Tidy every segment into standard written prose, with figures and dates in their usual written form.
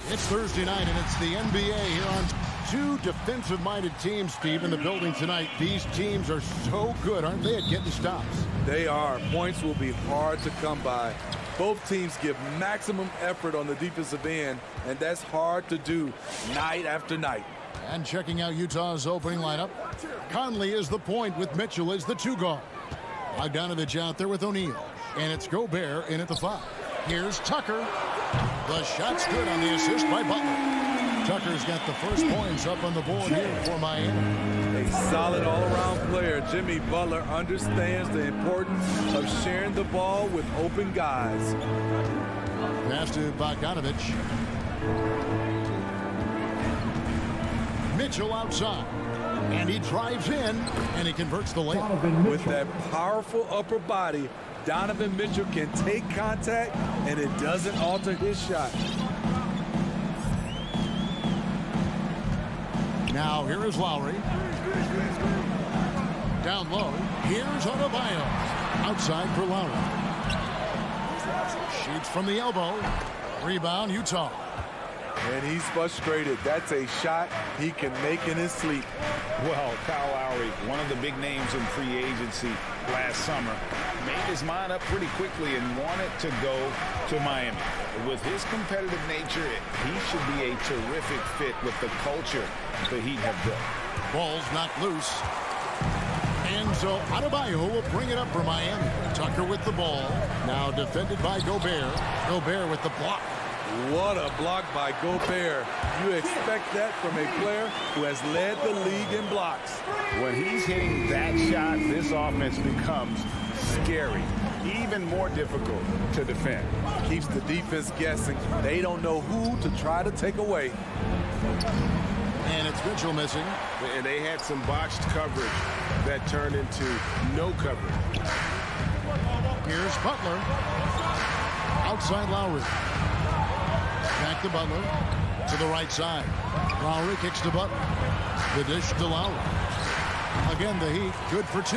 It's Thursday night, and it's the NBA here on two defensive-minded teams, Steve, in the building tonight. These teams are so good, aren't they, at getting stops? They are. Points will be hard to come by. Both teams give maximum effort on the defensive end, and that's hard to do night after night. And checking out Utah's opening lineup, Conley is the point with Mitchell as the two guard. Bogdanovich out there with O'Neal, and it's Gobert in at the 5. Here's Tucker. The shot's good on the assist by Butler. Tucker's got the first points up on the board here for Miami. A solid all-around player. Jimmy Butler understands the importance of sharing the ball with open guys. Pass to Bogdanovich. Mitchell outside. And he drives in, and he converts the layup. With that powerful upper body, Donovan Mitchell can take contact, and it doesn't alter his shot. Now here is Lowry. Down low. Here's Adebayo. Outside for Lowry. Shoots from the elbow. Rebound, Utah. And he's frustrated. That's a shot he can make in his sleep. Well, Kyle Lowry, one of the big names in free agency last summer, made his mind up pretty quickly and wanted to go to Miami. With his competitive nature, he should be a terrific fit with the culture the Heat have built. Ball's knocked loose. And so Adebayo will bring it up for Miami. Tucker with the ball. Now defended by Gobert. Gobert with the block. What a block by Gobert. You expect that from a player who has led the league in blocks. When he's hitting that shot, this offense becomes scary, even more difficult to defend. Keeps the defense guessing. They don't know who to try to take away. And it's Mitchell missing. And they had some botched coverage that turned into no coverage. Here's Butler. Outside Lowry. Back to Butler. To the right side. Lowry kicks to Butler. The dish to Lowry. Again, the Heat good for 2.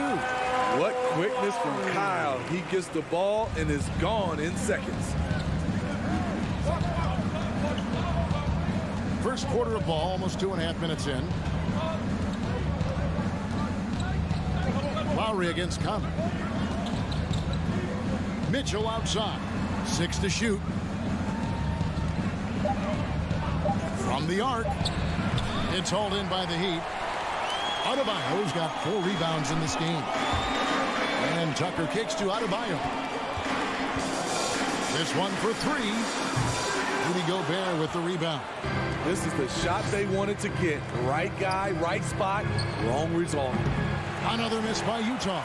What quickness from Kyle. He gets the ball and is gone in seconds. First quarter of ball, almost 2.5 minutes in. Lowry against Conley. Mitchell outside. 6 to shoot. From the arc. It's hauled in by the Heat. Adebayo's got 4 rebounds in this game. And Tucker kicks to Adebayo. This one for 3. Rudy Gobert with the rebound. This is the shot they wanted to get. Right guy, right spot, wrong result. Another miss by Utah.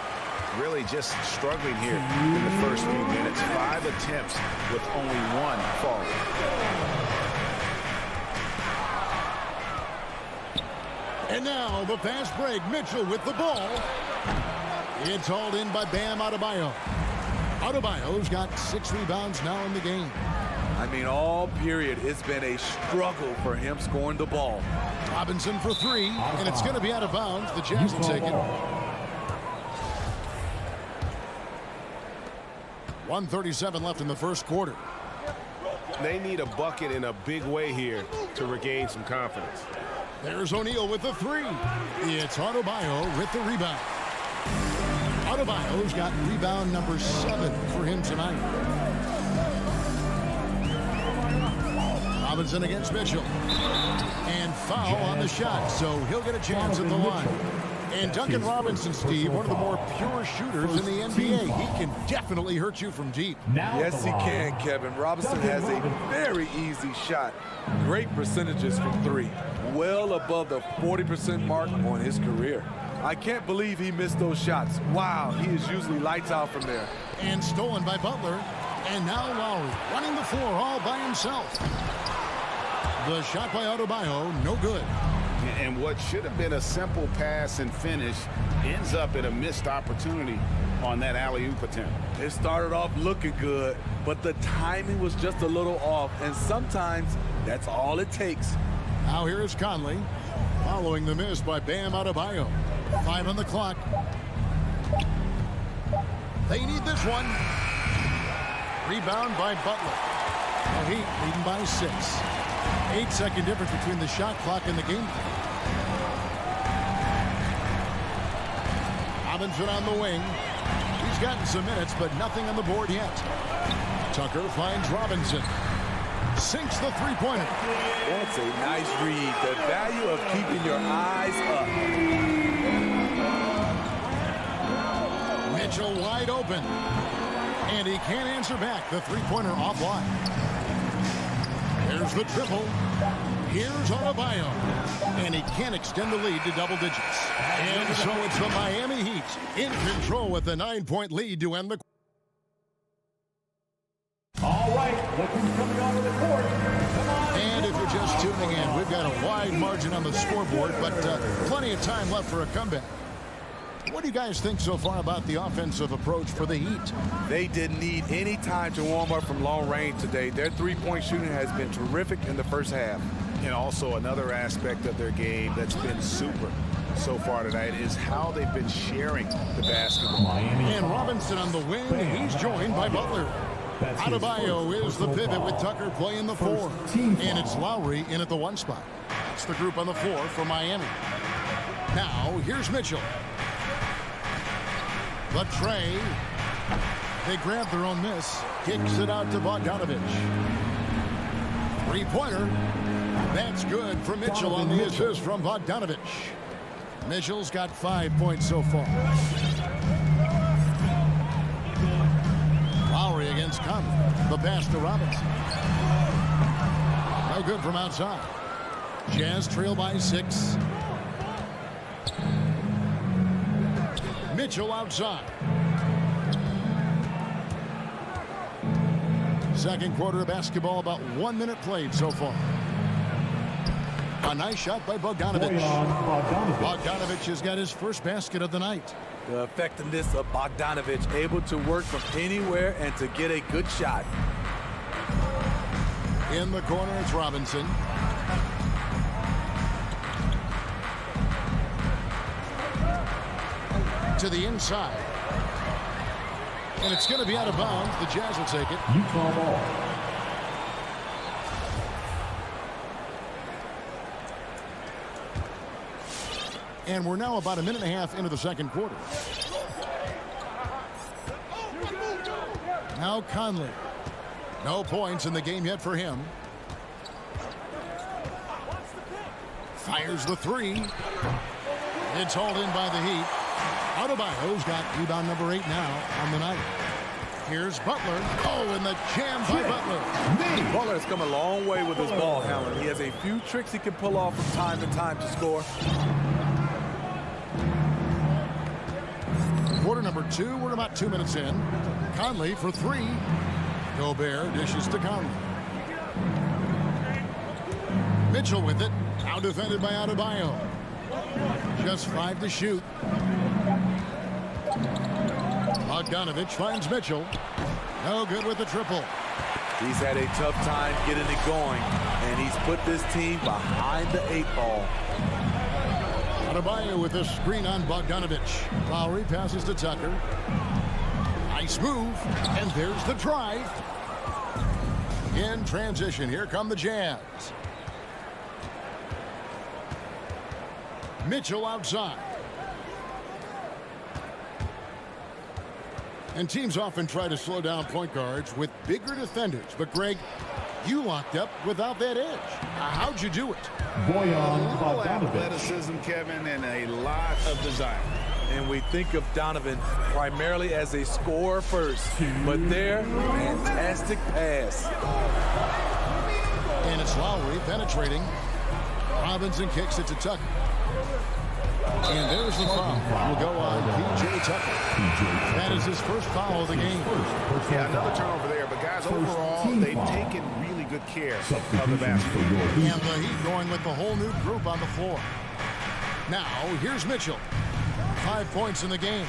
Really just struggling here in the first few minutes. 5 attempts with only 1 fall. And now the fast break. Mitchell with the ball. It's hauled in by Bam Adebayo. Adebayo's got 6 rebounds now in the game. I mean, all period, it's been a struggle for him scoring the ball. Robinson for 3, and it's going to be out of bounds. The Jazz will take it. 1:37 left in the first quarter. They need a bucket in a big way here to regain some confidence. There's O'Neal with the 3. It's Adebayo with the rebound. Adebayo's got rebound number 7 for him tonight. Robinson against Mitchell. And foul on the shot, so he'll get a chance at the line. And Duncan Robinson, Steve, one of the more pure shooters in the NBA. He can definitely hurt you from deep. Yes, he can, Kevin. Robinson has a very easy shot. Great percentages from 3. Well above the 40% mark on his career. I can't believe he missed those shots. Wow, he is usually lights out from there. And stolen by Butler. And now Lowry running the floor all by himself. The shot by Adebayo, no good. And what should have been a simple pass and finish ends up in a missed opportunity on that alley-oop attempt. It started off looking good, but the timing was just a little off, and sometimes that's all it takes. Now here is Conley, following the miss by Bam Adebayo. 5 on the clock. They need this one. Rebound by Butler. The Heat leading by 6. 8-second difference between the shot clock and the game clock. Robinson on the wing. He's gotten some minutes, but nothing on the board yet. Tucker finds Robinson. Sinks the three-pointer. That's a nice read. The value of keeping your eyes up. Mitchell wide open. And he can't answer back. The three-pointer offline. There's the triple. Here's Adebayo. And he can't extend the lead to double digits. And so it's the Miami Heat in control with a 9-point lead to end the quarter. All right, look who's coming onto the court. Come on. And if you're just tuning in, we've got a wide margin on the scoreboard, but plenty of time left for a comeback. What do you guys think so far about the offensive approach for the Heat? They didn't need any time to warm up from long range today. Their three-point shooting has been terrific in the first half. And also another aspect of their game that's been super so far tonight is how they've been sharing the basketball. And Robinson on the wing, he's joined by Butler. Adebayo is the pivot with Tucker playing the 4. And it's Lowry in at the 1 spot. It's the group on the floor for Miami. Now, here's Mitchell. The tray. They grab their own miss. Kicks it out to Bogdanovich. Three-pointer. That's good for Mitchell on the assist from Bogdanovich. Mitchell's got 5 points so far. Lowry against Conley. The pass to Robinson. No good from outside. Jazz trail by 6. Mitchell outside. Second quarter of basketball, about 1 minute played so far. A nice shot by Bogdanovich. Bogdanovich has got his first basket of the night. The effectiveness of Bogdanovich, able to work from anywhere and to get a good shot. In the corner, it's Robinson. To the inside. And it's going to be out of bounds. The Jazz will take it. Utah ball. And we're now about a minute and a half into the second quarter. Now Conley. No points in the game yet for him. Fires the 3. It's hauled in by the Heat. Adebayo's got rebound number 8 now on the night. Here's Butler. Oh, and the jam by Butler. Butler has come a long way with his ball handling. He has a few tricks he can pull off from time to time to score. Quarter number 2. We're about 2 minutes in. Conley for 3. Gobert dishes to Conley. Mitchell with it. Now defended by Adebayo. Just 5 to shoot. Bogdanovich finds Mitchell. No good with the triple. He's had a tough time getting it going, and he's put this team behind the 8 ball. Adebayo with a screen on Bogdanovich. Lowry passes to Tucker. Nice move, and there's the drive. In transition, here come the Jazz. Mitchell outside. And teams often try to slow down point guards with bigger defenders. But, Greg, you locked up without that edge. How'd you do it? Boyan Full Bogdanovich. athleticism, Kevin, and a lot of design. And we think of Donovan primarily as a scorer first. But there, fantastic pass. And it's Lowry penetrating. Robinson kicks it to Tucker. And there's the foul. Will go on P.J. Tucker. That is his first foul of the game. Yeah, another turnover there. But, guys, overall, they've taken really good care of the basketball. And the Heat going with the whole new group on the floor. Now, here's Mitchell. 5 points in the game.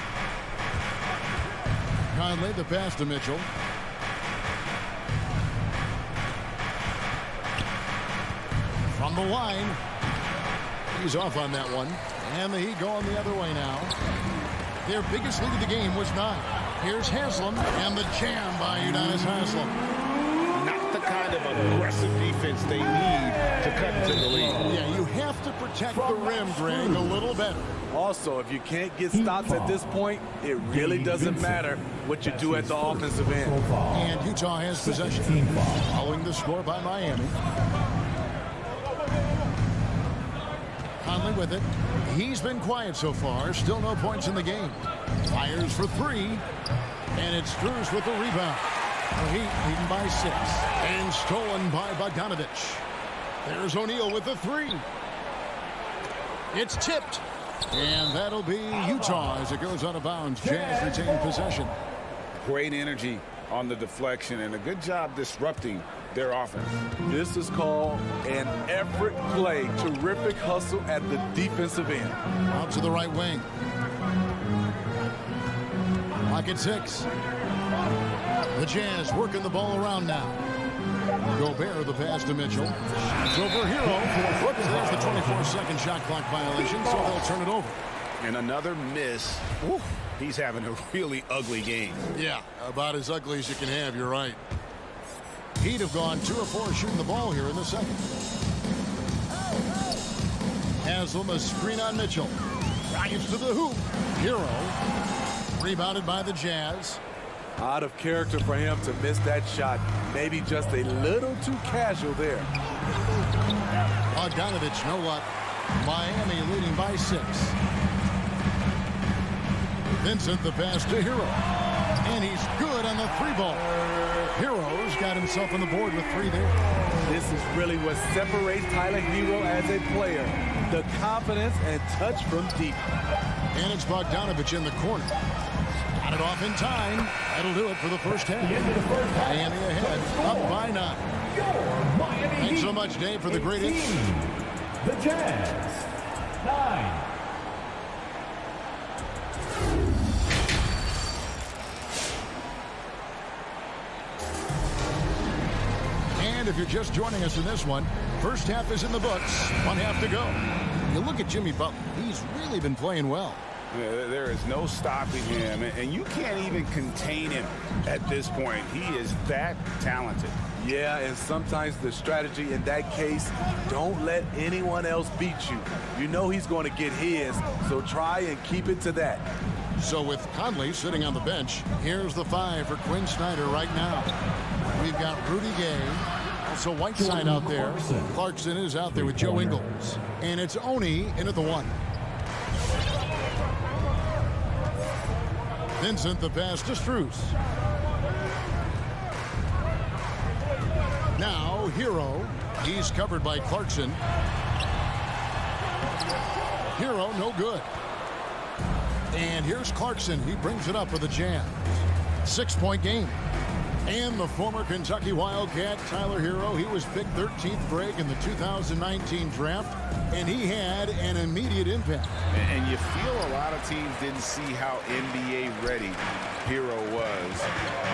Conley, the pass to Mitchell. From the line. He's off on that one. And the Heat going the other way now. Their biggest lead of the game was 9. Here's Haslam and the jam by Udonis Haslam. Not the kind of aggressive defense they need to cut into the lead. Yeah, you have to protect the rim, Greg, a little better. Also, if you can't get stops at this point, it really doesn't matter what you do at the offensive end. And Utah has possession. Following the score by Miami. Conley with it. He's been quiet so far. Still no points in the game. Fires for three. And it's Strus with the rebound. The Heat leading by 6. And stolen by Bogdanovich. There's O'Neal with the three. It's tipped. And that'll be Utah as it goes out of bounds. Jazz retain possession. Great energy on the deflection and a good job disrupting their offense. This is called an effort play. Terrific hustle at the defensive end. Out to the right wing. Lock at 6. The Jazz working the ball around now. Gobert the pass to Mitchell. It's over Hero. Whoops, there's the 24-second shot clock violation, so they'll turn it over. And another miss. Ooh, he's having a really ugly game. Yeah, about as ugly as you can have, you're right. Heat have gone 2 of 4 shooting the ball here in the second. Haslam a screen on Mitchell. Drives to the hoop. Hero. Rebounded by the Jazz. Out of character for him to miss that shot. Maybe just a little too casual there. Bogdanovich, no luck. Miami leading by 6. Vincent the pass to Hero. And he's good on the 3-ball. Hero's got himself on the board with 3 there. This is really what separates Tyler Hero as a player. The confidence and touch from deep. And it's Bogdanovich in the corner. Got it off in time. That'll do it for the first half. Miami ahead, up by 9. Thanks so much, Dave, for the great hits. The Jazz, 9. And if you're just joining us in this one, first half is in the books. 1 half to go. You look at Jimmy Butler. He's really been playing well. There is no stopping him, and you can't even contain him at this point. He is that talented. Yeah, and sometimes the strategy in that case, don't let anyone else beat you. You know he's going to get his, so try and keep it to that. So with Conley sitting on the bench, here's the 5 for Quinn Snyder right now. We've got Rudy Gay, also Whiteside out there. Clarkson is out there with Joe Ingles. And it's Oni in at the 1. Vincent the pass to Strus. Now Hero. He's covered by Clarkson. Hero no good. And here's Clarkson. He brings it up for the Jazz. 6-point game. And the former Kentucky Wildcat, Tyler Hero, he was picked 13th, Greg, in the 2019 draft, and he had an immediate impact. And you feel a lot of teams didn't see how NBA ready Hero was.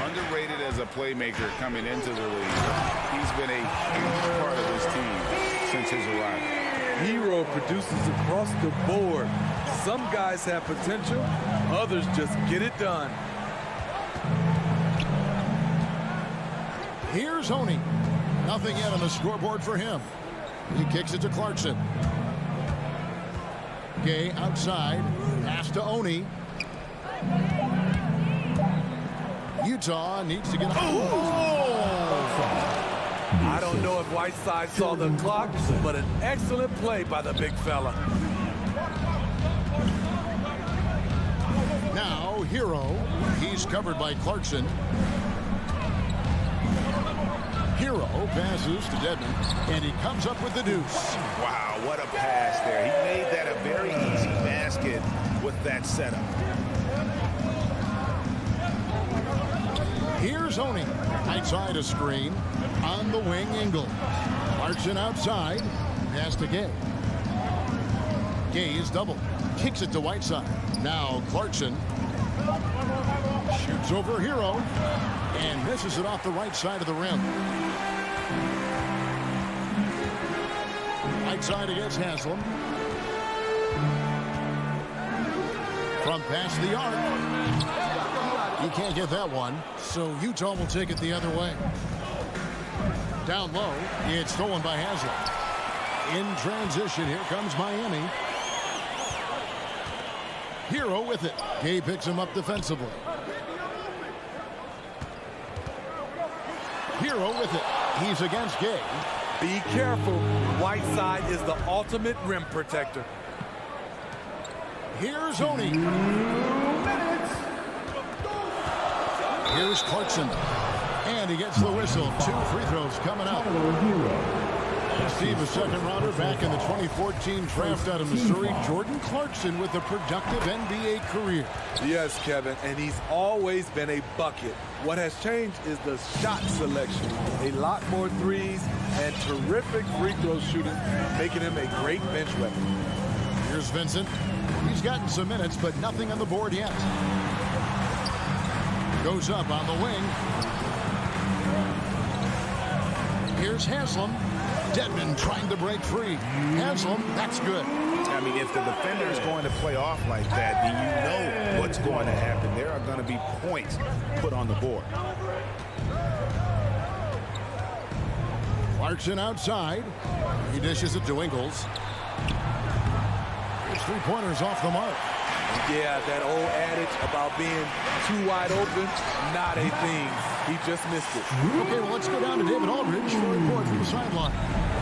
Underrated as a playmaker coming into the league. He's been a huge part of this team since his arrival. Hero produces across the board. Some guys have potential, others just get it done. Here's Oni. Nothing yet on the scoreboard for him. He kicks it to Clarkson. Gay outside. Pass to Oni. Utah needs to get... I don't know if Whiteside saw the clock, but an excellent play by the big fella. Now Hero. He's covered by Clarkson. Hero passes to Dedmon, and he comes up with the deuce. Wow, what a pass there. He made that a very easy basket with that setup. Here's Oni. Outside a screen. On the wing, Ingles. Clarkson outside. Pass to Gay. Gay is double. Kicks it to Whiteside. Now Clarkson. Shoots over Hero. And misses it off the right side of the rim. Right side against Haslam. From past the arc. He can't get that one, so Utah will take it the other way. Down low, it's stolen by Haslam. In transition, here comes Miami. Hero with it. Gay picks him up defensively. Hero with it. He's against Gay. Be careful. Whiteside is the ultimate rim protector. Here's Oni. Here's Clarkson. And he gets the whistle. 2 free throws coming up. And Steve, a second rounder back in the 2014 draft out of Missouri. Jordan Clarkson with a productive NBA career. Yes, Kevin, and he's always been a bucket. What has changed is the shot selection. A lot more threes and terrific free throw shooting, making him a great bench weapon. Here's Vincent. He's gotten some minutes, but nothing on the board yet. Goes up on the wing. Here's Haslam. Dedmon trying to break free. Haslam, that's good. I mean, if the defender is going to play off like that, then you know what's going to happen. There are going to be points put on the board. Clarkson outside. He dishes it to Ingles. His three-pointers off the mark. Yeah, that old adage about being too wide open, not a thing. He just missed it. Okay, well, let's go down to David Aldridge for a report from the sideline.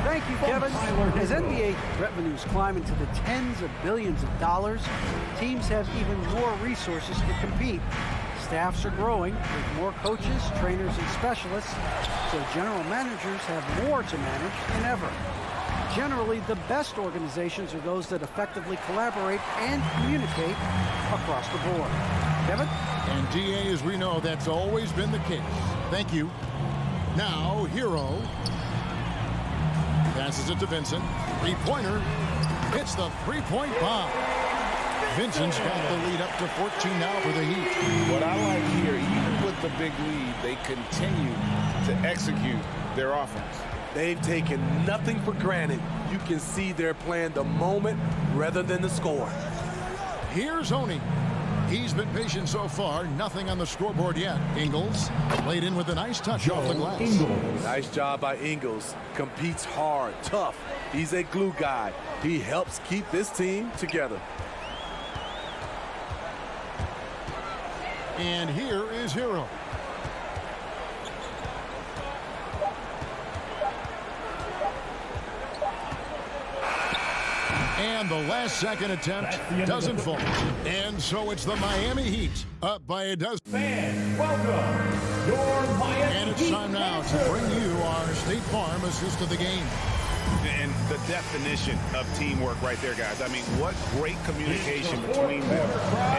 Thank you, Kevin. As NBA revenues climb into the tens of billions of dollars, teams have even more resources to compete. Staffs are growing with more coaches, trainers, and specialists, so general managers have more to manage than ever. Generally, the best organizations are those that effectively collaborate and communicate across the board. Kevin? And DA, as we know, that's always been the case. Thank you. Now, Hero. Passes it to Vincent. Three-pointer. Hits the three-point bomb. Vincent's got the lead up to 14 now for the Heat. What I like here, even with the big lead, they continue to execute their offense. They've taken nothing for granted. You can see they're playing the moment rather than the score. Here's Oni. He's been patient so far. Nothing on the scoreboard yet. Ingles laid in with a nice touch off the glass. Nice job by Ingles. Competes hard, tough. He's a glue guy. He helps keep this team together. And here is Hero. And the last second attempt doesn't fall. And so it's the Miami Heat up by a dozen. Fans, welcome your Miami And it's Heat time now to bring you our State Farm assist of the game. And the definition of teamwork right there, guys. I mean, what great communication between them,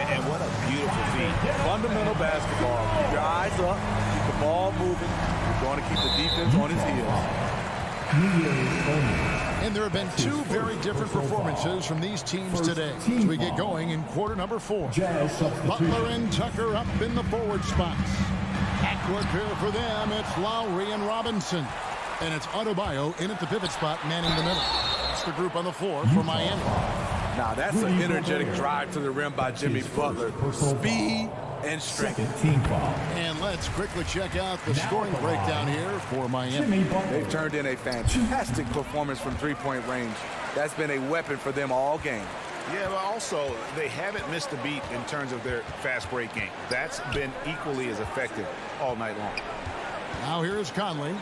and what a beautiful feat. Fundamental basketball. Keep your eyes up, keep the ball moving. You're going to keep the defense on his heels. And there have been two very different performances from these teams today as we get going in quarter number 4. Butler and Tucker up in the forward spots. Backcourt pair for them, it's Lowry and Robinson. And it's Adebayo in at the pivot spot, manning the middle. That's the group on the floor for Miami. Now that's an energetic drive to the rim by Jimmy Butler. Speed and strength. And let's quickly check out the scoring breakdown here for Miami. They've turned in a fantastic performance from three-point range. That's been a weapon for them all game. Yeah, but also, they haven't missed a beat in terms of their fast break game. That's been equally as effective all night long. Now here's Conley.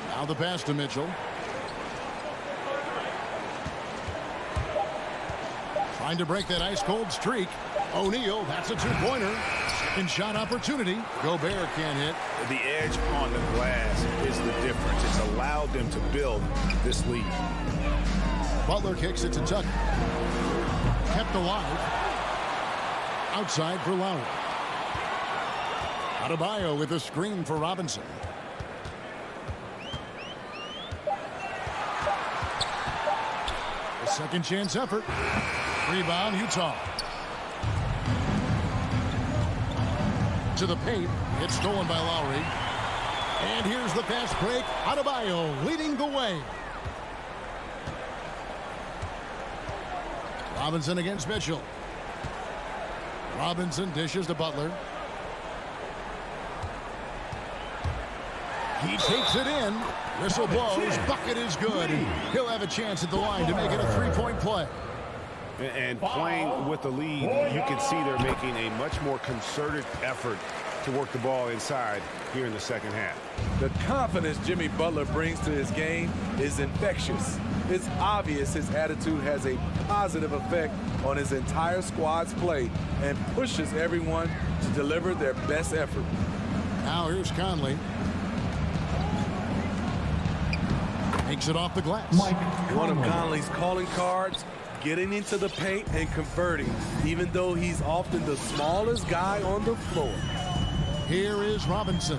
Now the pass to Mitchell. Trying to break that ice-cold streak. O'Neal, that's a two-pointer. Second shot opportunity. Gobert can't hit. The edge on the glass is the difference. It's allowed them to build this lead. Butler kicks it to Tucker. Kept alive. Outside for Lowry. Adebayo with a screen for Robinson. A second chance effort. Rebound, Utah. To the paint. It's stolen by Lowry. And here's the fast break. Adebayo leading the way. Robinson against Mitchell. Robinson dishes to Butler. He takes it in. Whistle blows. Bucket is good. He'll have a chance at the line to make it a three-point play. And playing with the lead, you can see they're making a much more concerted effort to work the ball inside here in the second half. The confidence Jimmy Butler brings to his game is infectious. It's obvious his attitude has a positive effect on his entire squad's play and pushes everyone to deliver their best effort. Now here's Conley. Makes it off the glass. One of Conley's calling cards, getting into the paint and converting, even though he's often the smallest guy on the floor. Here is Robinson.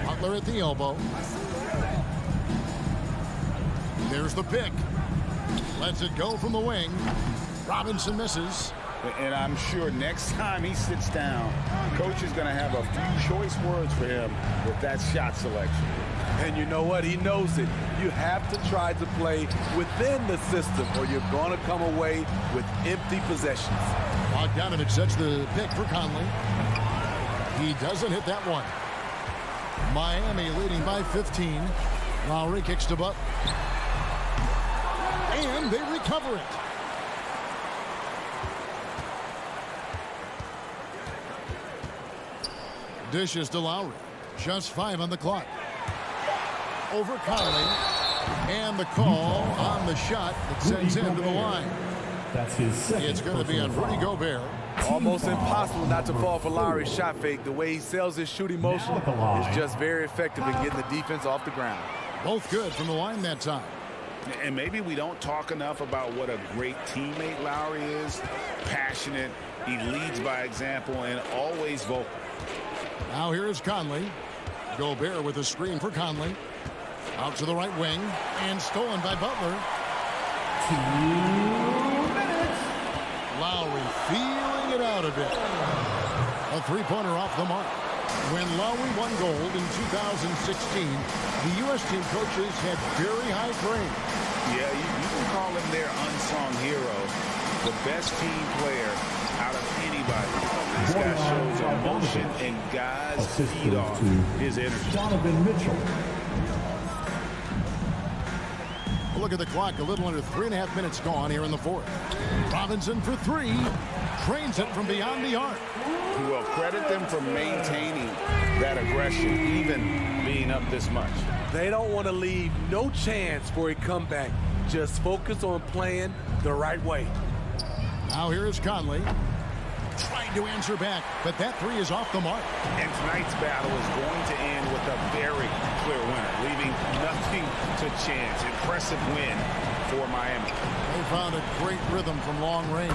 Butler at the elbow. There's the pick. Lets it go from the wing. Robinson misses. And I'm sure next time he sits down, coach is going to have a few choice words for him with that shot selection. And you know what? He knows it. You have to try to play within the system or you're going to come away with empty possessions. Bogdanovich sets the pick for Conley. He doesn't hit that one. Miami leading by 15. Lowry kicks to Butler. And they recover it. Dishes to Lowry. Just 5 on the clock. Over Conley. And the call on the shot that sends him to the line. That's his second. It's going to be on Rudy Gobert. Almost impossible not to fall for Lowry's shot fake. The way he sells his shooting motion is just very effective in getting the defense off the ground. Both good from the line that time. And maybe we don't talk enough about what a great teammate Lowry is. Passionate, he leads by example, and always vocal. Now here is Conley. Gobert with a screen for Conley. Out to the right wing, and stolen by Butler. 2 minutes. Lowry feeling it out a bit. A three-pointer off the mark. When Lowry won gold in 2016, the U.S. team coaches had very high praise. Yeah, you can call him their unsung hero. The best team player out of anybody. This guy shows emotion, and guys feed off his energy. Donovan Mitchell. Look at the clock, a little under 3.5 minutes gone here in the fourth. Robinson for 3. Trains it from beyond the arc. Well, credit them for maintaining that aggression, even being up this much. They don't want to leave no chance for a comeback. Just focus on playing the right way. Now here is Conley. Trying to answer back, but that 3 is off the mark. And tonight's battle is going to end with a very clear winner, leaving nothing to chance. Impressive win for Miami. They found a great rhythm from long range.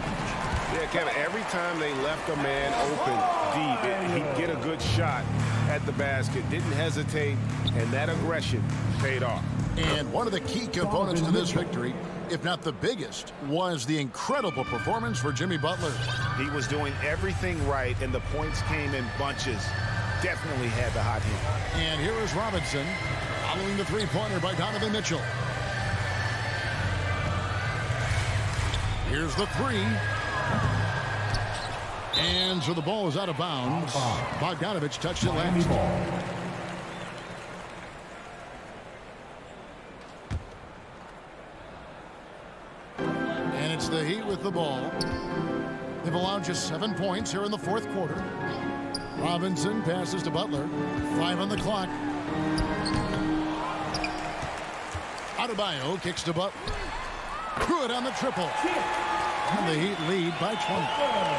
Yeah, Kevin, every time they left a man open deep, he'd get a good shot at the basket, didn't hesitate, and that aggression paid off. And one of the key components to this victory, if not the biggest, was the incredible performance for Jimmy Butler. He was doing everything right, and the points came in bunches. Definitely had the hot hand. And here is Robinson following the three-pointer by Donovan Mitchell. Here's the 3. And so the ball is out of bounds. Bogdanovich touched it last. And it's the Heat with the ball. They've allowed just 7 points here in the fourth quarter. Robinson passes to Butler. 5 on the clock. Adebayo kicks to Butler. Good on the triple. And the Heat lead by 20.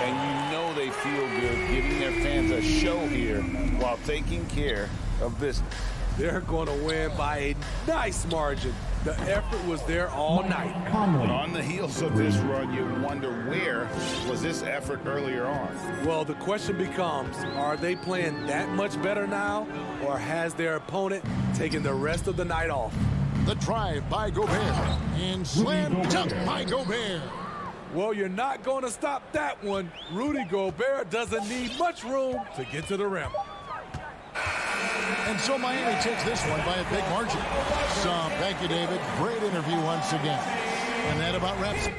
And you know they feel good giving their fans a show here while taking care of business. They're going to win by a nice margin. The effort was there all night. On the heels of this run, you wonder where was this effort earlier on? Well, the question becomes, are they playing that much better now, or has their opponent taken the rest of the night off? The drive by Gobert. And slam dunk by Gobert. Well, you're not going to stop that one. Rudy Gobert doesn't need much room to get to the rim. And so Miami takes this one by a big margin. So, thank you, David. Great interview once again. And that about wraps it.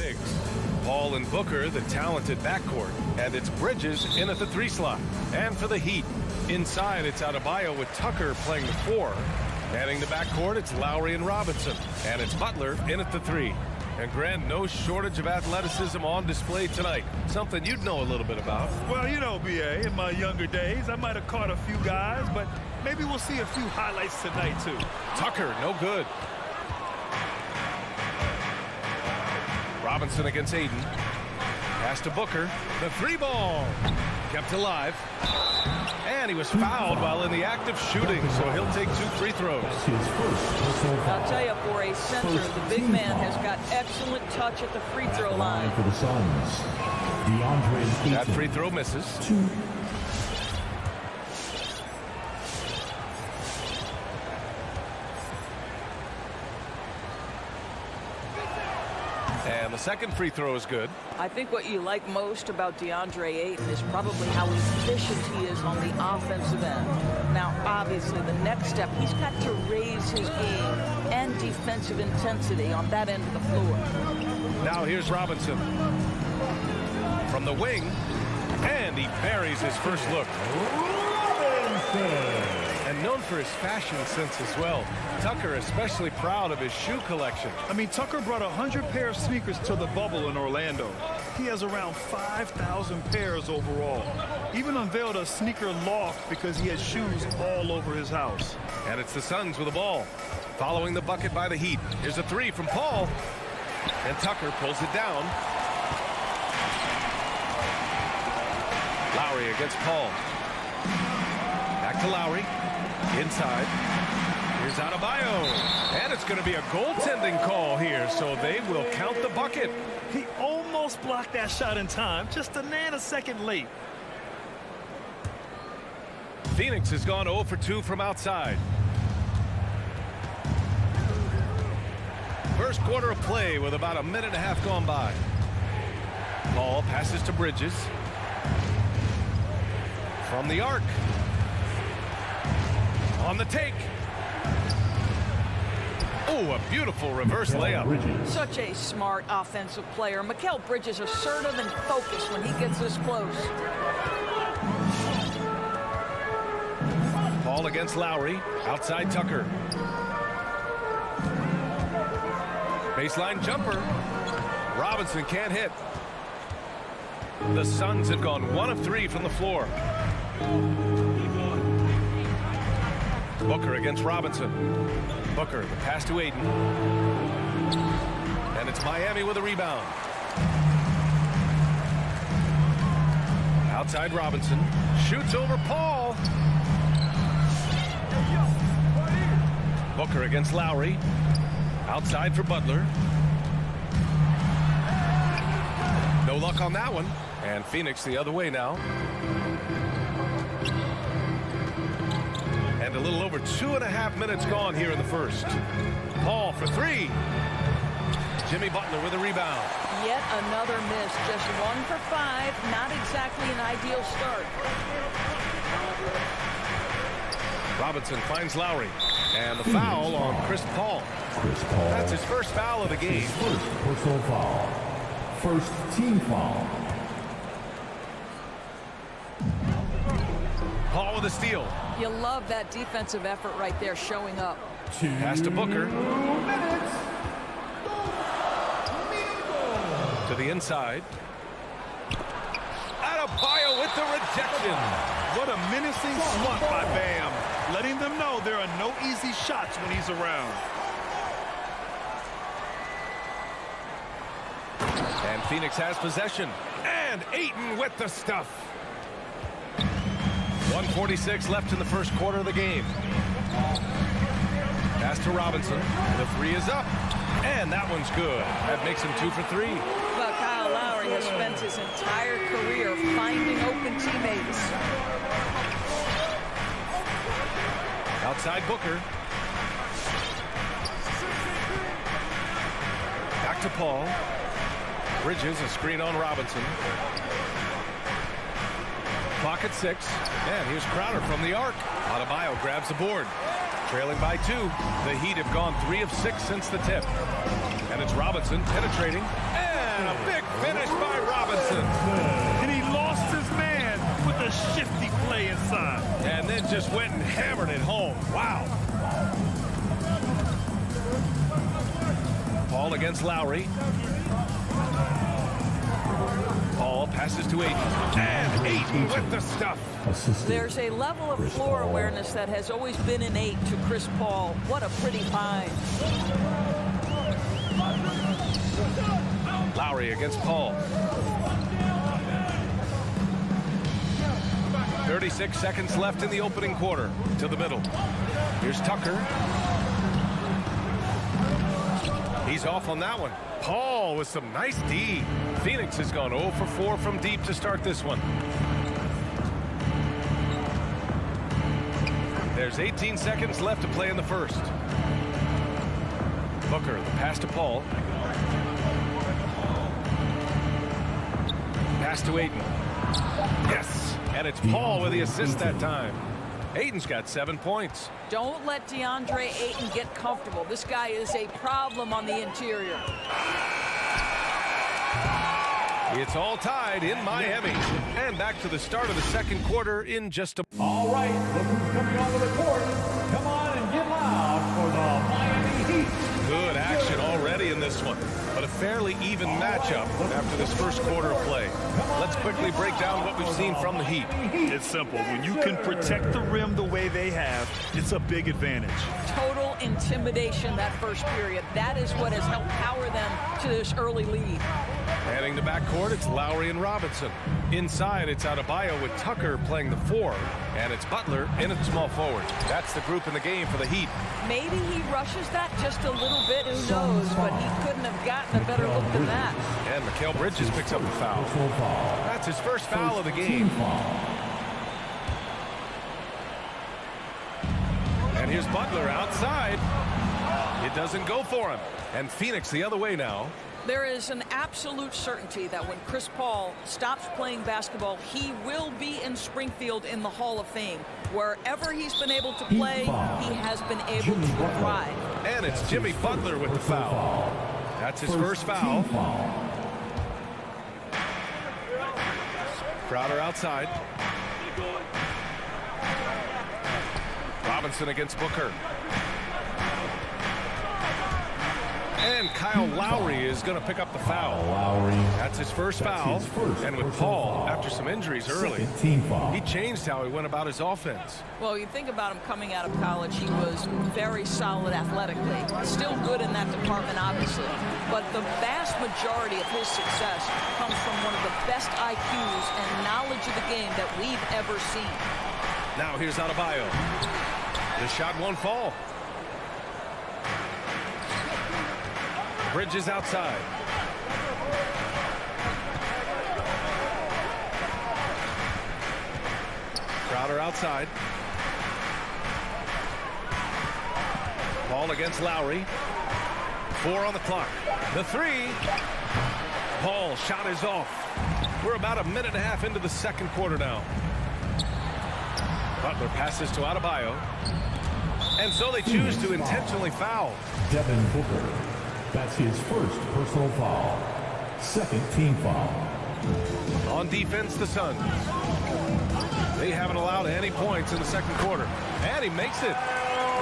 bigs. Paul and Booker, the talented backcourt. And it's Bridges in at the 3 slot. And for the Heat, inside it's Adebayo with Tucker playing the 4. Manning the backcourt, it's Lowry and Robinson. And it's Butler in at the 3. And Grant, no shortage of athleticism on display tonight. Something you'd know a little bit about. Well, you know, B.A., in my younger days, I might have caught a few guys, but maybe we'll see a few highlights tonight, too. Tucker, no good. Robinson against Aiden. Pass to Booker. The 3-ball. Kept alive. And he was fouled while in the act of shooting, so he'll take 2 free throws. I'll tell you, for a center, the big man has got excellent touch at the free throw line. For the Suns, That free throw misses. 2. And the second free throw is good. I think what you like most about DeAndre Ayton is probably how efficient he is on the offensive end. Now, obviously, the next step, he's got to raise his game and defensive intensity on that end of the floor. Now here's Robinson. From the wing. And he buries his first look. And known for his fashion sense as well. Tucker especially proud of his shoe collection. I mean, Tucker brought 100 pair of sneakers to the bubble in Orlando. He has around 5,000 pairs overall. Even unveiled a sneaker loft because he has shoes all over his house. And it's the Suns with the ball. Following the bucket by the Heat. Here's a 3 from Paul. And Tucker pulls it down. Lowry against Paul. Back to Lowry. Inside. Here's Adebayo. And it's going to be a goaltending call here, so they will count the bucket. He almost blocked that shot in time, just a nanosecond late. Phoenix has gone 0 for 2 from outside. First quarter of play with about a minute and a half gone by. Paul passes to Bridges. From the arc. On the take. Oh, a beautiful reverse layup. Such a smart offensive player. Mikal Bridges assertive and focused when he gets this close. Paul against Lowry. Outside Tucker. Baseline jumper. Robinson can't hit. The Suns have gone 1 of 3 from the floor. Booker against Robinson. Booker, the pass to Aiden. And it's Miami with a rebound. Outside Robinson. Shoots over Paul. Booker against Lowry. Outside for Butler. No luck on that one. And Phoenix the other way now. And a little over 2.5 minutes gone here in the first. Paul for 3. Jimmy Butler with a rebound. Yet another miss. Just 1 for 5. Not exactly an ideal start. Robinson finds Lowry. And the foul on Chris Paul. That's his first foul of the game. First personal foul. First team foul. Paul with a steal. You love that defensive effort right there showing up. Pass to Booker. To the inside. Adebayo with the rejection. What a menacing swat by Bam. Letting them know there are no easy shots when he's around. And Phoenix has possession. And Ayton with the stuff. 1:46 left in the first quarter of the game. Pass to Robinson. The 3 is up. And that one's good. That makes him 2 for 3. Well, Kyle Lowry has spent his entire career finding open teammates. Outside Booker. Back to Paul. Bridges, a screen on Robinson. Clock at 6. And here's Crowder from the arc. Adebayo grabs the board. Trailing by 2. The Heat have gone 3 of 6 since the tip. And it's Robinson penetrating. And And a big finish by Robinson. And he lost his man with a shifty play inside. And then just went and hammered it home. Wow. Paul against Lowry. Paul passes to Ayton. And Ayton with the stuff. There's a level of floor awareness that has always been innate to Chris Paul. What a pretty find. Lowry against Paul. 36 seconds left in the opening quarter. To the middle. Here's Tucker. He's off on that one. Paul with some nice D. Phoenix has gone 0 for 4 from deep to start this one. There's 18 seconds left to play in the first. Booker, the pass to Paul. Pass to Ayton. Yes, and it's Paul with the assist that time. Ayton's got 7 points. Don't let DeAndre Ayton get comfortable. This guy is a problem on the interior. It's all tied in Miami. And back to the start of the second quarter in just a... All right, look who's coming onto the court. Come on and get loud for the Miami Heat. Good action already in this one, but a fairly even matchup after this first quarter of play. Let's quickly break down what we've seen from the Heat. It's simple. When you can protect the rim the way they have, it's a big advantage. Total intimidation that first period. That is what has helped power them to this early lead. Heading to backcourt, it's Lowry and Robinson. Inside, it's Adebayo with Tucker playing the 4, and it's Butler in at small forward. That's the group in the game for the Heat. Maybe he rushes that just a little bit, who knows, but he couldn't have gotten a better look than that. And Mikal Bridges picks up the foul. That's his first foul of the game. And here's Butler outside. It doesn't go for him. And Phoenix the other way now. There is an absolute certainty that when Chris Paul stops playing basketball, he will be in Springfield in the Hall of Fame. Wherever he's been able to play, he has been able to thrive. And it's Jimmy Butler with the foul. That's his first foul. Crowder outside. Robinson against Booker. And Kyle Lowry is going to pick up the foul. That's his first foul. And with Paul, after some injuries early, he changed how he went about his offense. Well, you think about him coming out of college, he was very solid athletically. Still good in that department, obviously. But the vast majority of his success comes from one of the best IQs and knowledge of the game that we've ever seen. Now here's Adebayo. The shot won't fall. Bridges outside. Crowder outside. Paul against Lowry. 4 on the clock. The 3. Paul shot is off. We're about a minute and a half into the second quarter now. Butler passes to Adebayo. And so they choose to intentionally foul. Devin Booker. That's his first personal foul. Second team foul. On defense, the Suns. They haven't allowed any points in the second quarter. And he makes it.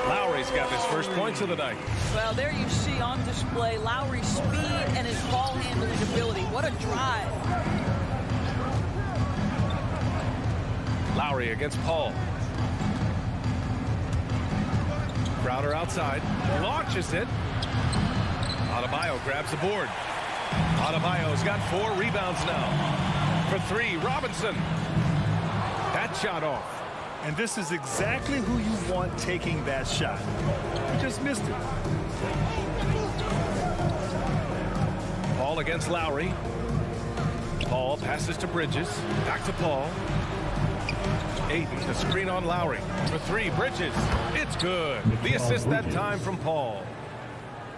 Lowry's got his first points of the night. Well, there you see on display Lowry's speed and his ball handling ability. What a drive. Lowry against Paul. Crowder outside. Launches it. Adebayo grabs the board. Adebayo's got 4 rebounds now. For 3, Robinson. That shot off. And this is exactly who you want taking that shot. He just missed it. Paul against Lowry. Paul passes to Bridges. Back to Paul. Ayton, the screen on Lowry. For 3, Bridges. It's good. The assist that time from Paul.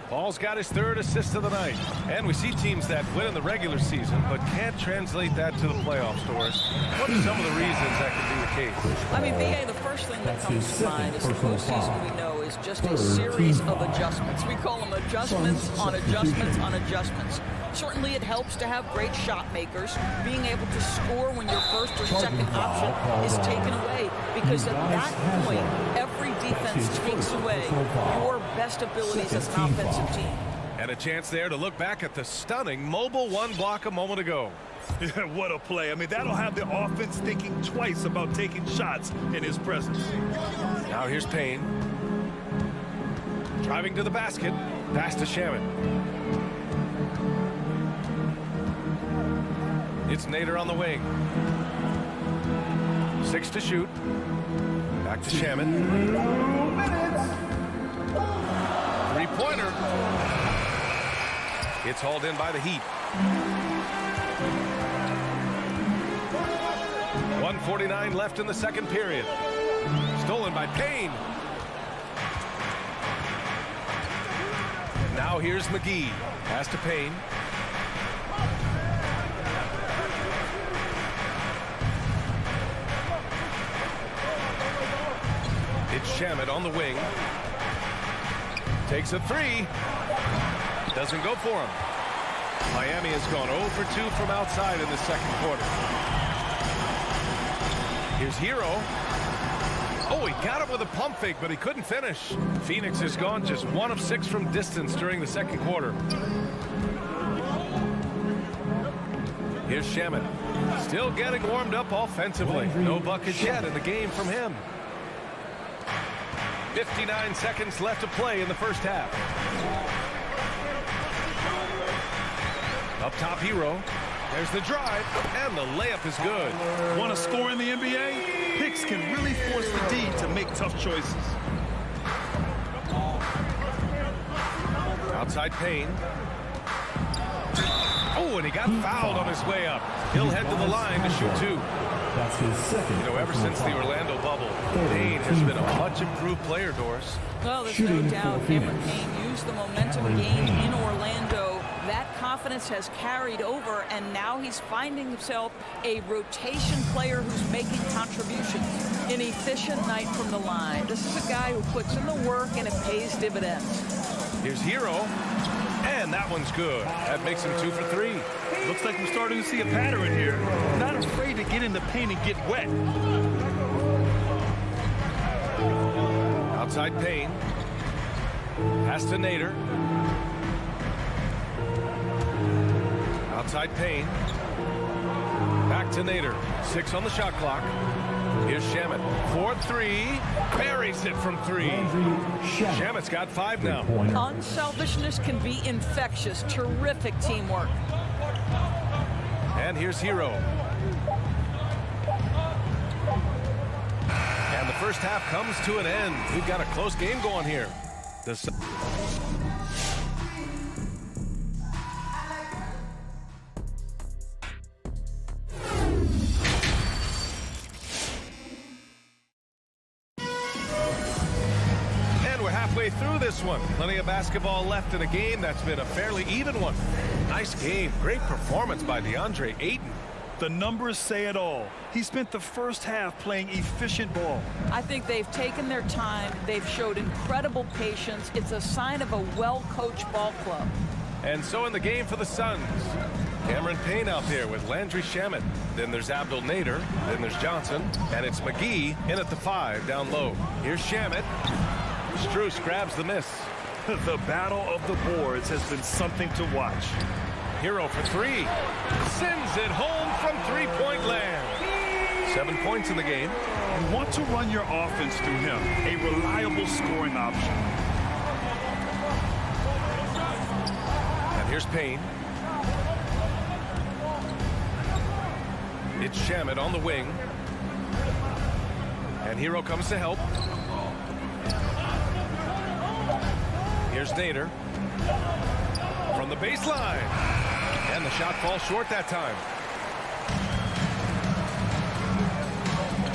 Paul's got his 3rd assist of the night. And we see teams that win in the regular season but can't translate that to the playoffs, Doris. What are some of the reasons that could be the case? I mean, B.A., the first thing that comes to mind is the postseason we know is just a series of adjustments. We call them adjustments on adjustments on adjustments. Certainly it helps to have great shot makers. Being able to score when your first or second option is taken away, because at that point, every defense takes away your best abilities as an offensive team. And a chance there to look back at the stunning mobile one block a moment ago. Yeah, what a play. I mean, that'll have the offense thinking twice about taking shots in his presence. Now here's Payne. Driving to the basket. Pass to Shaman. It's Nader on the wing. 6 to shoot. Back to Shaman. 3-pointer. It's hauled in by the Heat. 1:49 left in the second period. Stolen by Payne. Now here's McGee. Pass to Payne. It's Shamet on the wing. Takes a three. Doesn't go for him. Miami has gone 0 for 2 from outside in the second quarter. Here's Hero. Oh, he got it with a pump fake, but he couldn't finish. Phoenix has gone just 1 of 6 from distance during the second quarter. Here's Shaman. Still getting warmed up offensively. No buckets yet in the game from him. 59 seconds left to play in the first half. Up top, Hero. There's the drive, and the layup is good. Want to score in the NBA? Picks can really force the D to make tough choices. Outside Payne. Oh, and he got fouled on his way up. He'll head to the line to shoot 2. That's his second. You know, ever since the Orlando bubble, Payne has been a much improved player, Doris. Well, there's no doubt Cameron Payne used the momentum gained in Orlando. That confidence has carried over, and now he's finding himself a rotation player who's making contributions. An efficient night from the line. This is a guy who puts in the work, and it pays dividends. Here's Hero, and that one's good. That makes him 2 for 3. Looks like we're starting to see a pattern here. Not afraid to get in the paint and get wet. Outside Payne. Pass to Nader. Outside Payne. Back to Nader. 6 on the shot clock. Here's Shamet. 4-3. Buries it from 3. Shamet's got 5 now. Unselfishness can be infectious. Terrific teamwork. And here's Hero. And the first half comes to an end. We've got a close game going here. Halfway through this one. Plenty of basketball left in a game that's been a fairly even one. Nice game. Great performance by DeAndre Ayton. The numbers say it all. He spent the first half playing efficient ball. I think they've taken their time. They've showed incredible patience. It's a sign of a well-coached ball club. And so in the game for the Suns, Cameron Payne out there with Landry Shamet. Then there's Abdel Nader. Then there's Johnson. And it's McGee in at the 5 down low. Here's Shamet. Strus grabs the miss. The battle of the boards has been something to watch. Hero for 3. Sends it home from 3-point land. 7 points in the game. You want to run your offense through him. A reliable scoring option. And here's Payne. It's Shamet on the wing. And Hero comes to help. Here's Nader from the baseline, and the shot falls short that time.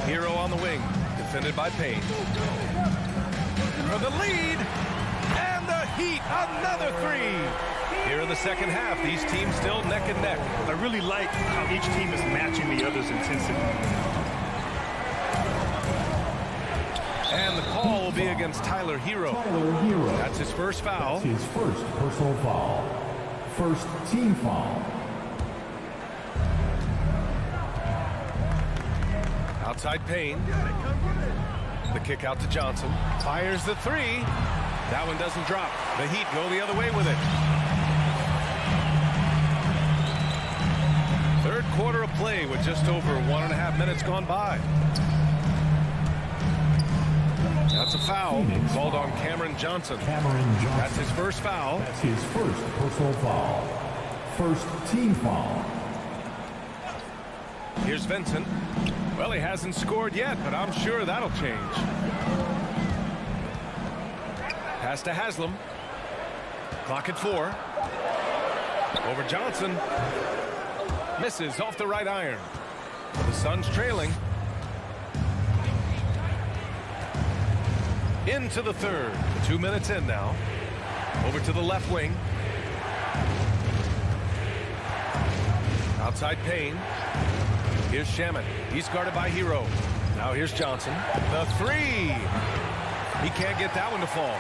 Hero on the wing, defended by Payne. For the lead, and the Heat, another 3. Here in the second half, these teams still neck and neck. I really like how each team is matching the other's intensity. And the call will be against Tyler Hero. That's his first foul. That's his first personal foul. First team foul. Outside Payne. The kick out to Johnson. Fires the three. That one doesn't drop. The Heat go the other way with it. Third quarter of play with just over 1.5 minutes gone by. That's a foul called on Cameron Johnson. That's his first foul. That's his first personal foul. First team foul. Here's Vincent. Well, he hasn't scored yet, but I'm sure that'll change. Pass to Haslam. Clock at 4. Over Johnson. Misses off the right iron. The Suns trailing. Into the third. 2 minutes in now. Over to the left wing. Outside Payne. Here's Shamet. He's guarded by Hero. Now here's Johnson. The three. He can't get that one to fall.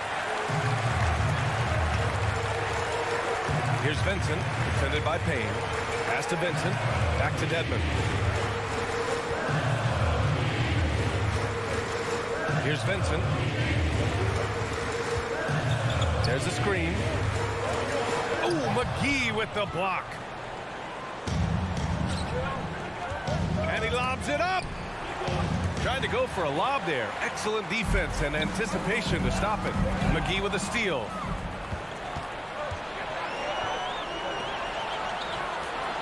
Here's Vincent. Defended by Payne. Pass to Vincent. Back to Dedmon. Here's Vincent. There's a screen. Oh, McGee with the block. And he lobs it up. Trying to go for a lob there. Excellent defense and anticipation to stop it. McGee with a steal.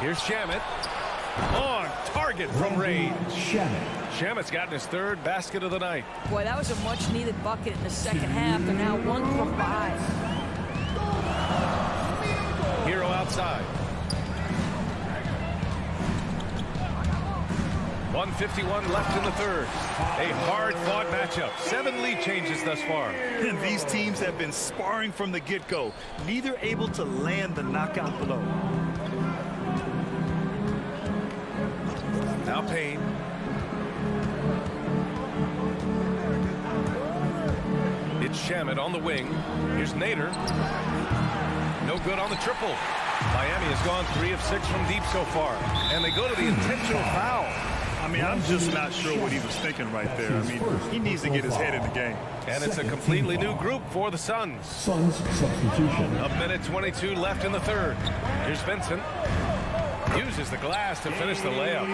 Here's Shamet. On target from range. Shamet's gotten his third basket of the night. Boy, that was a much-needed bucket in the second half. They're now 1 for 5. Hero outside. 1:51 left in the third. A hard-fought matchup. 7 lead changes thus far. And these teams have been sparring from the get-go, neither able to land the knockout blow. Now Payne. It's Shamet on the wing. Here's Nader. No good on the triple. Miami has gone 3 of 6 from deep so far. And they go to the intentional foul. I mean, I'm just not sure what he was thinking right there. I mean, he needs to get his head in the game. And it's a completely new group for the Suns. Suns substitution. 1:22 left in the third. Here's Vincent. Uses the glass to finish the layup.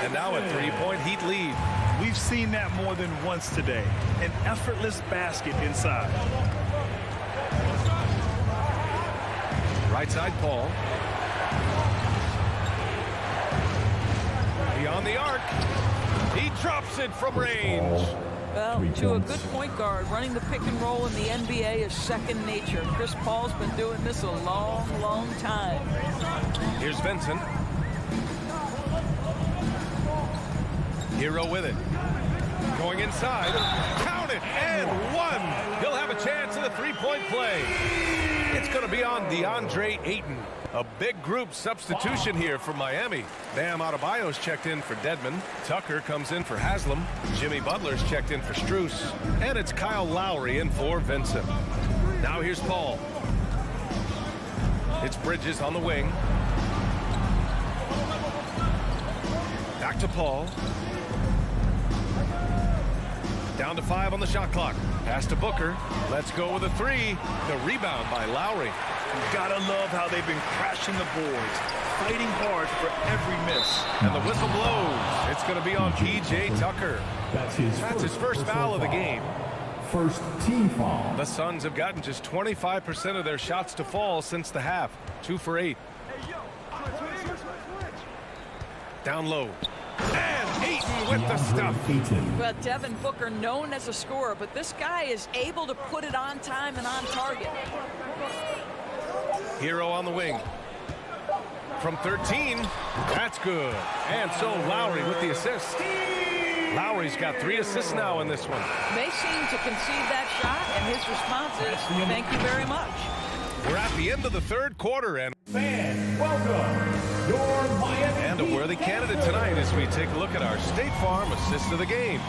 And now a 3-point Heat lead. We've seen that more than once today. An effortless basket inside. Right side Paul. Beyond the arc. He drops it from range. Well, to a good point guard, running the pick and roll in the NBA is second nature. Chris Paul's been doing this a long, long time. Here's Vincent. Hero with it. Going inside. Count it. And 1. He'll have a chance at a 3-point play. It's going to be on DeAndre Ayton. A big group substitution here for Miami. Bam Adebayo's checked in for Dedmon. Tucker comes in for Haslam. Jimmy Butler's checked in for Strus. And it's Kyle Lowry in for Vincent. Now here's Paul. It's Bridges on the wing. Back to Paul. Down to 5 on the shot clock. Pass to Booker. Let's go with a 3. The rebound by Lowry. You gotta love how they've been crashing the boards, fighting hard for every miss. And the whistle blows. It's going to be on P.J. Tucker. That's his first foul of the game. First team foul. The Suns have gotten just 25% of their shots to fall since the half. 2 for 8. Down low. And Ayton with the stuff. Well, Devin Booker, known as a scorer, but this guy is able to put it on time and on target. Hero on the wing. From 13. That's good. And so Lowry with the assist. Lowry's got 3 assists now in this one. May seem to concede that shot, and his response is, thank you very much. We're at the end of the third quarter, and Fans, welcome your Miami and a worthy candidate tonight as we take a look at our State Farm assist of the game.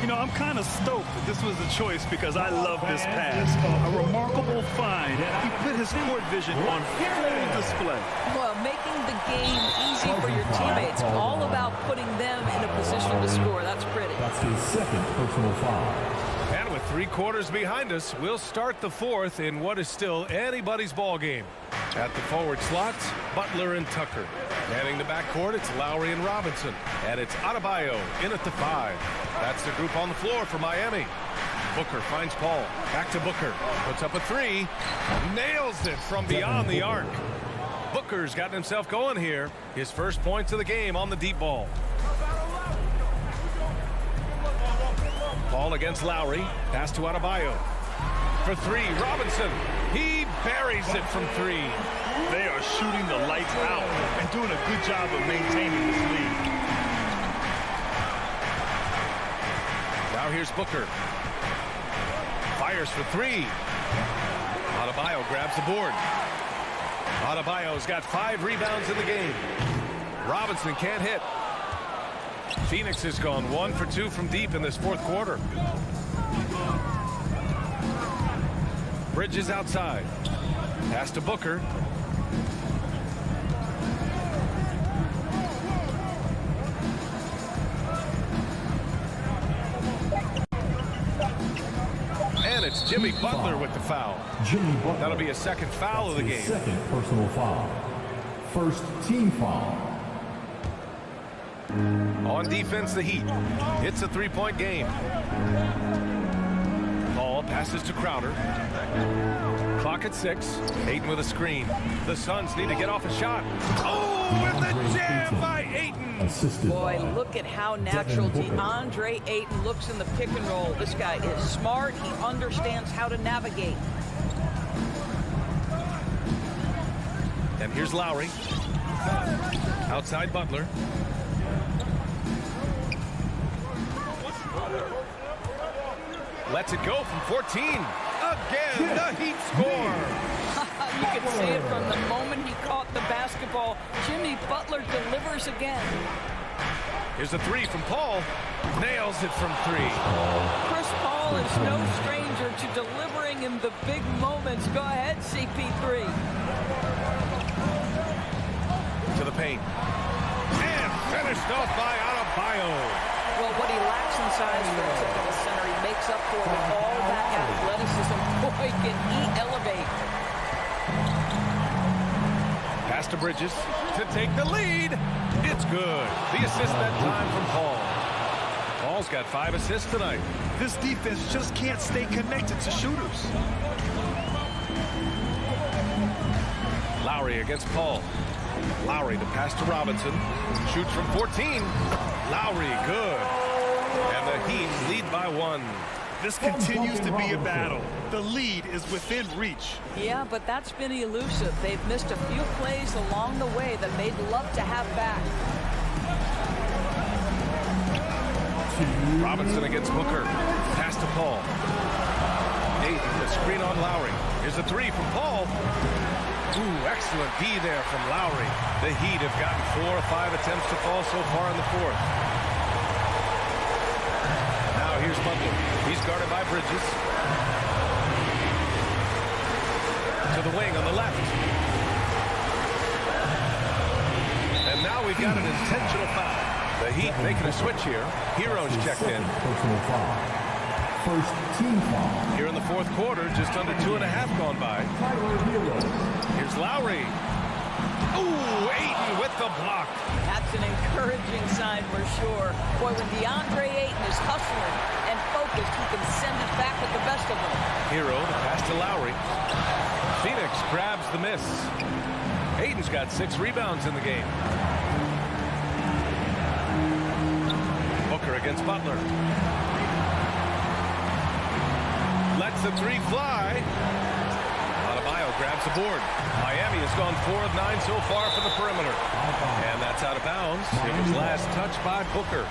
You know, I'm kind of stoked that this was a choice because I love this pass. A remarkable find. He put his court vision on full display. Well, making the game easy for your teammates, all about putting them in a position to score. That's pretty. That's his second personal foul. And with 3 quarters behind us, we'll start the 4th in what is still anybody's ball game. At the forward slots, Butler and Tucker. Manning the backcourt, it's Lowry and Robinson. And it's Adebayo in at the 5. That's the group on the floor for Miami. Booker finds Paul. Back to Booker. Puts up a 3. Nails it from beyond the arc. Booker's gotten himself going here. His first points of the game on the deep ball. Paul against Lowry. Pass to Adebayo. For 3, Robinson. He buries it from 3. They are shooting the lights out and doing a good job of maintaining this lead. Now here's Booker. Fires for 3. Adebayo grabs the board. Adebayo's got 5 rebounds in the game. Robinson can't hit. Phoenix has gone 1 for 2 from deep in this 4th quarter. Bridges outside. Pass to Booker. And it's Jimmy Butler with the foul. Jimmy Butler. That'll be a second foul of the game. Second personal foul. First team foul. On defense, the Heat. It's a 3-point game. Paul passes to Crowder. Clock at 6. Ayton with a screen. The Suns need to get off a shot. Oh, with the jam by Ayton. Assisted Boy, by look at how natural DeAndre Ayton looks in the pick and roll. This guy is smart. He understands how to navigate. And here's Lowry. Outside Butler. Lets it go from 14. Again, the Heat score. You can see it from the moment he caught the basketball. Jimmy Butler delivers again. Here's a 3 from Paul. Nails it from 3. Chris Paul is no stranger to delivering in the big moments. Go ahead, CP3. To the paint. And finished off by Adebayo. Well, what he lacks in size for a typical center, he makes up for with all that athleticism. Boy, can he elevate. Pass to Bridges to take the lead. It's good. The assist that time from Paul. Paul's got 5 assists tonight. This defense just can't stay connected to shooters. Lowry against Paul. Lowry the pass to Robinson. Shoots from 14. Lowry, good. And the Heat lead by 1. This continues to be a battle. The lead is within reach. Yeah, but that's been elusive. They've missed a few plays along the way that they'd love to have back. Robinson against Booker. Pass to Paul. Ayton, the screen on Lowry. Here's a 3 from Paul. Ooh, excellent D there from Lowry. The Heat have gotten 4 or 5 attempts to fall so far in the 4th. Now here's Butler. He's guarded by Bridges. To the wing on the left. And now we've got an intentional foul. The Heat making a switch here. Hero's checked in. Personal foul. First team foul. Here in the 4th quarter, just under 2.5 gone by. Here's Lowry. Ooh, Ayton with the block. That's an encouraging sign for sure. Boy, when DeAndre Ayton is hustling and focused, he can send it back with the best of them. Hero, the pass to Lowry. Phoenix grabs the miss. Ayton's got 6 rebounds in the game. Booker against Butler. Lets the 3 fly. Adebayo grabs the board. Miami has gone 4 of 9 so far from the perimeter. And that's out of bounds. It was last touched by Booker.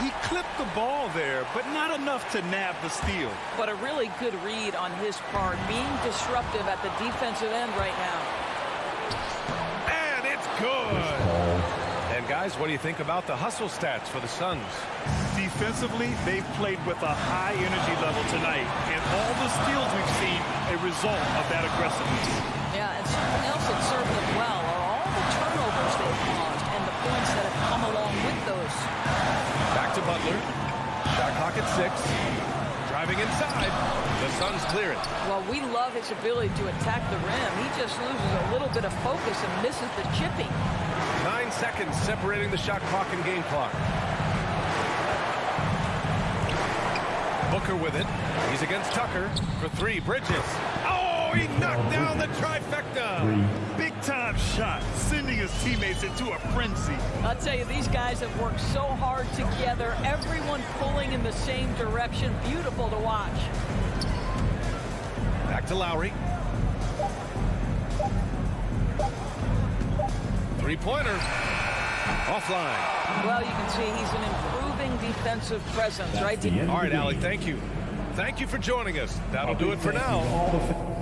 He clipped the ball there, but not enough to nab the steal. But a really good read on his part, being disruptive at the defensive end right now. And it's good. And Guys, what do you think about the hustle stats for the Suns? Defensively, they've played with a high energy level tonight, and all the steals we've seen a result of that aggressiveness. Yeah, and something else that served them well are all the turnovers they've caused and the points that have come along with those. Back to Butler. Shot clock at 6. Driving inside. The Suns clear it. Well, we love his ability to attack the rim. He just loses a little bit of focus and misses the chipping. 9 seconds separating the shot clock and game clock. Booker with it. He's against Tucker for 3. Bridges. Oh, he knocked down the trifecta. Big-time shot, sending his teammates into a frenzy. I'll tell you, these guys have worked so hard together. Everyone pulling in the same direction. Beautiful to watch. Back to Lowry. 3-pointer. Offline. Well, you can see he's an improving defensive presence, right? All right, Allie, thank you. Thank you for joining us. That'll do it for now.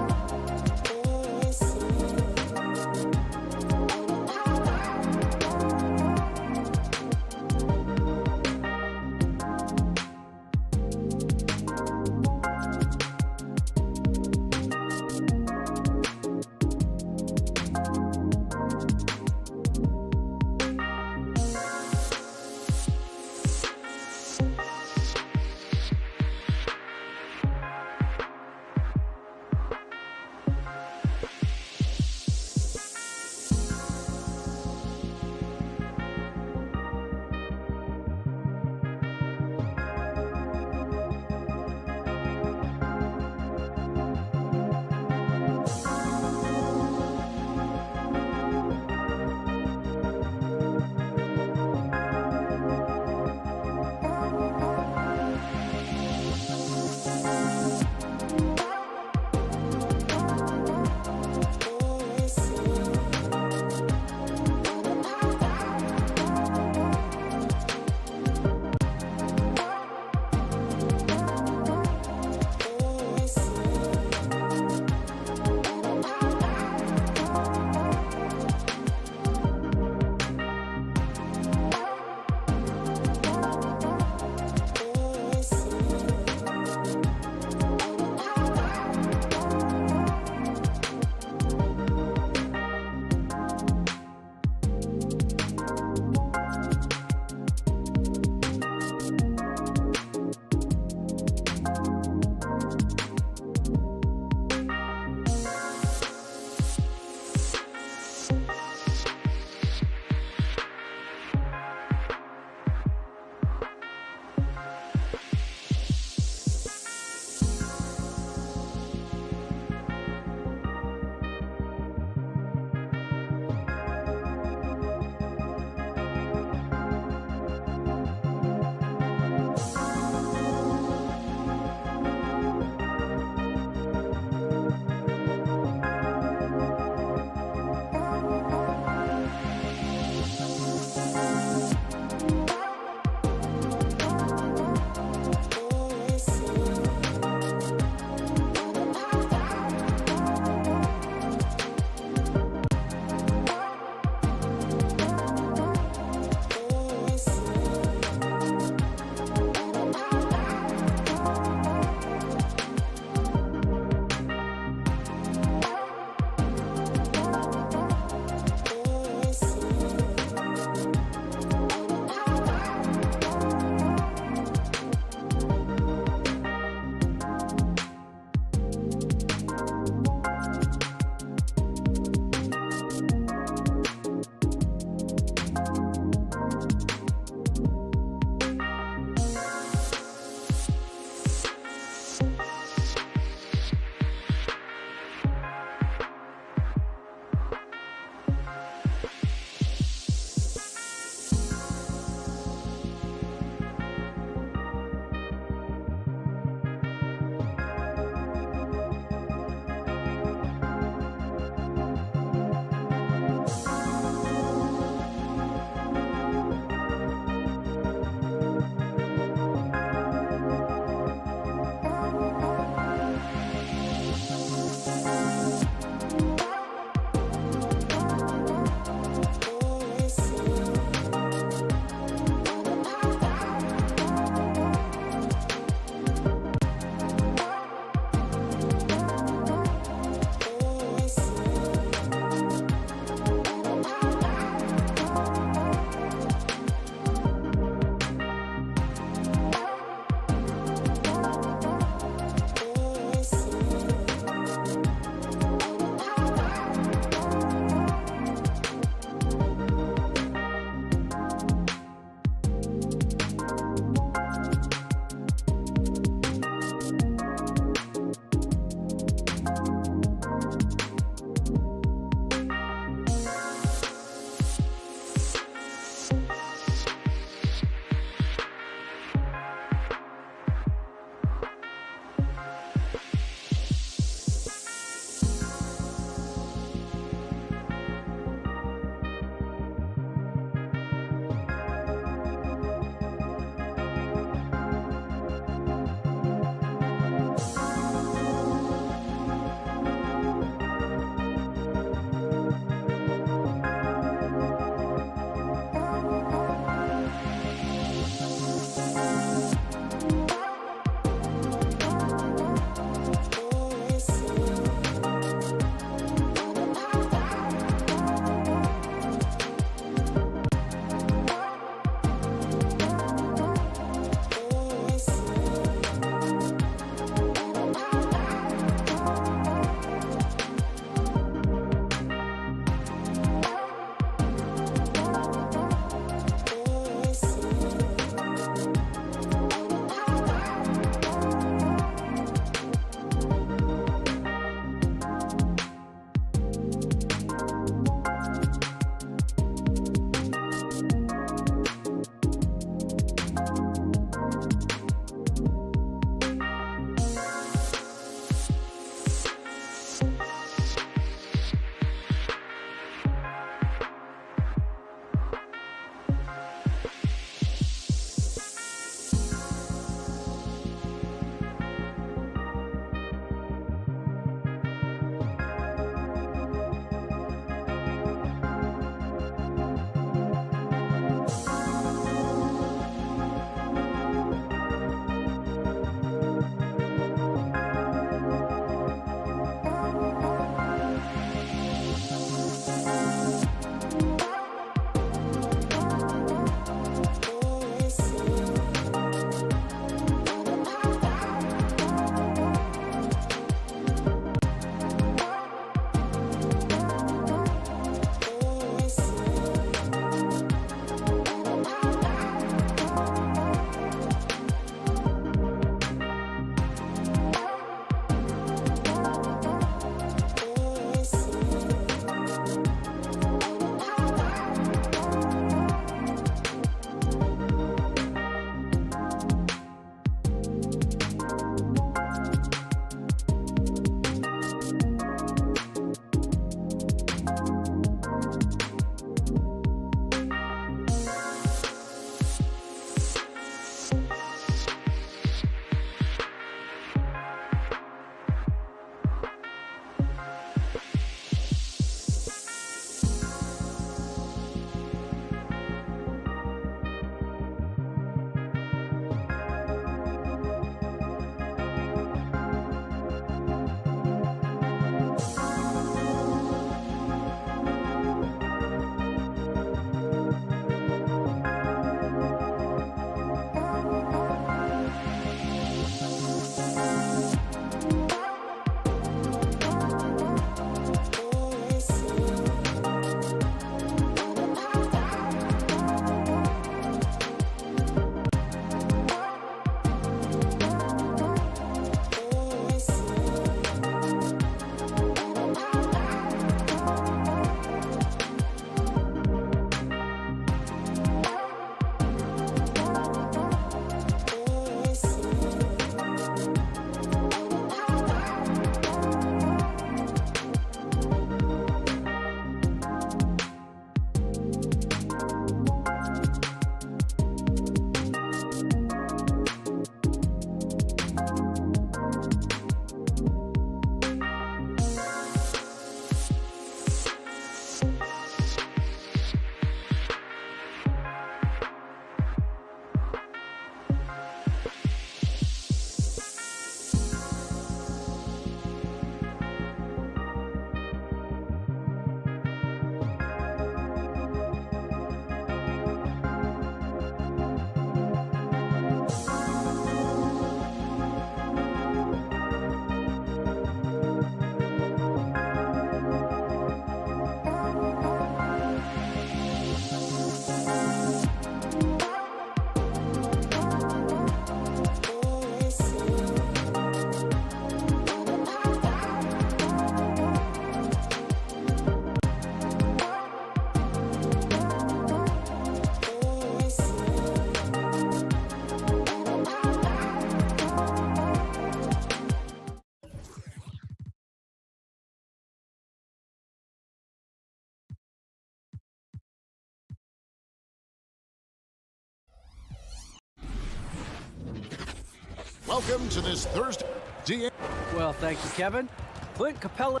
Welcome to this Thursday. Well, thank you, Kevin. Clint Capella.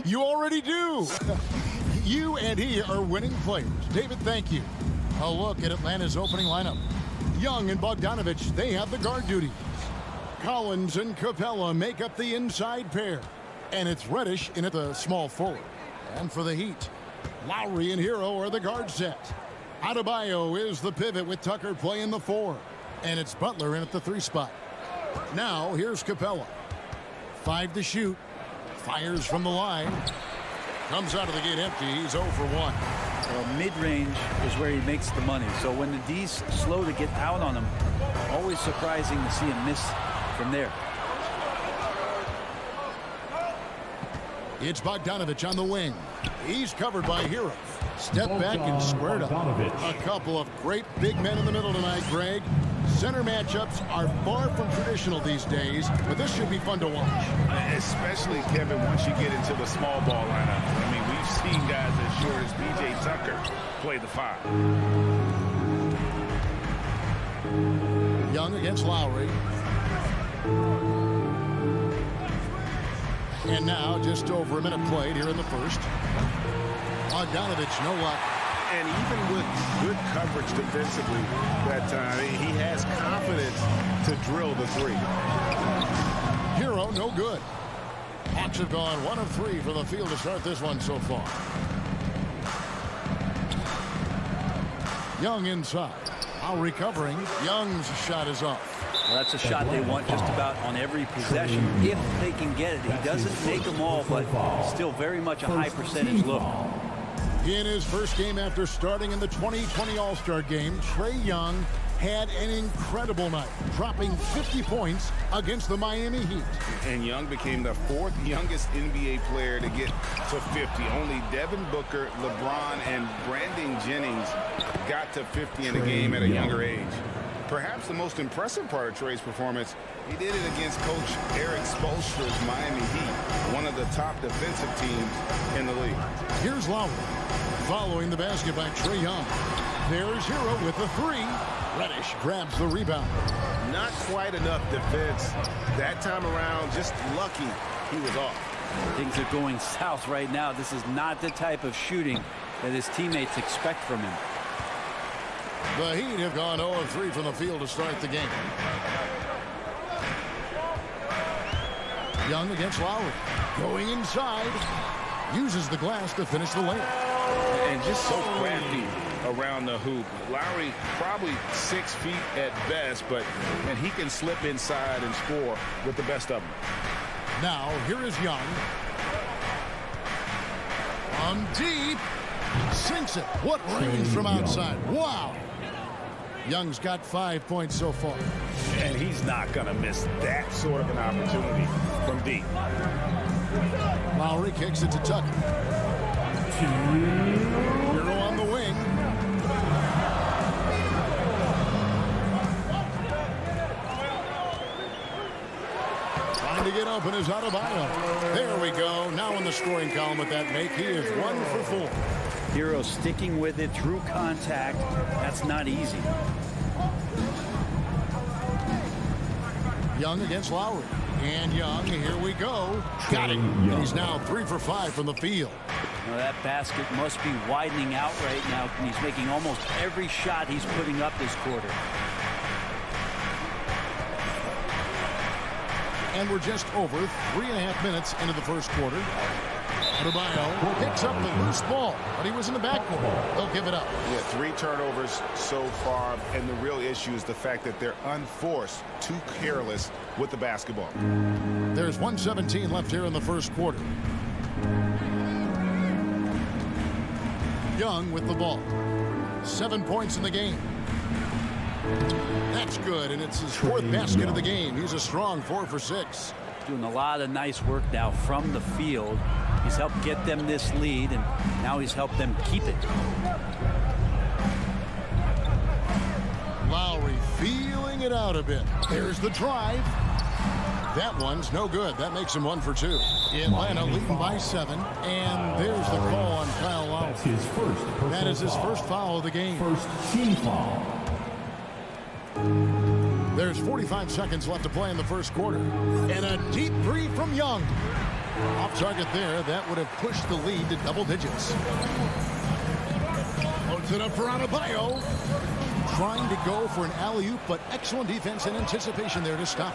You already do. You and he are winning players. David, thank you. A look at Atlanta's opening lineup. Young and Bogdanovich, they have the guard duties. Collins and Capella make up the inside pair. And it's Reddish in at the small forward. And for the Heat, Lowry and Hero are the guard set. Adebayo is the pivot with Tucker playing the 4. And it's Butler in at the 3 spot. Now, here's Capella. 5 to shoot. Fires from the line. Comes out of the gate empty. He's 0 for 1. Well, mid-range is where he makes the money. So when the D's slow to get out on him, always surprising to see him miss from there. It's Bogdanovich on the wing. He's covered by Hero. Step back and squared up. A couple of great big men in the middle tonight, Greg. Center matchups are far from traditional these days, but this should be fun to watch. Especially, Kevin, once you get into the small ball lineup. I mean, we've seen guys as short as P.J. Tucker play the 5. Young against Lowry. And now just over a minute played here in the first. Bogdanovich, no luck. And even with good coverage defensively that time, he has confidence to drill the 3. Hero, no good. Hawks have gone 1 of 3 from the field to start this one so far. Young inside. Now recovering. Young's shot is off. Well, that's a shot they want just about on every possession if they can get it. He doesn't take them all, but still very much a high percentage look. In his first game after starting in the 2020 All-Star Game, Trae Young had an incredible night, dropping 50 points against the Miami Heat. And Young became the 4th youngest NBA player to get to 50. Only Devin Booker, LeBron, and Brandon Jennings got to 50 in a game at a younger age. Perhaps the most impressive part of Trae's performance, he did it against Coach Eric Spoelstra's Miami Heat, one of the top defensive teams in the league. Here's Lowry, following the basket by Trae Young. There's Hero with the 3. Reddish grabs the rebound. Not quite enough defense that time around. Just lucky he was off. Things are going south right now. This is not the type of shooting that his teammates expect from him. The Heat have gone 0 of 3 from the field to start the game. Young against Lowry. Going inside. Uses the glass to finish the layup. And just so crafty around the hoop. Lowry probably 6 feet at best, and he can slip inside and score with the best of them. Now, here is Young. From deep. Sinks it. What range from outside. Wow. Young's got 5 points so far. And he's not going to miss that sort of an opportunity from deep. Lowry kicks it to Tucker. Hero on the wing. Trying to get open is Adebayo. There we go. Now in the scoring column with that make, he is 1 for 4. Hero sticking with it through contact. That's not easy. Young against Lowry. And Young, here we go. Got it. He's now 3 for 5 from the field. Now that basket must be widening out right now, and he's making almost every shot he's putting up this quarter. And we're just over 3.5 minutes into the first quarter. Adebayo picks up the loose ball, but he was in the backcourt. They'll give it up. Yeah, 3 turnovers so far, and the real issue is the fact that they're unforced, too careless with the basketball. There's 1:17 left here in the first quarter. Young with the ball. 7 points in the game. That's good, and it's his 4th basket of the game. He's a strong 4 for 6. Doing a lot of nice work now from the field. He's helped get them this lead, and now he's helped them keep it. Lowry feeling it out a bit. There's the drive. That one's no good. That makes him 1 for 2. Atlanta leading by 7. And there's the call on Kyle Lowry. That is his first foul of the game. First team foul. There's There's 45 seconds left to play in the first quarter. And a deep three from Young. Off target there. That would have pushed the lead to double digits. Loads it up for Adebayo. Trying to go for an alley-oop, but excellent defense and anticipation there to stop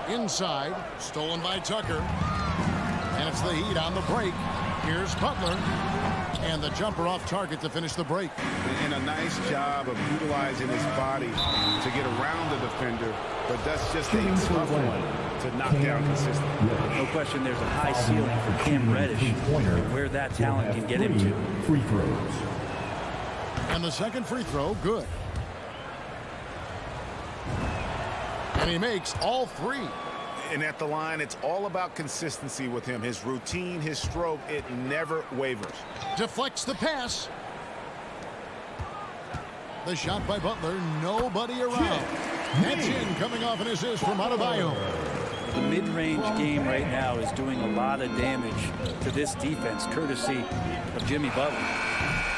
it. Inside, stolen by Tucker. And it's the Heat on the break. Here's Butler. And the jumper off target to finish the break. And a nice job of utilizing his body to get around the defender, but that's just a tough one to knock down consistently. No question there's a high ceiling for Cam Reddish and where that talent can get him to. Free throws. And the second free throw, good. And he makes all three. And at the line, it's all about consistency with him. His routine, his stroke, it never wavers. Deflects the pass. The shot by Butler, nobody around. That's in, coming off an assist from Adebayo. The mid-range game right now is doing a lot of damage to this defense, courtesy of Jimmy Butler.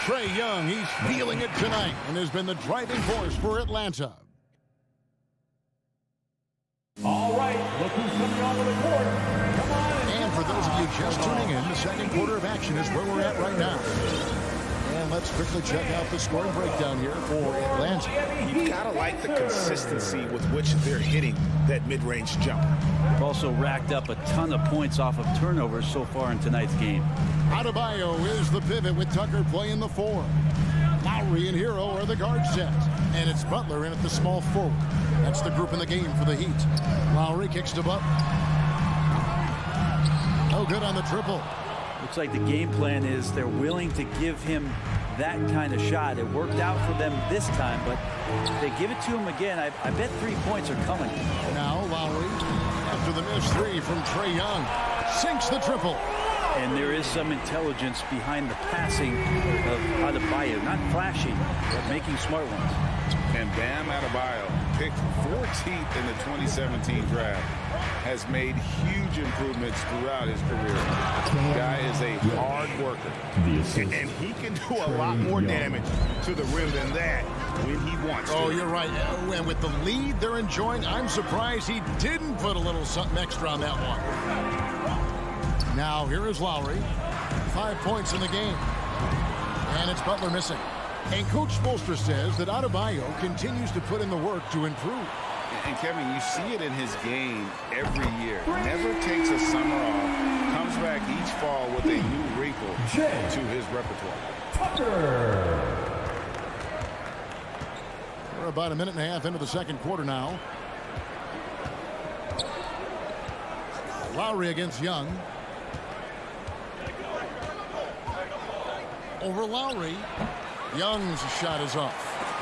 Trae Young, he's feeling it tonight and has been the driving force for Atlanta. All right, look who's coming onto the court. Come on. And for those of you just tuning in, the second quarter of action is where we're at right now. And let's quickly check out the scoring breakdown here for Atlanta. You've got to like the consistency with which they're hitting that mid-range jump. They've also racked up a ton of points off of turnovers so far in tonight's game. Adebayo is the pivot with Tucker playing the 4. Lowry and Hero are the guard set. And it's Butler in at the small forward. That's the group in the game for the Heat. Lowry kicks to Butler. No good on the triple. Looks like the game plan is they're willing to give him that kind of shot. It worked out for them this time, but if they give it to him again, I bet 3 points are coming. Now Lowry, after the missed 3 from Trae Young, sinks the triple. And there is some intelligence behind the passing of Adebayo. Not flashy, but making smart ones. And Bam Adebayo, picked 14th in the 2017 draft, has made huge improvements throughout his career. The guy is a hard worker. And he can do a lot more damage to the rim than that when he wants to. Oh, you're right. And with the lead they're enjoying, I'm surprised he didn't put a little something extra on that one. Now, here is Lowry. 5 points in the game. And it's Butler missing. And Coach Spoelstra says that Adebayo continues to put in the work to improve. And Kevin, you see it in his game every year. Never takes a summer off. Comes back each fall with a new wrinkle to his repertoire. We're about a minute and a half into the second quarter now. Lowry against Young. Over Lowry. Young's shot is off.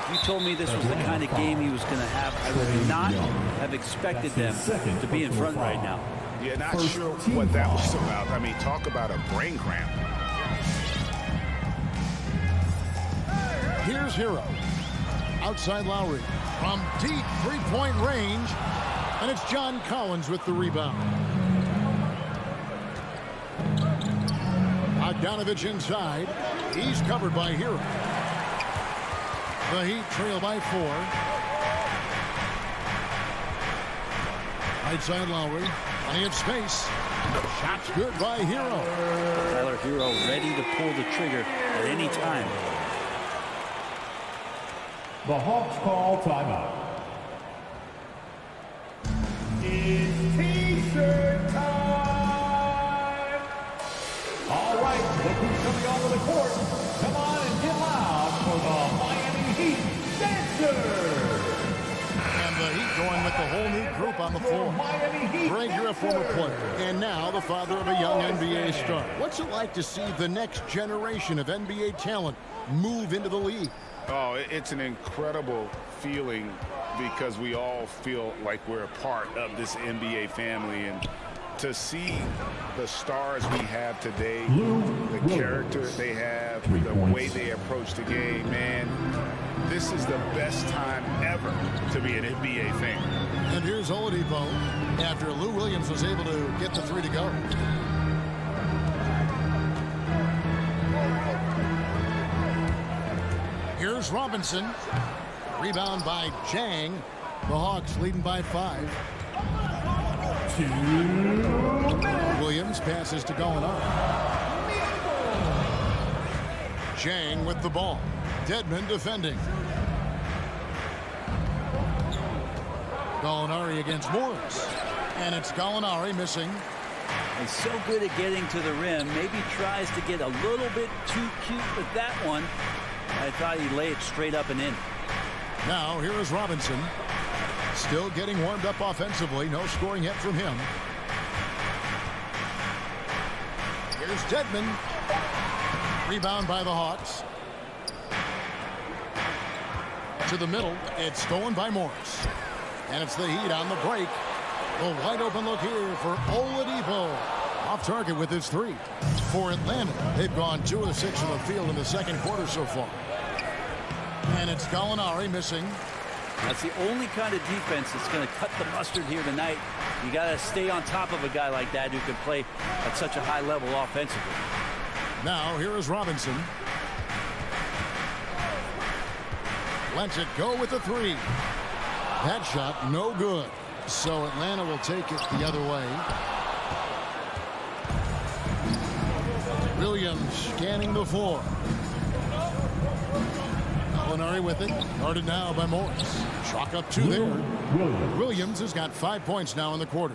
If you told me this was the kind of game he was going to have, I would not have expected them to be in front right now. Yeah, not sure what that was about. I mean, talk about a brain cramp. Here's Hero. Outside Lowry. From deep three-point range. And it's John Collins with the rebound. Bogdanovich inside. He's covered by Hero. The Heat trail by 4. Right side Lowry. Plenty of space. Shot's good by Hero. Tyler Hero ready to pull the trigger at any time. The Hawks call timeout. It's T-shirt time! All right, look who's coming onto the court. Come on and get loud for the Miami Heat Dancers! And the Heat going with the whole new group on the floor. Greg, you're a former player, and now the father of a young NBA star. What's it like to see the next generation of NBA talent move into the league? Oh, it's an incredible feeling because we all feel like we're a part of this NBA family. And to see the stars we have today, the character they have, the way they approach the game, man, this is the best time ever to be an NBA fan. And here's Oladipo after Lou Williams was able to get the 3 to go. Here's Robinson. Rebound by Jang. The Hawks leading by 5. 2 minutes. Williams passes to Gallinari. Jang with the ball. Dedmon defending. Gallinari against Morris. And it's Gallinari missing. He's so good at getting to the rim. Maybe tries to get a little bit too cute with that one. I thought he'd lay it straight up and in. Now here is Robinson. Still getting warmed up offensively. No scoring yet from him. Here's Dedmon. Rebound by the Hawks. To the middle. It's stolen by Morris. And it's the Heat on the break. A wide open look here for Oladipo. Off target with his 3. For Atlanta, they've gone 2 of 6 from the field in the second quarter so far. And it's Gallinari missing. That's the only kind of defense that's going to cut the mustard here tonight. You got to stay on top of a guy like that who can play at such a high level offensively. Now here is Robinson. Lets it go with the 3. That shot no good. So Atlanta will take it the other way. Williams scanning the floor. Gallinari with it. Guarded now by Morris. Chalk up 2 there. Williams has got 5 points now in the quarter.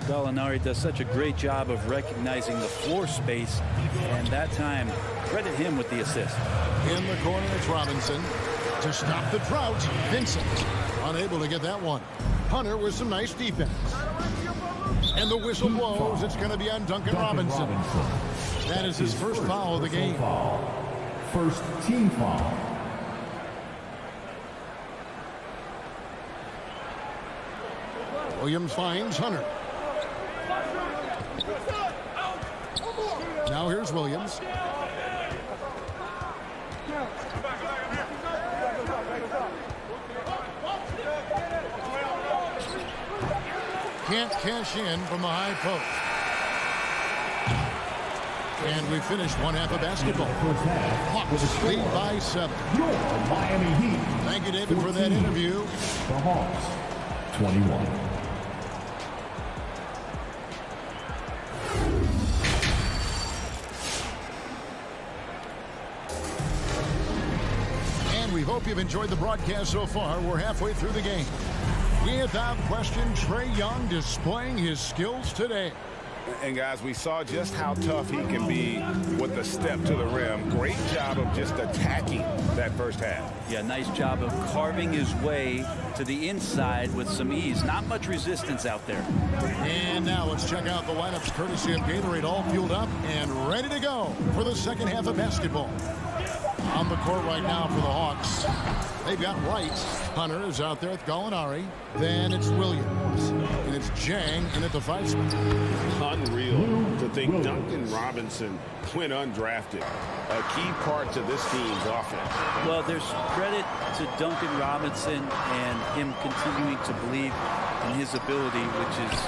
Gallinari does such a great job of recognizing the floor space, and that time, credit him with the assist. In the corner, it's Robinson. To stop the drought, Vincent. Unable to get that one. Hunter with some nice defense. And the whistle blows. It's going to be on Duncan Robinson. That is his first foul of the game. First team foul. Williams finds Hunter. Now here's Williams. Can't cash in from the high post. And we finished one half of basketball. Hawks lead by 7. Your Miami Heat. Thank you, David, for that interview. The Hawks, 21. And we hope you've enjoyed the broadcast so far. We're halfway through the game. Without question, Trae Young displaying his skills today. And guys, we saw just how tough he can be with the step to the rim. Great job of just attacking that first half. Yeah, nice job of carving his way to the inside with some ease. Not much resistance out there. And now let's check out the lineups courtesy of Gatorade, all fueled up and ready to go for the second half of basketball. On the court right now for the Hawks. They've got Wright. Hunter is out there with Gallinari. Then it's Williams. And it's Jang in at the 5 spot. Unreal to think Duncan Robinson went undrafted. A key part to this team's offense. Well, there's credit to Duncan Robinson and him continuing to believe in his ability, which is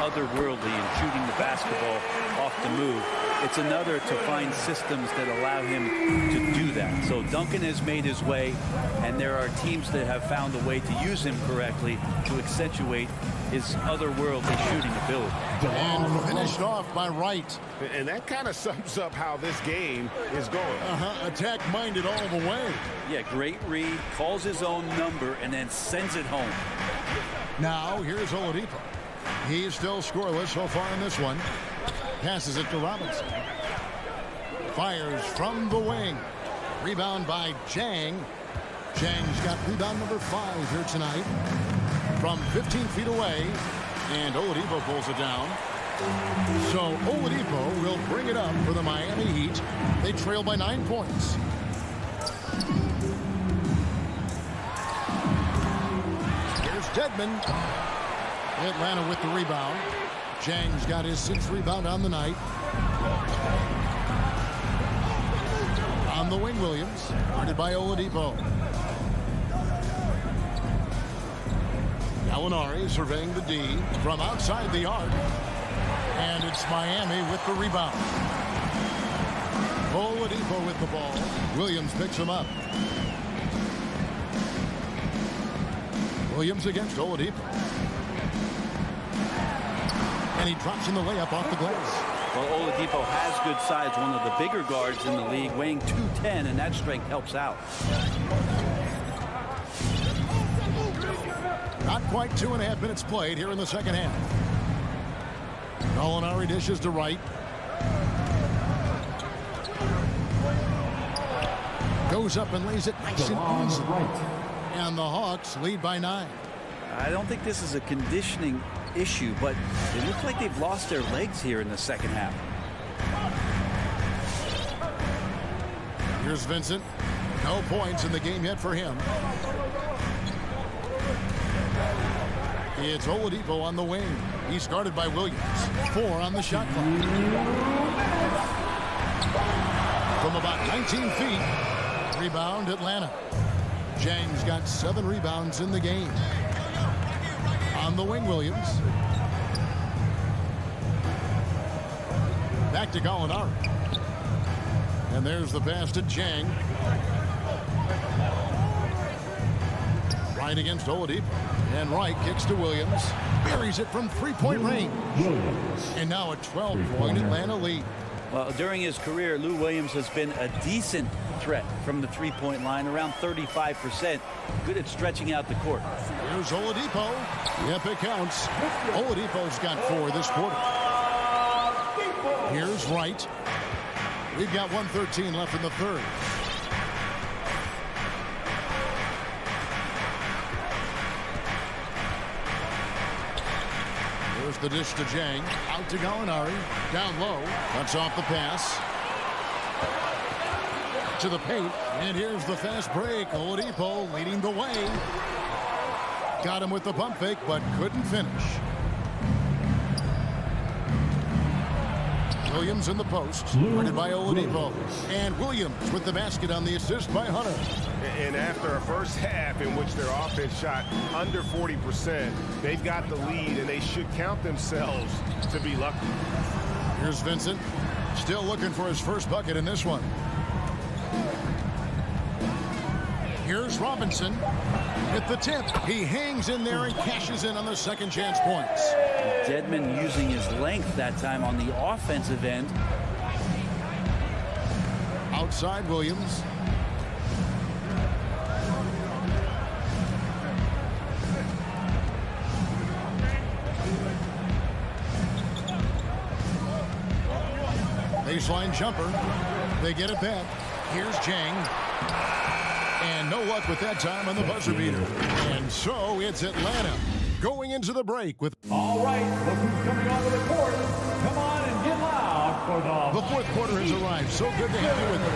otherworldly in shooting the basketball off the move. It's another to find systems that allow him to do that. So Duncan has made his way, and there are teams that have found a way to use him correctly to accentuate his otherworldly shooting ability. And finished off by Wright. And that kind of sums up how this game is going. Attack-minded all the way. Yeah, great read, calls his own number, and then sends it home. Now, here's Oladipo. He's still scoreless so far in this one. Passes it to Robinson. Fires from the wing. Rebound by Jang. Jang's got rebound number 5 here tonight. From 15 feet away. And Oladipo pulls it down. So Oladipo will bring it up for the Miami Heat. They trail by 9 points. Here's Dedmon. Atlanta with the rebound. Jang's got his 6th rebound on the night. On the wing, Williams. Guarded by Oladipo. Gallinari surveying the D from outside the arc. And it's Miami with the rebound. Oladipo with the ball. Williams picks him up. Williams against Oladipo. And he drops in the layup off the glass. Well, Oladipo has good size, one of the bigger guards in the league, weighing 210, and that strength helps out. Not quite 2.5 minutes played here in the second half. Gallinari dishes to Wright. Goes up and lays it nice and easy. And the Hawks lead by 9. I don't think this is a conditioning issue, but it looks like they've lost their legs here in the second half. Here's Vincent. No points in the game yet for him. It's Oladipo on the wing. He's guarded by Williams. 4 on the shot clock. From about 19 feet, rebound Atlanta. Jang's got 7 rebounds in the game. On the wing, Williams. Back to Gallinari. And there's the pass to Jang. Wright against Oladipo. And Wright kicks to Williams. Buries it from 3-point range. And now a 12-point Atlanta lead. Well, during his career, Lou Williams has been a decent threat from the 3-point line, around 35%. Good at stretching out the court. Here's Oladipo. Yep, it counts. Oladipo's got 4 this quarter. Here's Wright. We've got 1:13 left in the third. Here's the dish to Jang. Out to Gallinari. Down low. Cuts off the pass. To the paint. And here's the fast break. Oladipo leading the way. Got him with the pump fake, but couldn't finish. Williams in the post. Guarded by Oladipo. And Williams with the basket on the assist by Hunter. And after a first half in which their offense shot under 40%, they've got the lead, and they should count themselves to be lucky. Here's Vincent. Still looking for his first bucket in this one. Here's Robinson. At the tip, he hangs in there and cashes in on the second chance points. Dedmon using his length that time on the offensive end. Outside Williams. Baseline jumper. They get it back. Here's Jang. And no luck with that time on the buzzer beater. And so it's Atlanta going into the break with... All right, look who's coming onto the court. Come on and get loud for the fourth quarter has arrived. So good to have you with us.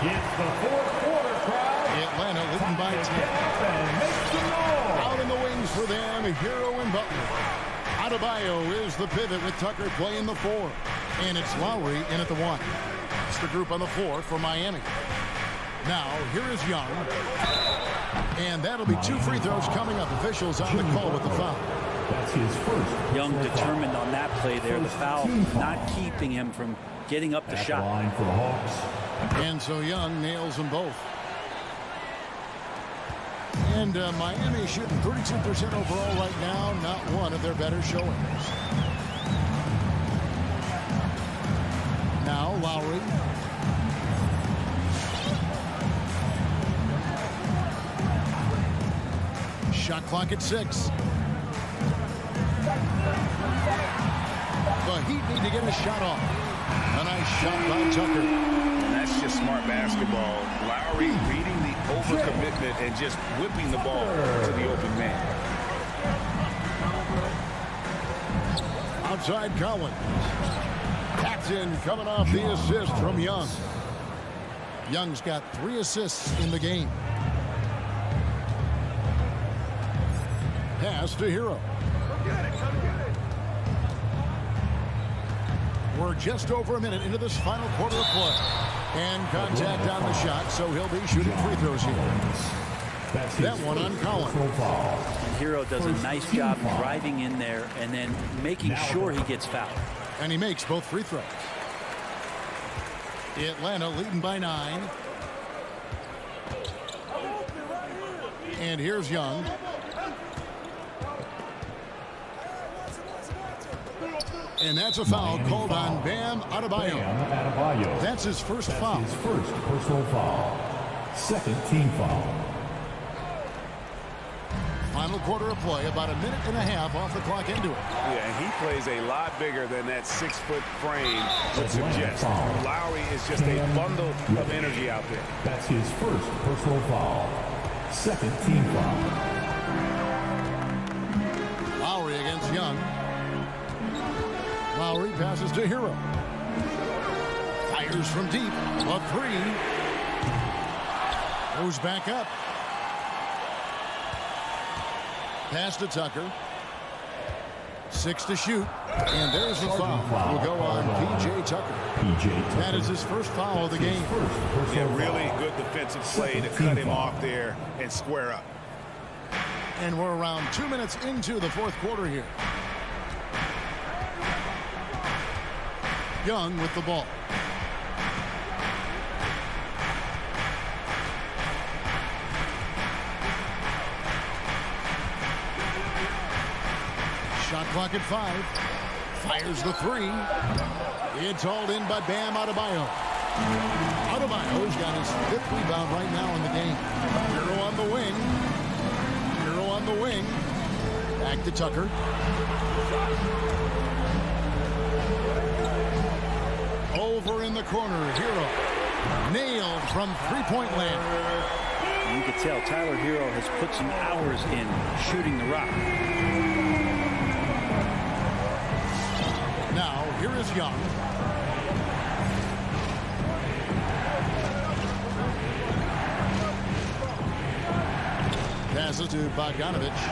It's the fourth quarter, crowd. Atlanta leading by 10. Out in the wings for them, Hero and Butler. Adebayo is the pivot with Tucker playing the 4. And it's Lowry in at the 1. It's the group on the floor for Miami. Now, here is Young. And that'll be 2 free throws coming up. Officials on the call with the foul. That's his first. Young determined on that play there. The foul not keeping him from getting up the shot. Line for the Hawks. And so Young nails them both. And Miami shooting 32% overall right now. Not one of their better showings. Now Lowry. Shot clock at 6. The Heat need to get a shot off. A nice shot by Tucker. And that's just smart basketball. Lowry reading the overcommitment and just whipping the ball to the open man. Outside Collins. Paxton coming off the assist from Young. Young's got 3 assists in the game. Pass to Hero. We're just over a minute into this final quarter of play. And contact on the shot, so he'll be shooting free throws here. That one on Collins. And Hero does a nice job driving in there and then making sure he gets fouled. And he makes both free throws. Atlanta leading by 9. And here's Young. And that's a foul called on Bam Adebayo. That's his first foul. His first personal foul. Second team foul. Final quarter of play, about a minute and a half off the clock into it. Yeah, and he plays a lot bigger than that 6-foot frame would suggest. Lowry is just a bundle of energy out there. That's his first personal foul. Second team foul. Lowry against Young. Lowry passes to Hero. Fires from deep. A three. Goes back up. Pass to Tucker. 6 to shoot. And there's the foul. Will go on P.J. Tucker. That is his first foul of the game. Yeah, really good defensive play to cut him off there and square up. And we're around 2 minutes into the fourth quarter here. Young with the ball. Shot clock at 5. Fires the three. It's hauled in by Bam Adebayo. Adebayo's got his 5th rebound right now in the game. Hero on the wing. Hero on the wing. Back to Tucker. Over in the corner, Hero. Nailed from three-point land. You can tell Tyler Hero has put some hours in shooting the rock. Now, here is Young. Passes to Bogdanovich.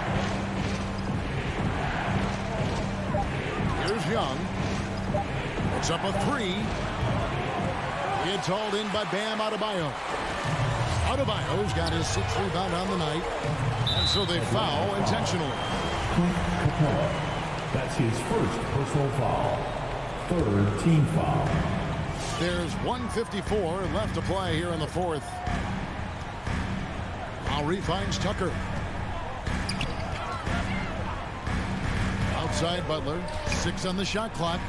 Here's Young. It's up a three. It's hauled in by Bam Adebayo. Adebayo's got his 6th rebound on the night. And so they foul intentionally. That's his first personal foul. Third team foul. There's 1:54 left to play here in the fourth. Lowry finds Tucker. Outside Butler. 6 on the shot clock.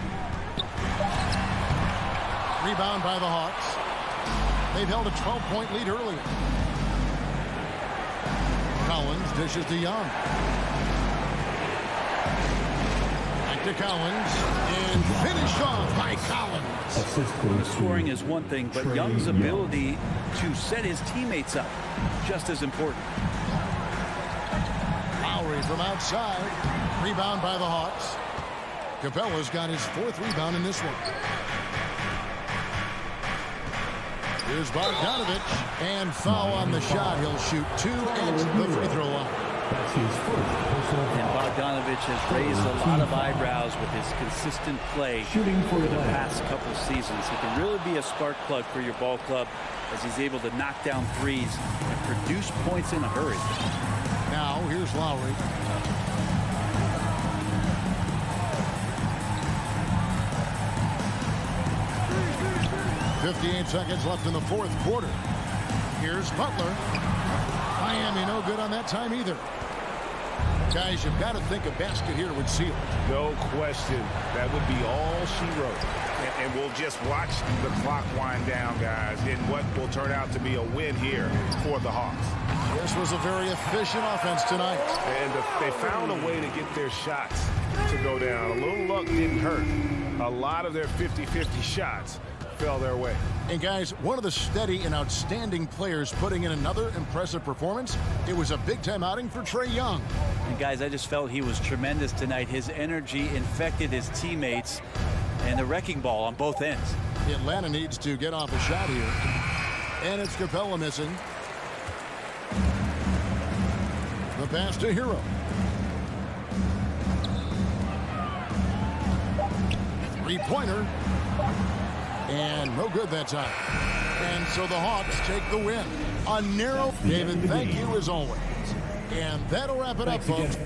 Rebound by the Hawks. They've held a 12-point lead earlier. Collins dishes to Young. Back to Collins. And finished off by Collins. Scoring is one thing, but Young's ability to set his teammates up just as important. Lowry from outside. Rebound by the Hawks. Capella's got his 4th rebound in this one. Here's Bogdanovich, and foul on the shot. He'll shoot 2 at the free throw line. That's his first personal foul. And Bogdanovich has raised a lot of eyebrows with his consistent play Shooting for the past couple seasons. He can really be a spark plug for your ball club as he's able to knock down threes and produce points in a hurry. Now, here's Lowry. .58 seconds left in the fourth quarter. Here's Butler. Miami no good on that time either. Guys, you've got to think a basket here would seal it. No question. That would be all she wrote. And we'll just watch the clock wind down, guys, in what will turn out to be a win here for the Hawks. This was a very efficient offense tonight. And they found a way to get their shots to go down. A little luck didn't hurt. A lot of their 50-50 shots fell their way. And guys, one of the steady and outstanding players putting in another impressive performance. It was a big-time outing for Trae Young. And guys, I just felt he was tremendous tonight. His energy infected his teammates, and the wrecking ball on both ends. Atlanta needs to get off a shot here. And it's Capella missing. The pass to Hero. Three-pointer. And no good that time. And so the Hawks take the win. A narrow. David, thank you as always. And that'll wrap it up, folks.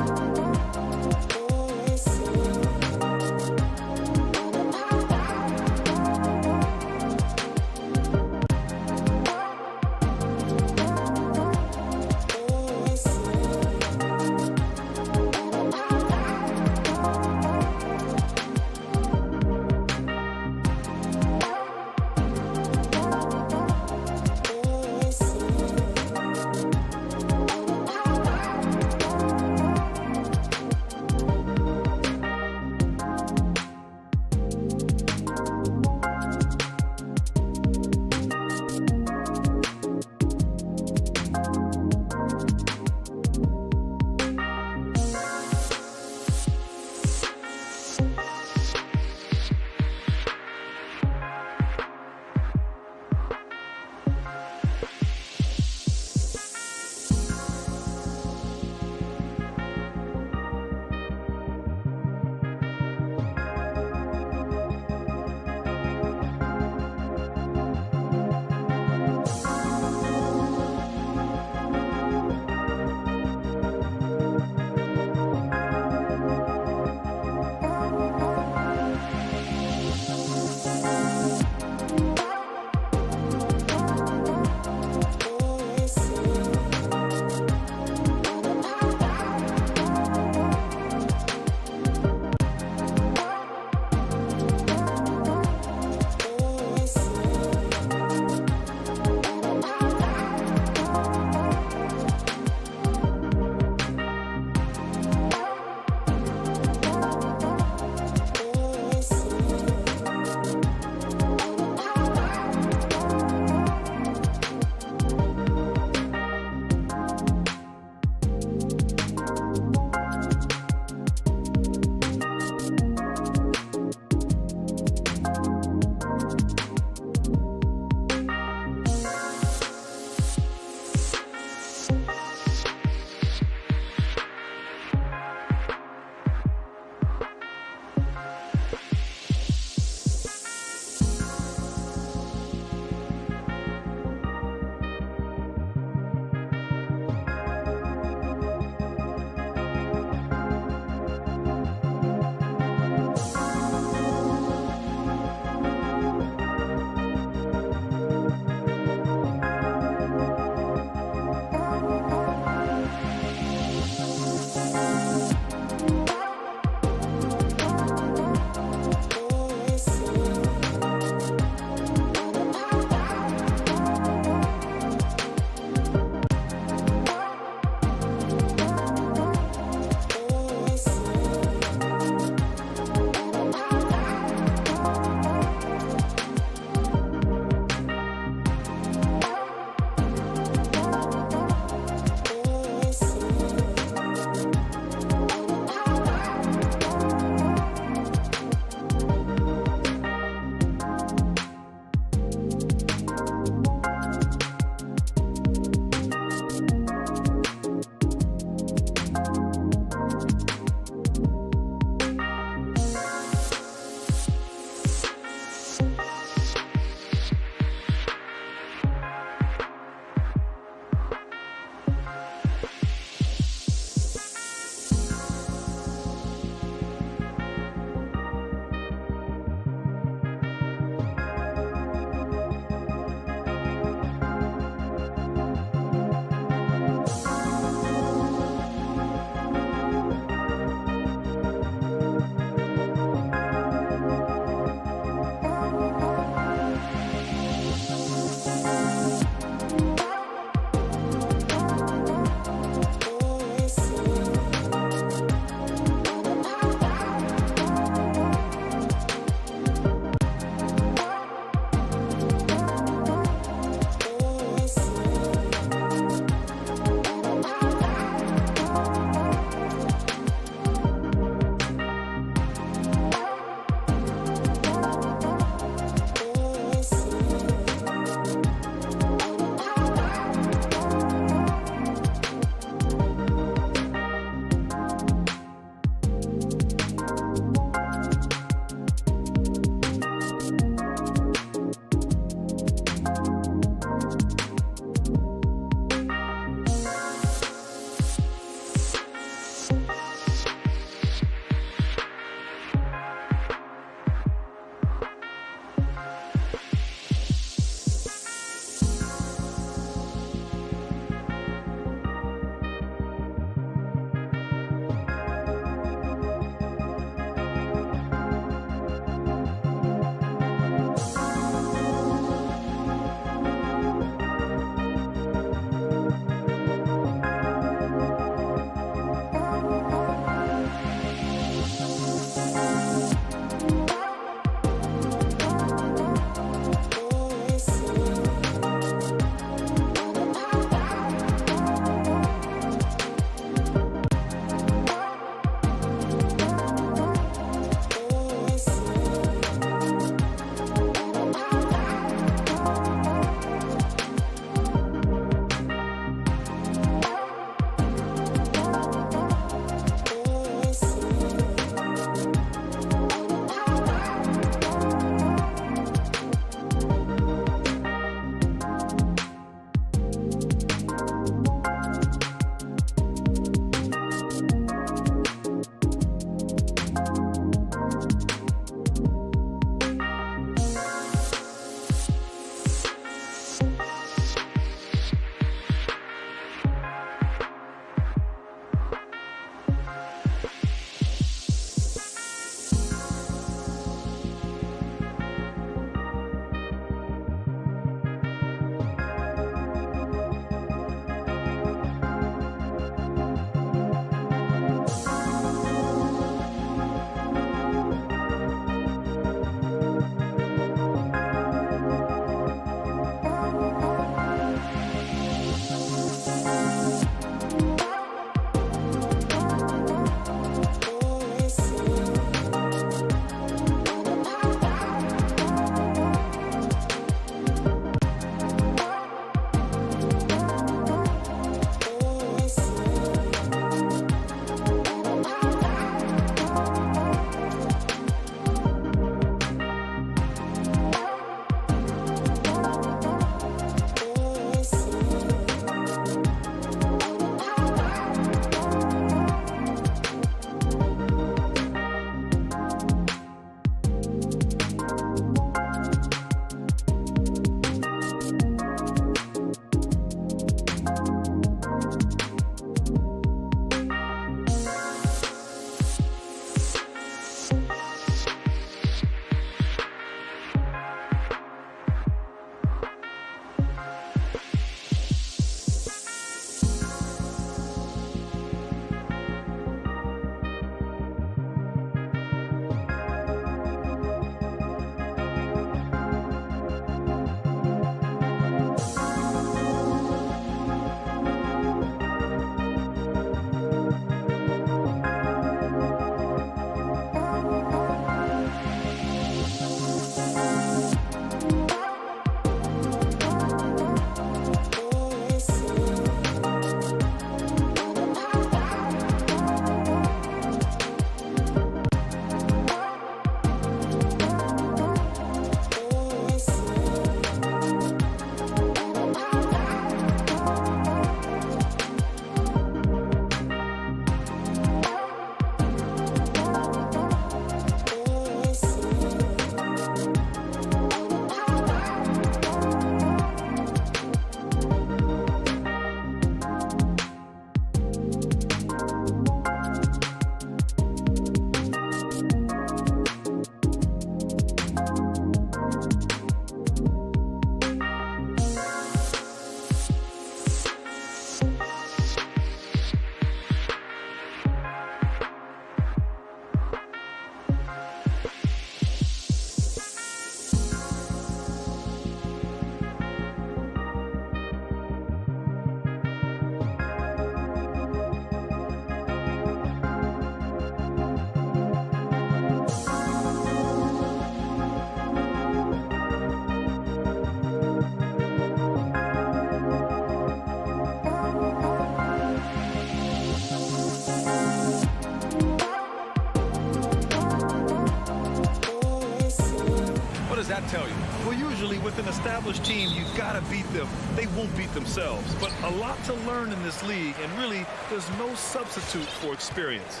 that tell you? Well, usually with an established team, you've got to beat them. They won't beat themselves. But a lot to learn in this league, and really, there's no substitute for experience.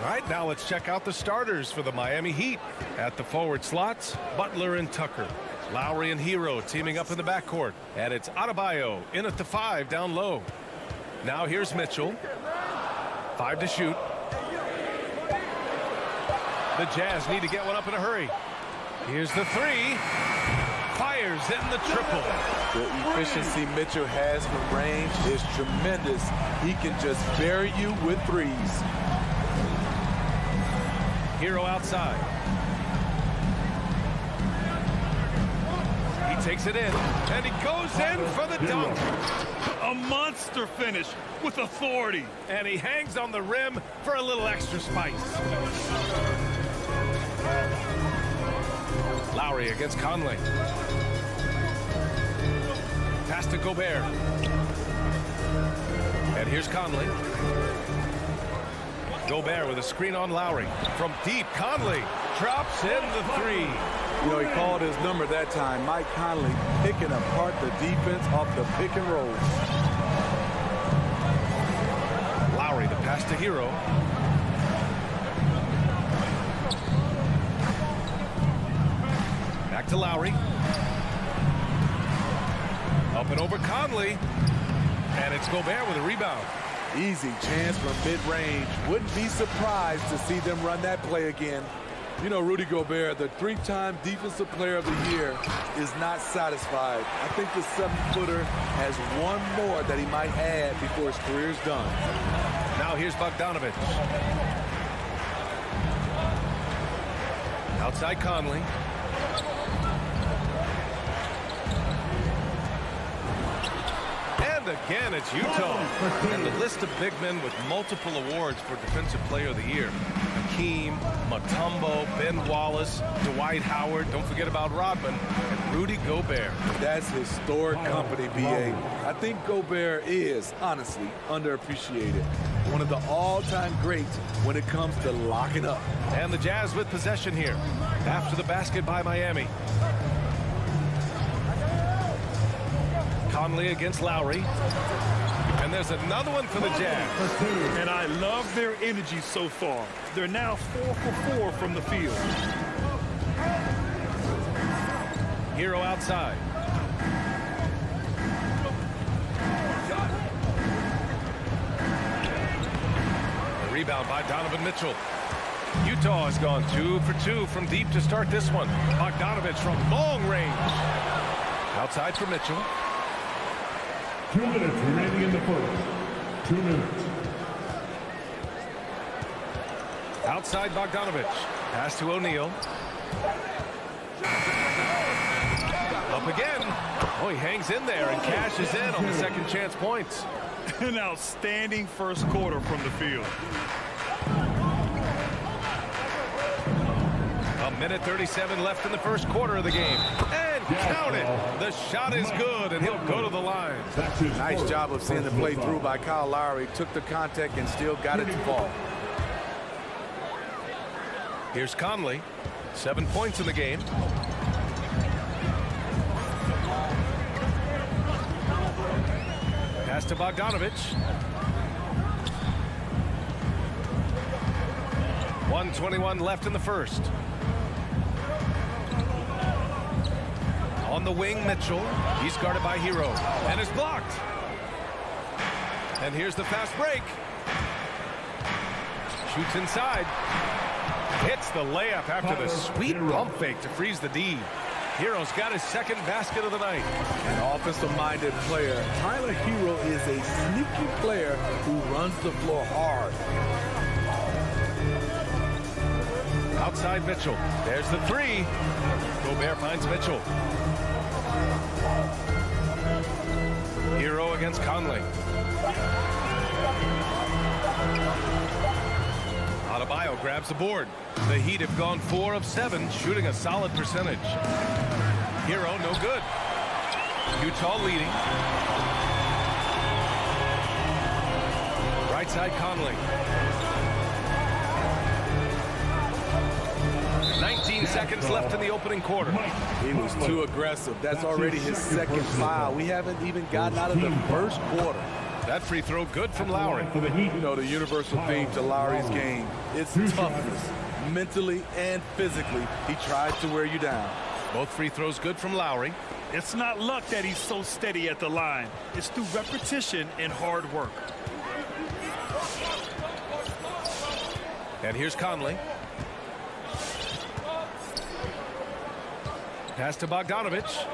All right, now let's check out the starters for the Miami Heat. At the forward slots, Butler and Tucker. Lowry and Hero teaming up in the backcourt. And it's Adebayo in at the 5 down low. Now here's Mitchell. 5 to shoot. The Jazz need to get one up in a hurry. Here's the 3. Fires in the triple. The efficiency Mitchell has from range is tremendous. He can just bury you with threes. Hero outside. He takes it in, and he goes in for the dunk. A monster finish with authority. And he hangs on the rim for a little extra spice. Lowry against Conley. Pass to Gobert. And here's Conley. Gobert with a screen on Lowry. From deep, Conley drops in the 3. You know, he called his number that time. Mike Conley picking apart the defense off the pick and roll. Lowry, the pass to Hero. Back to Lowry. Up and over Conley. And it's Gobert with a rebound. Easy chance from mid-range. Wouldn't be surprised to see them run that play again. You know, Rudy Gobert, the 3-time Defensive Player of the Year, is not satisfied. I think the 7-footer has one more that he might add before his career's done. Now here's Bogdanovich. Outside Conley. And again, it's Utah. And the list of big men with multiple awards for Defensive Player of the Year. Hakeem, Mutombo, Ben Wallace, Dwight Howard, don't forget about Rodman, and Rudy Gobert. That's historic company, B.A. I think Gobert is, honestly, underappreciated. One of the all-time greats when it comes to locking up. And the Jazz with possession here after the basket by Miami. Conley against Lowry. And there's another one for the Jazz. And I love their energy so far. They're now 4 for 4 from the field. Hero outside. A rebound by Donovan Mitchell. Utah has gone 2 for 2 from deep to start this one. Bogdanovich from long range. Outside for Mitchell. 2 minutes remaining in the first. 2 minutes. Outside Bogdanovich. Pass to O'Neal. Up again. Oh, he hangs in there and cashes in on the second chance points. An outstanding first quarter from the field. A minute 37 left in the first quarter of the game. And count it. The shot is good, and he'll go to the line. Nice job of seeing the play through by Kyle Lowry. Took the contact and still got it to fall. Here's Conley. 7 points in the game. Pass to Bogdanovich. 1:21 left in the first. On the wing, Mitchell. He's guarded by Hero and is blocked. And here's the fast break. Shoots inside. Hits the layup after the sweet pump fake to freeze the D. Hero's got his second basket of the night. An offensive-minded player. Tyler Hero is a sneaky player who runs the floor hard. Outside Mitchell. There's the 3. Gobert finds Mitchell. Hero against Conley. Adebayo grabs the board. The Heat have gone 4 of 7, shooting a solid percentage. Hero, no good. Utah leading. Right side Conley. 19 seconds left in the opening quarter. He was too aggressive. That's already his second foul. We haven't even gotten out of the first quarter. That free throw good from Lowry. You know, the universal theme to Lowry's game, it's toughness. Mentally and physically, he tries to wear you down. Both free throws good from Lowry. It's not luck that he's so steady at the line. It's through repetition and hard work. And here's Conley. Pass to Bogdanovich.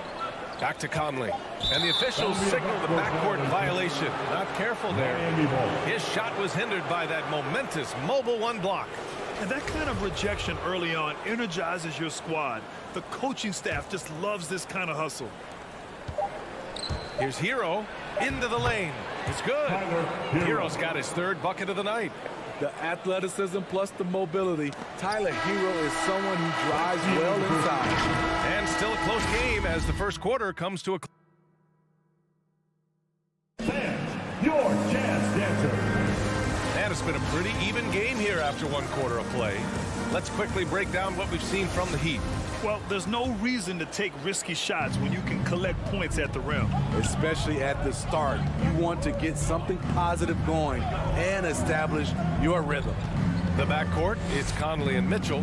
Back to Conley. And the officials signal the backcourt violation. Not careful there. His shot was hindered by that momentous mobile one block. And that kind of rejection early on energizes your squad. The coaching staff just loves this kind of hustle. Here's Hero into the lane. It's good. Hero's got his third bucket of the night. The athleticism plus the mobility. Tyler Hero is someone who drives well inside. And still a close game as the first quarter comes to a close. Your Jazz Dancer. And it's been a pretty even game here after one quarter of play. Let's quickly break down what we've seen from the Heat. Well, there's no reason to take risky shots when you can collect points at the rim. Especially at the start. You want to get something positive going and establish your rhythm. The backcourt, it's Conley and Mitchell.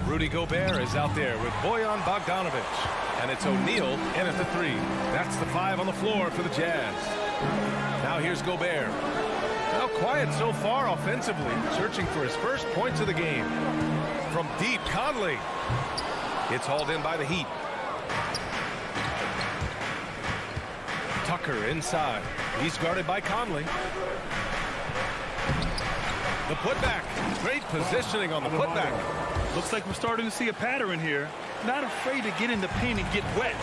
Rudy Gobert is out there with Bojan Bogdanovich. And it's O'Neal in at the three. That's the 5 on the floor for the Jazz. Now here's Gobert. Now quiet so far offensively, searching for his first points of the game. From deep, Conley. It's hauled in by the Heat. Tucker inside. He's guarded by Conley. The putback. Great positioning on the putback. Looks like we're starting to see a pattern here. Not afraid to get in the paint and get wet.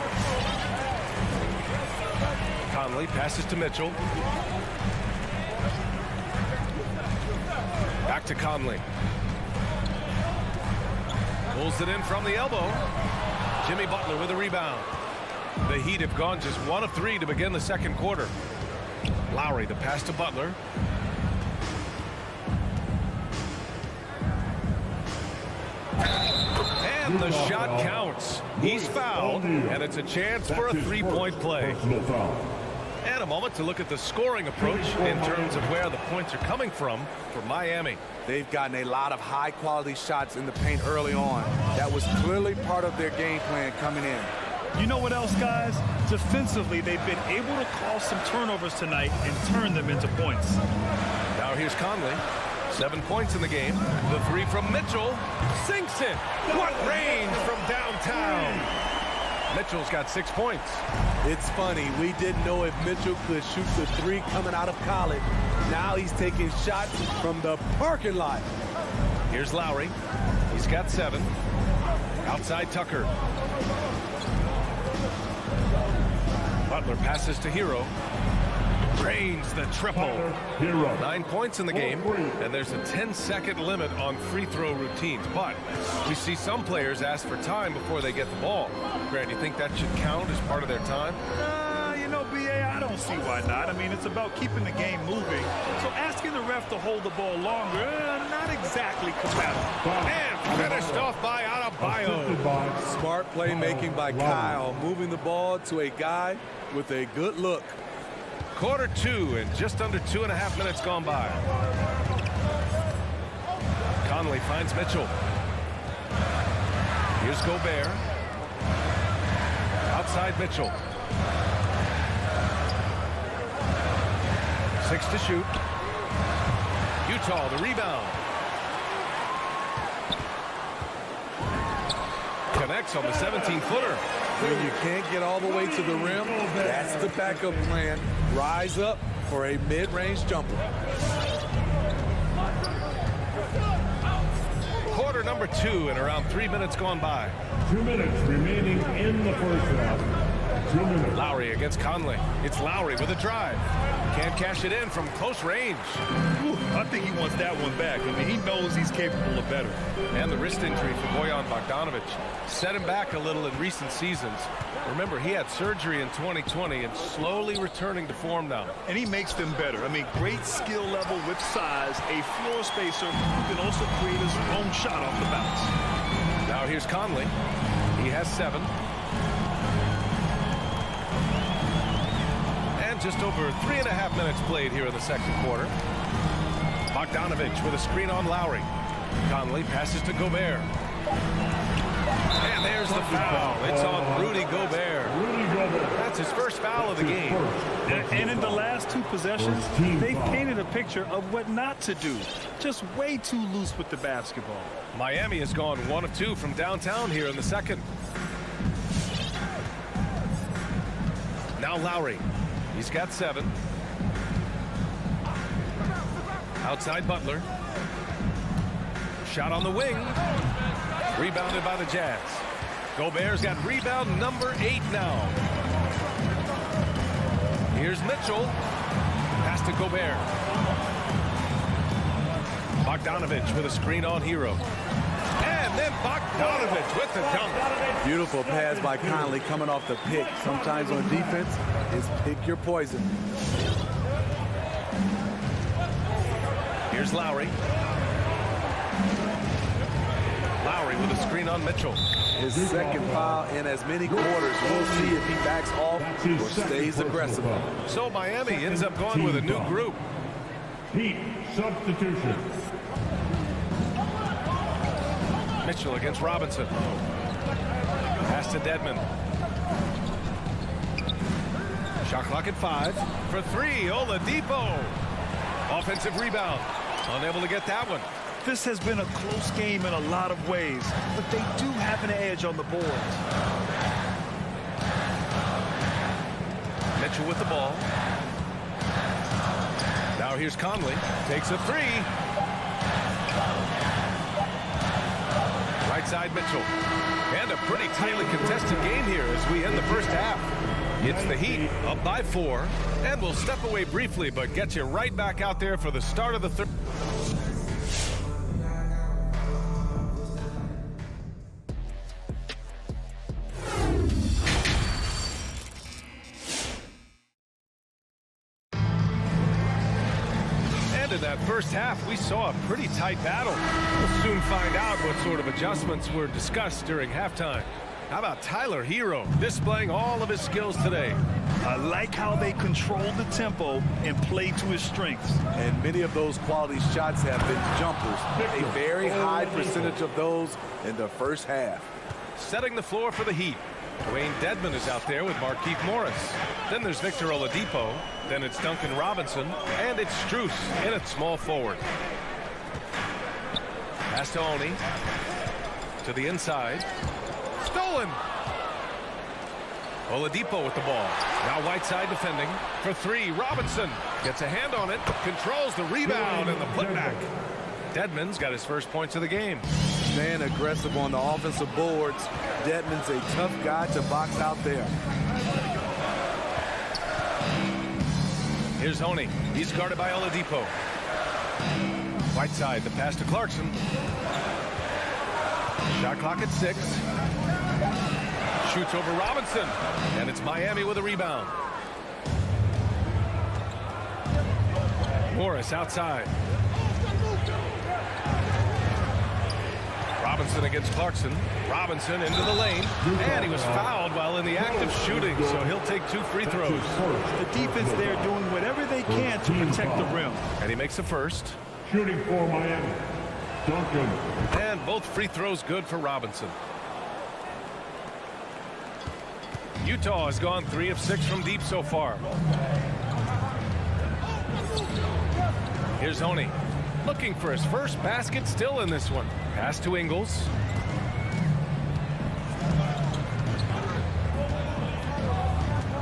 Conley passes to Mitchell. Back to Conley. Pulls it in from the elbow. Jimmy Butler with a rebound. The Heat have gone just 1 of 3 to begin the second quarter. Lowry, the pass to Butler. And the shot counts. He's fouled, and it's a chance for a three-point play. And a moment to look at the scoring approach in terms of where the points are coming from for Miami. They've gotten a lot of high-quality shots in the paint early on. That was clearly part of their game plan coming in. You know what else, guys? Defensively, they've been able to cause some turnovers tonight and turn them into points. Now here's Conley. 7 points in the game. The three from Mitchell. Sinks it. What range from downtown. Mitchell's got 6 points. It's funny. We didn't know if Mitchell could shoot the three coming out of college. Now he's taking shots from the parking lot. Here's Lowry. He's got 7. Outside Tucker. Butler passes to Hero. Drains the triple. 9 points in the game, and there's a 10-second limit on free throw routines. But we see some players ask for time before they get the ball. Grant, you think that should count as part of their time? You know, B.A., I don't see why not. I mean, it's about keeping the game moving. So asking the ref to hold the ball longer, not exactly compatible. And finished off by Adebayo. Smart playmaking by Kyle, moving the ball to a guy with a good look. Quarter 2 and just under 2.5 minutes gone by. Conley finds Mitchell. Here's Gobert. Outside Mitchell. 6 to shoot. Utah the rebound. Connects on the 17-footer. When you can't get all the way to the rim, that's the backup plan. Rise up for a mid-range jumper. Quarter number 2 and around 3 minutes gone by. 2 minutes remaining in the first half. 2 minutes. Lowry against Conley. It's Lowry with a drive. Can't cash it in from close range. I think he wants that one back. I mean, he knows he's capable of better. And the wrist injury for Bojan Bogdanovich set him back a little in recent seasons. Remember, he had surgery in 2020 and slowly returning to form now. And he makes them better. I mean, great skill level with size, a floor spacer who can also create his own shot off the bounce. Now here's Conley. He has 7. And just over 3.5 minutes played here in the second quarter. Bogdanovich with a screen on Lowry. Conley passes to Gobert. And there's the foul. It's on Rudy Gobert. That's his first foul of the game. And in the last 2 possessions, they've painted a picture of what not to do. Just way too loose with the basketball. Miami has gone 1 of 2 from downtown here in the second. Now Lowry. He's got 7. Outside Butler. Shot on the wing. Rebounded by the Jazz. Gobert's got rebound number 8 now. Here's Mitchell. Pass to Gobert. Bogdanovich with a screen on Hero. And then Bogdanovich with the dunk. Beautiful pass by Conley coming off the pick. Sometimes on defense, is pick your poison. Here's Lowry. Lowry with a screen on Mitchell. His second foul in as many quarters. We'll see if he backs off or stays aggressive. So Miami ends up going with a new group. Heat substitution. Mitchell against Robinson. Pass to Dedmon. Shot clock at 5. For 3, Oladipo. Offensive rebound. Unable to get that one. This has been a close game in a lot of ways, but they do have an edge on the boards. Mitchell with the ball. Now here's Conley. Takes a 3. Right side Mitchell. And a pretty tightly contested game here as we end the first half. It's the Heat up by 4. And we'll step away briefly, but get you right back out there for the start of the third. In that first half, we saw a pretty tight battle. We'll soon find out what sort of adjustments were discussed during halftime. How about Tyler Hero displaying all of his skills today? I like how they controlled the tempo and played to his strengths. And many of those quality shots have been jumpers. A very high percentage of those in the first half. Setting the floor for the Heat. Dwayne Dedmon is out there with Markieff Morris. Then there's Victor Oladipo. Then it's Duncan Robinson. And it's Strus in at small forward. Pass to Oni. To the inside. Stolen. Oladipo with the ball. Now Whiteside defending. For 3, Robinson. Gets a hand on it. Controls the rebound and the putback. Dedmon's got his first points of the game. Staying aggressive on the offensive boards. Dedmon's a tough guy to box out there. Here's Oni. He's guarded by Oladipo. Whiteside, the pass to Clarkson. Shot clock at 6. Shoots over Robinson. And it's Miami with a rebound. Morris outside. Robinson against Clarkson. Robinson into the lane. And he was fouled while in the act of shooting, so he'll take 2 free throws. The defense there doing whatever they can to protect the rim. And he makes the first. Shooting for Miami. Duncan. And both free throws good for Robinson. Utah has gone 3 of 6 from deep so far. Here's Oni. Looking for his first basket still in this one. Pass to Ingles.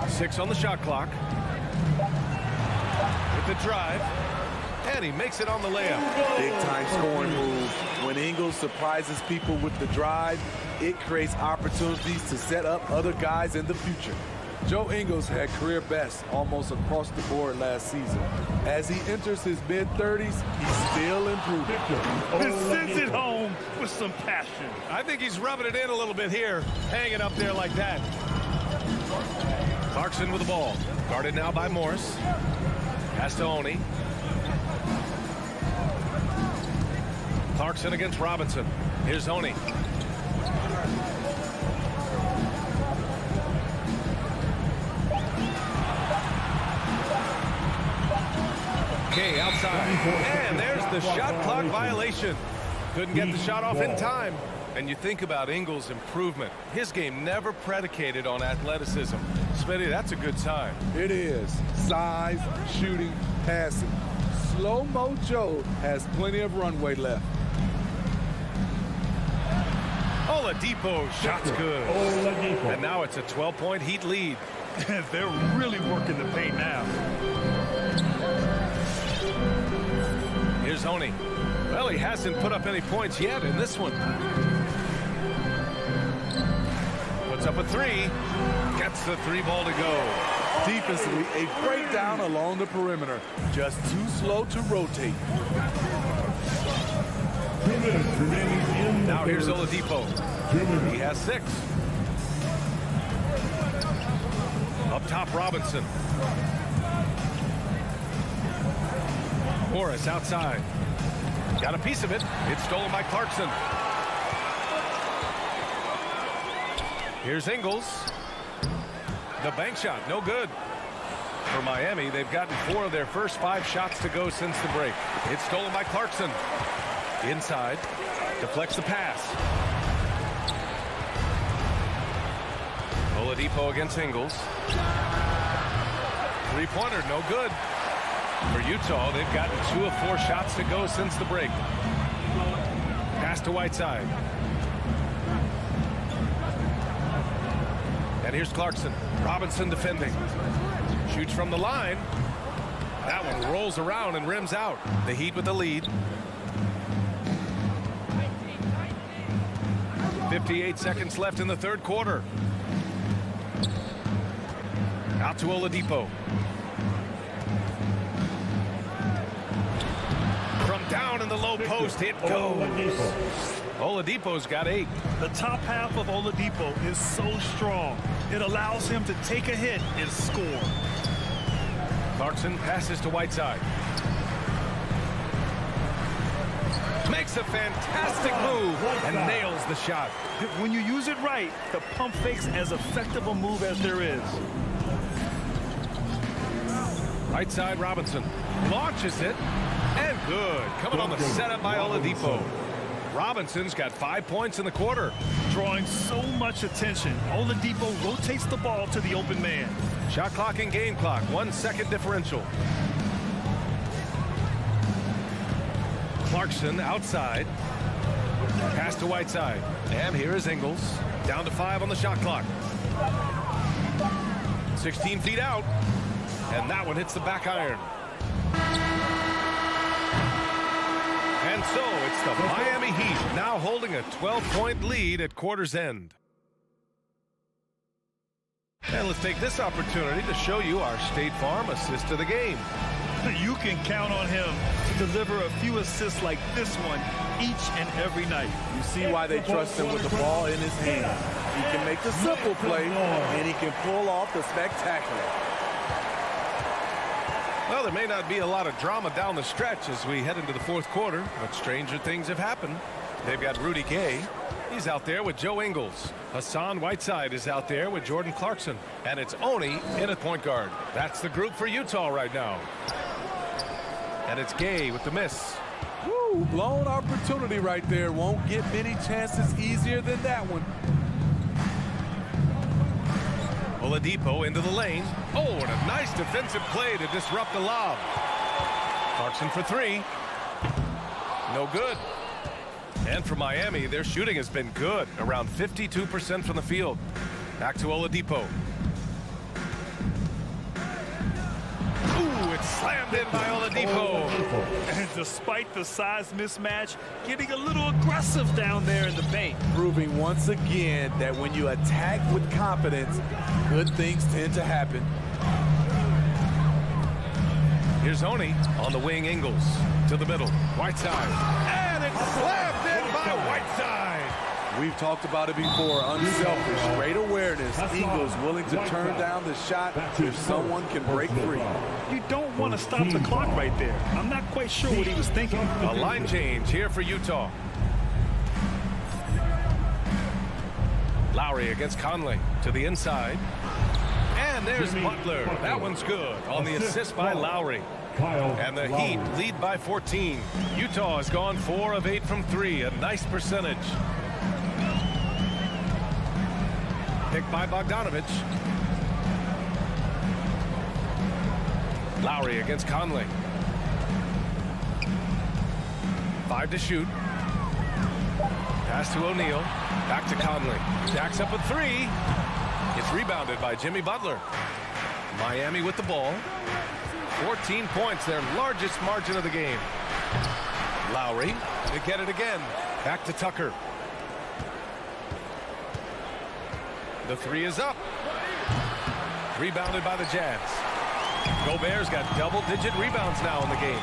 Six on the shot clock. With the drive. And he makes it on the layup. Big time scoring move. When Ingles surprises people with the drive, it creates opportunities to set up other guys in the future. Joe Ingles had career best almost across the board last season. As he enters his mid-30s, he's still improving. And sends it home with some passion. I think he's rubbing it in a little bit here, hanging up there like that. Clarkson with the ball. Guarded now by Morris. Pass to Oni. Clarkson against Robinson. Here's Oni. outside. And there's the shot clock violation. Couldn't get the shot off in time. And you think about Ingles' improvement. His game never predicated on athleticism. Smitty, that's a good sign. It is. Size, shooting, passing. Slow-mo Joe has plenty of runway left. Oladipo, shot's good. And now it's a 12-point Heat lead. They're really working the paint now. Here's Honey. Well, he hasn't put up any points yet in this one. Puts up a three. Gets the three ball to go. Defensively, a breakdown along the perimeter. Just too slow to rotate. Now here's Oladipo. He has 6. Up top, Robinson. Morris outside. Got a piece of it. It's stolen by Clarkson. Here's Ingles. The bank shot, no good. For Miami, they've gotten 4 of their first 5 shots to go since the break. It's stolen by Clarkson. Inside. Deflects the pass. Oladipo against Ingles. Three-pointer, no good. For Utah, they've gotten 2 of 4 shots to go since the break. Pass to Whiteside. And here's Clarkson. Robinson defending. Shoots from the line. That one rolls around and rims out. The Heat with the lead. 58 seconds left in the third quarter. Out to Oladipo. From down in the low post, it goes. Oladipo's got 8. The top half of Oladipo is so strong. It allows him to take a hit and score. Clarkson passes to Whiteside. Makes a fantastic move and nails the shot. When you use it right, the pump fake's as effective a move as there is. Right side, Robinson launches it, and good. Coming on the setup by Oladipo. Robinson's got 5 points in the quarter. Drawing so much attention, Oladipo rotates the ball to the open man. Shot clock and game clock, 1 second differential. Clarkson outside. Pass to Whiteside. And here is Ingles. Down to 5 on the shot clock. 16 feet out. And that one hits the back iron. And so it's the Miami Heat now holding a 12-point lead at quarter's end. And let's take this opportunity to show you our State Farm assist of the game. You can count on him to deliver a few assists like this one each and every night. You see why they trust him with the ball in his hand. He can make the simple play, and he can pull off the spectacular. Well, there may not be a lot of drama down the stretch as we head into the fourth quarter, but stranger things have happened. They've got Rudy Gay. He's out there with Joe Ingles. Hassan Whiteside is out there with Jordan Clarkson. And it's Oni in at point guard. That's the group for Utah right now. And it's Gay with the miss. Woo, blown opportunity right there. Won't get many chances easier than that one. Oladipo into the lane. Oh, and a nice defensive play to disrupt the lob. Clarkson for 3. No good. And for Miami, their shooting has been good, around 52% from the field. Back to Oladipo. Ooh, it's slammed in by Oladipo. And despite the size mismatch, getting a little aggressive down there in the paint. Proving once again that when you attack with confidence, good things tend to happen. Here's Oni on the wing. Ingles to the middle. Whiteside. And it's slammed in by Whiteside. We've talked about it before. Unselfish, great awareness. Ingles willing to turn down the shot if someone can break free. You don't want to stop the clock right there. I'm not quite sure what he was thinking. A line change here for Utah. Lowry against Conley to the inside. And there's Butler. That one's good on the assist by Lowry. And the Heat lead by 14. Utah has gone 4 of 8 from 3, a nice percentage. Picked by Bogdanovich. Lowry against Conley. 5 to shoot. Pass to O'Neal. Back to Conley. Jacks up a 3. It's rebounded by Jimmy Butler. Miami with the ball. 14 points, their largest margin of the game. Lowry to get it again. Back to Tucker. The 3 is up. Rebounded by the Jazz. Gobert's got double-digit rebounds now in the game.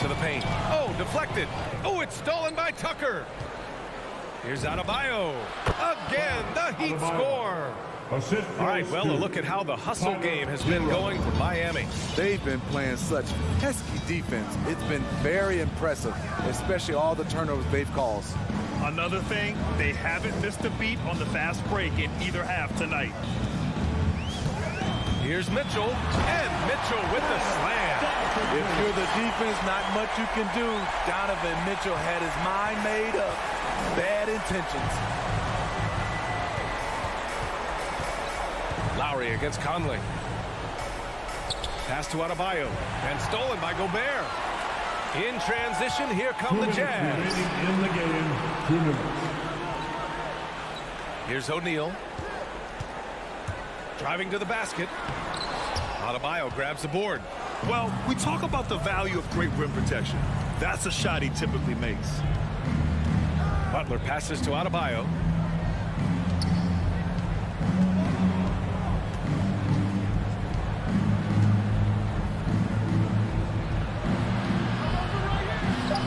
To the paint. Oh, deflected. Oh, it's stolen by Tucker. Here's Adebayo. Again, the Heat score. All right, well, a look at how the hustle game has been going for Miami. They've been playing such pesky defense. It's been very impressive, especially all the turnovers they've caused. Another thing, they haven't missed a beat on the fast break in either half tonight. Here's Mitchell, and Mitchell with the slam. If you're the defense, not much you can do. Donovan Mitchell had his mind made up. Bad intentions. Lowry against Conley. Pass to Adebayo, and stolen by Gobert. In transition, here come the Jazz. In the game, 2 minutes. Here's O'Neal. Driving to the basket. Adebayo grabs the board. Well, we talk about the value of great rim protection. That's a shot he typically makes. Butler passes to Adebayo.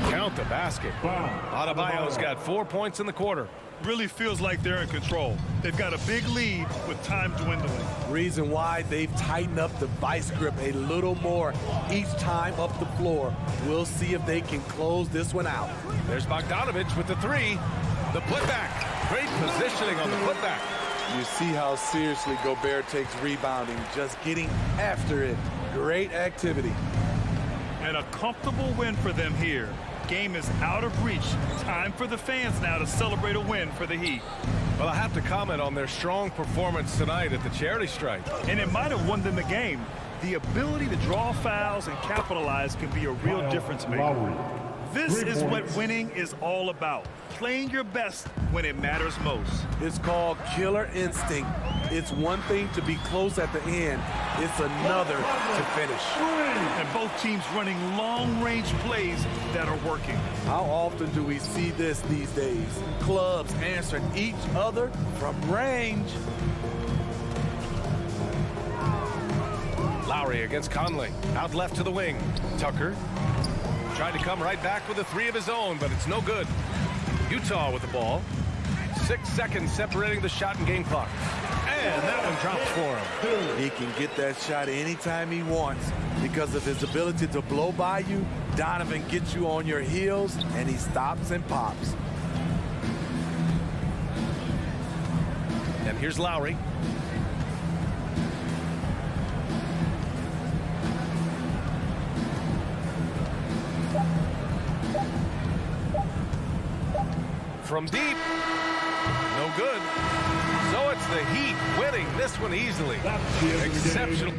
Count the basket. Adebayo's got 4 points in the quarter. Really feels like they're in control. They've got a big lead with time dwindling. Reason why they've tightened up the vice grip a little more each time up the floor. We'll see if they can close this one out. There's Bogdanovich with the 3. The putback. Great positioning on the putback. You see how seriously Gobert takes rebounding, just getting after it. Great activity. And a comfortable win for them here. Game is out of reach. Time for the fans now to celebrate a win for the Heat. Well, I have to comment on their strong performance tonight at the charity stripe. And it might have won them the game. The ability to draw fouls and capitalize can be a real difference maker. This is what winning is all about. Playing your best when it matters most. It's called killer instinct. It's one thing to be close at the end. It's another to finish. And both teams running long-range plays that are working. How often do we see this these days? Clubs answering each other from range. Lowry against Conley. Out left to the wing. Tucker trying to come right back with a 3 of his own, but it's no good. Utah with the ball. 6 seconds separating the shot and game clock. And that one drops for him. He can get that shot anytime he wants because of his ability to blow by you. Donovan gets you on your heels, and he stops and pops. And here's Lowry. From deep, no good. So it's the Heat winning this one easily. Exceptional.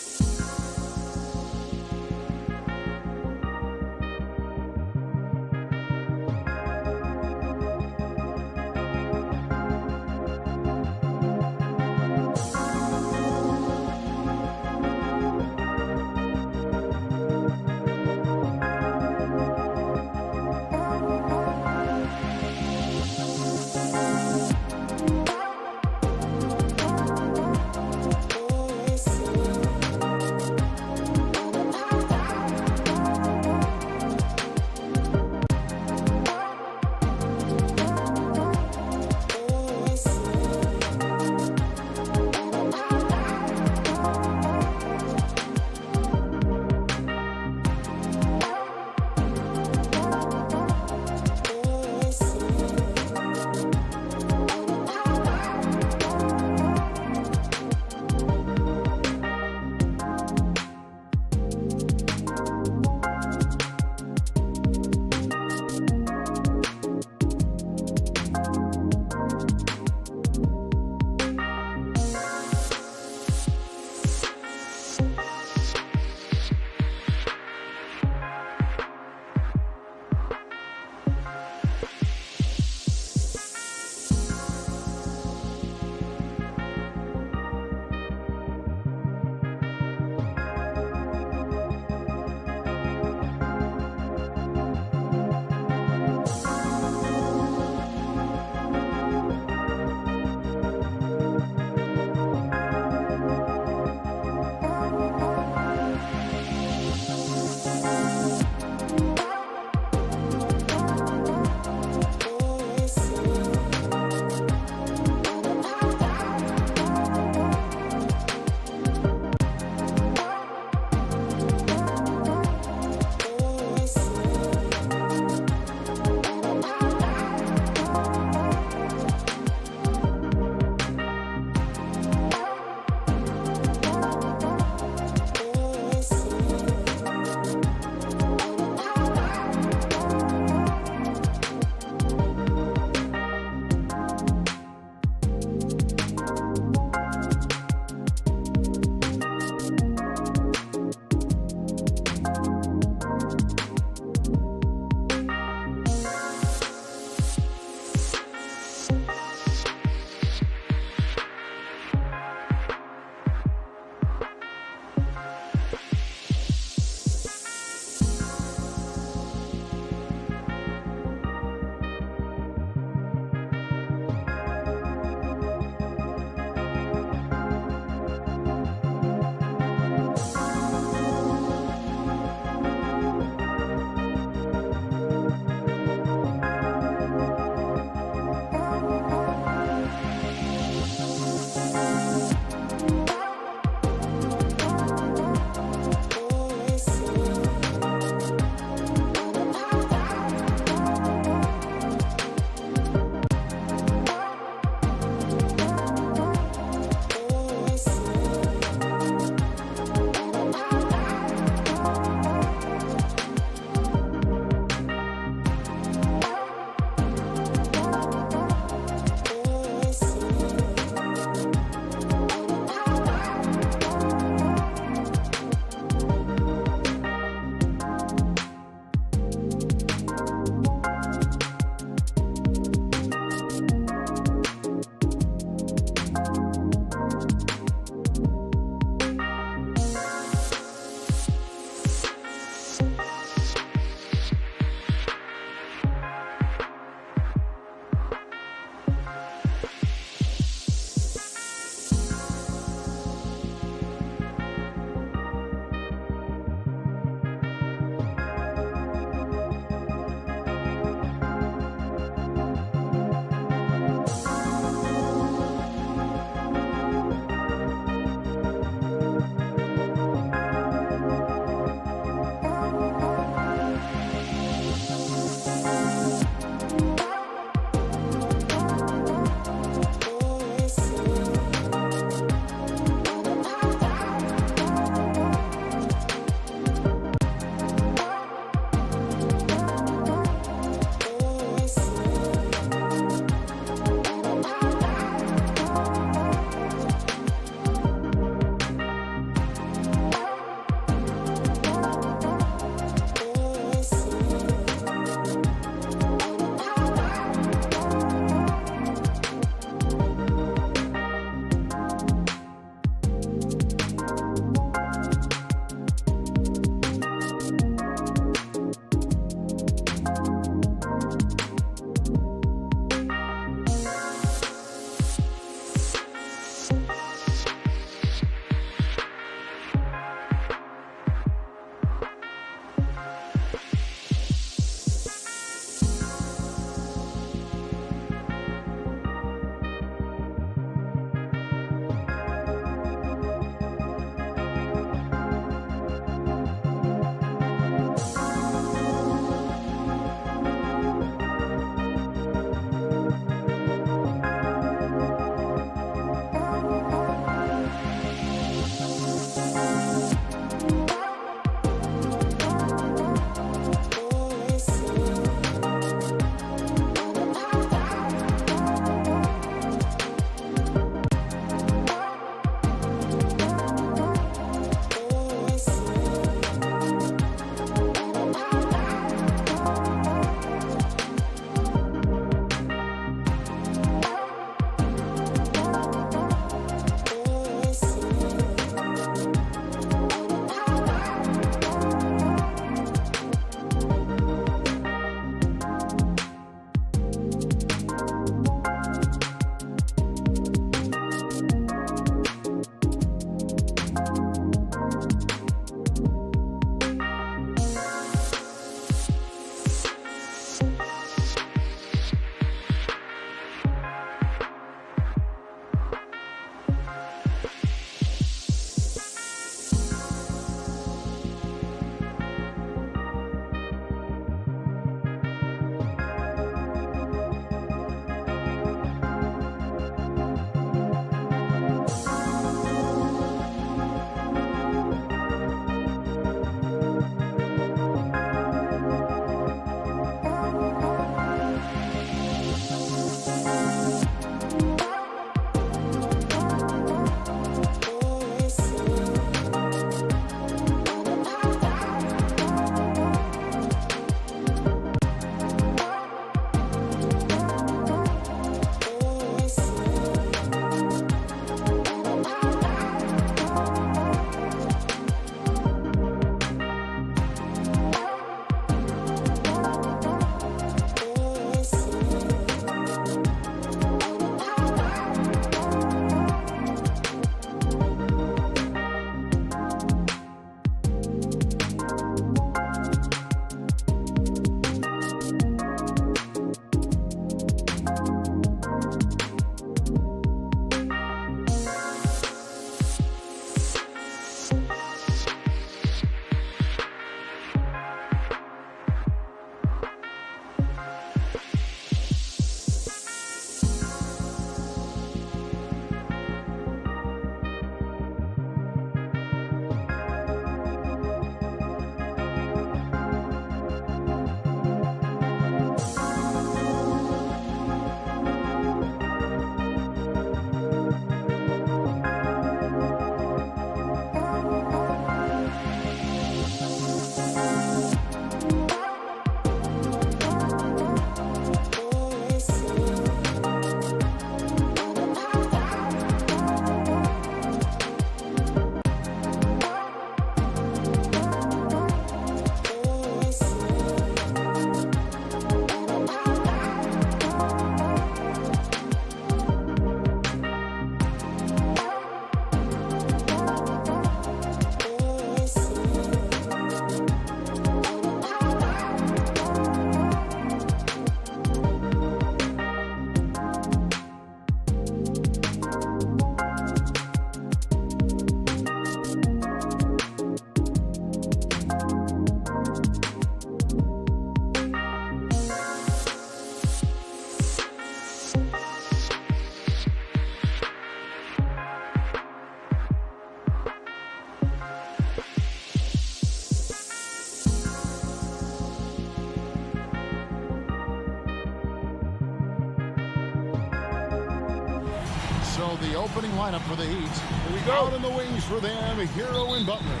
So the opening lineup for the Heat. Here we go. Out in the wings for them, Hero and Butler.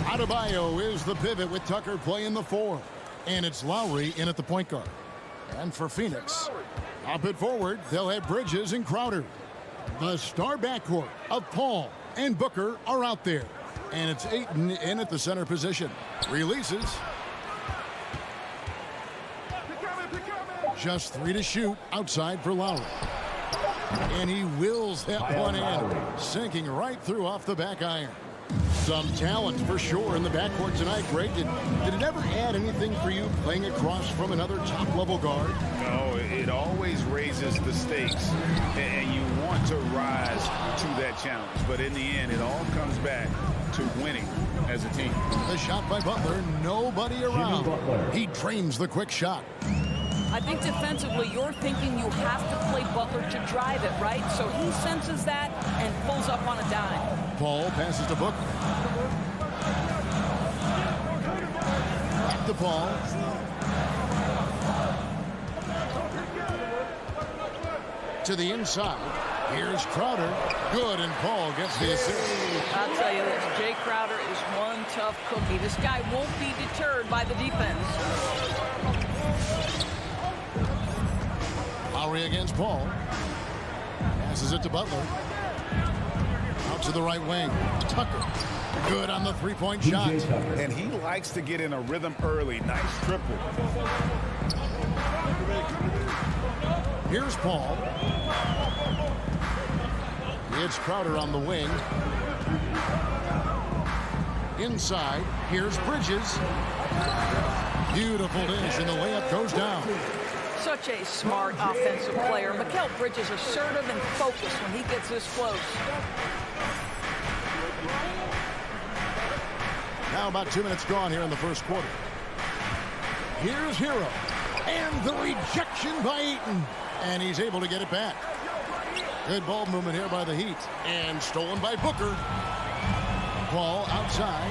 Adebayo is the pivot with Tucker playing the 4. And it's Lowry in at the point guard. And for Phoenix, up it forward, they'll have Bridges and Crowder. The star backcourt of Paul and Booker are out there. And it's Ayton in at the center position. Releases. Just 3 to shoot outside for Lowry. And he wills that one in, sinking right through off the back iron. Some talent for sure in the backcourt tonight, Greg. Did it ever add anything for you playing across from another top-level guard? No, it always raises the stakes, and you want to rise to that challenge. But in the end, it all comes back to winning as a team. The shot by Butler, nobody around. He drains the quick shot. I think defensively, you're thinking you have to play Butler to drive it, right? So he senses that and pulls up on a dime. Paul passes to Booker. Back to Paul. To the inside. Here's Crowder. Good, and Paul gets the assist. I'll tell you this, Jay Crowder is one tough cookie. This guy won't be deterred by the defense. Lowry against Paul. Passes it to Butler. Out to the right wing. Tucker. Good on the three-point shot. And he likes to get in a rhythm early. Nice triple. Here's Paul. It's Crowder on the wing. Inside. Here's Bridges. Beautiful dish, and the layup goes down. Such a smart offensive player. Mikal Bridges assertive and focused when he gets this close. Now about 2 minutes gone here in the first quarter. Here's Hero. And the rejection by Eaton. And he's able to get it back. Good ball movement here by the Heat. And stolen by Booker. Ball outside.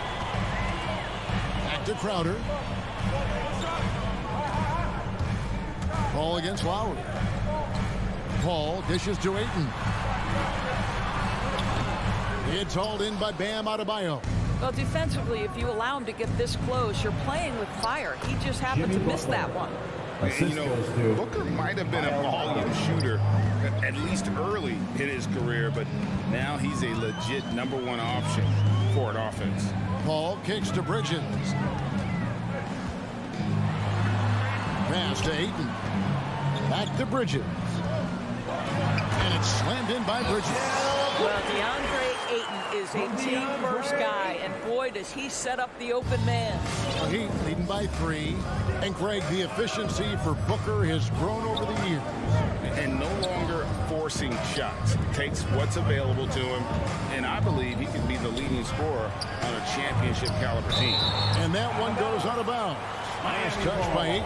Back to Crowder. Ball against Lowry. Paul dishes to Ayton. It's hauled in by Bam Adebayo. Well, defensively, if you allow him to get this close, you're playing with fire. He just happened to miss that one. You know, Booker might have been a volume shooter, at least early in his career, but now he's a legit #1 option for an offense. Paul kicks to Bridges. Pass to Ayton. Back to Bridges. And it's slammed in by Bridges. Well, DeAndre Ayton is a team-first guy, and boy, does he set up the open man. The Heat leading by 3. And Greg, the efficiency for Booker has grown over the years. And no longer forcing shots. Takes what's available to him, and I believe he can be the leading scorer on a championship caliber team. And that one goes out of bounds. Nice touch by Ayton.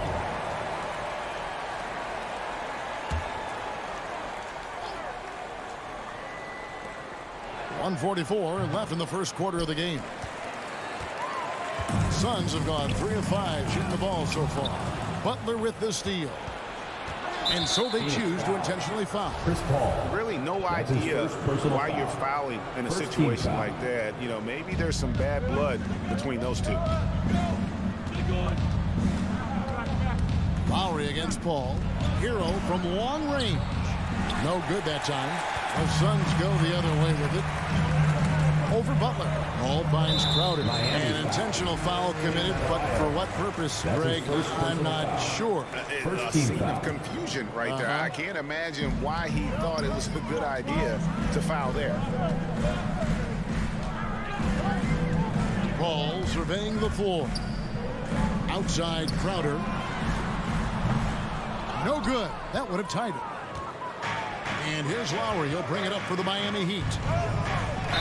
.144 left in the first quarter of the game. Suns have gone 3 of 5 shooting the ball so far. Butler with the steal. And so they choose to intentionally foul. Really no idea why you're fouling in a situation like that. You know, maybe there's some bad blood between those two. Lowry against Paul. Hero from long range. No good that time. The Suns go the other way with it. Over Butler. Paul finds Crowder. An intentional foul committed, but for what purpose, Greg? I'm not sure. A scene of confusion right there. I can't imagine why he thought it was a good idea to foul there. Paul surveying the floor. Outside Crowder. No good. That would have tied it. And here's Lowry. He'll bring it up for the Miami Heat.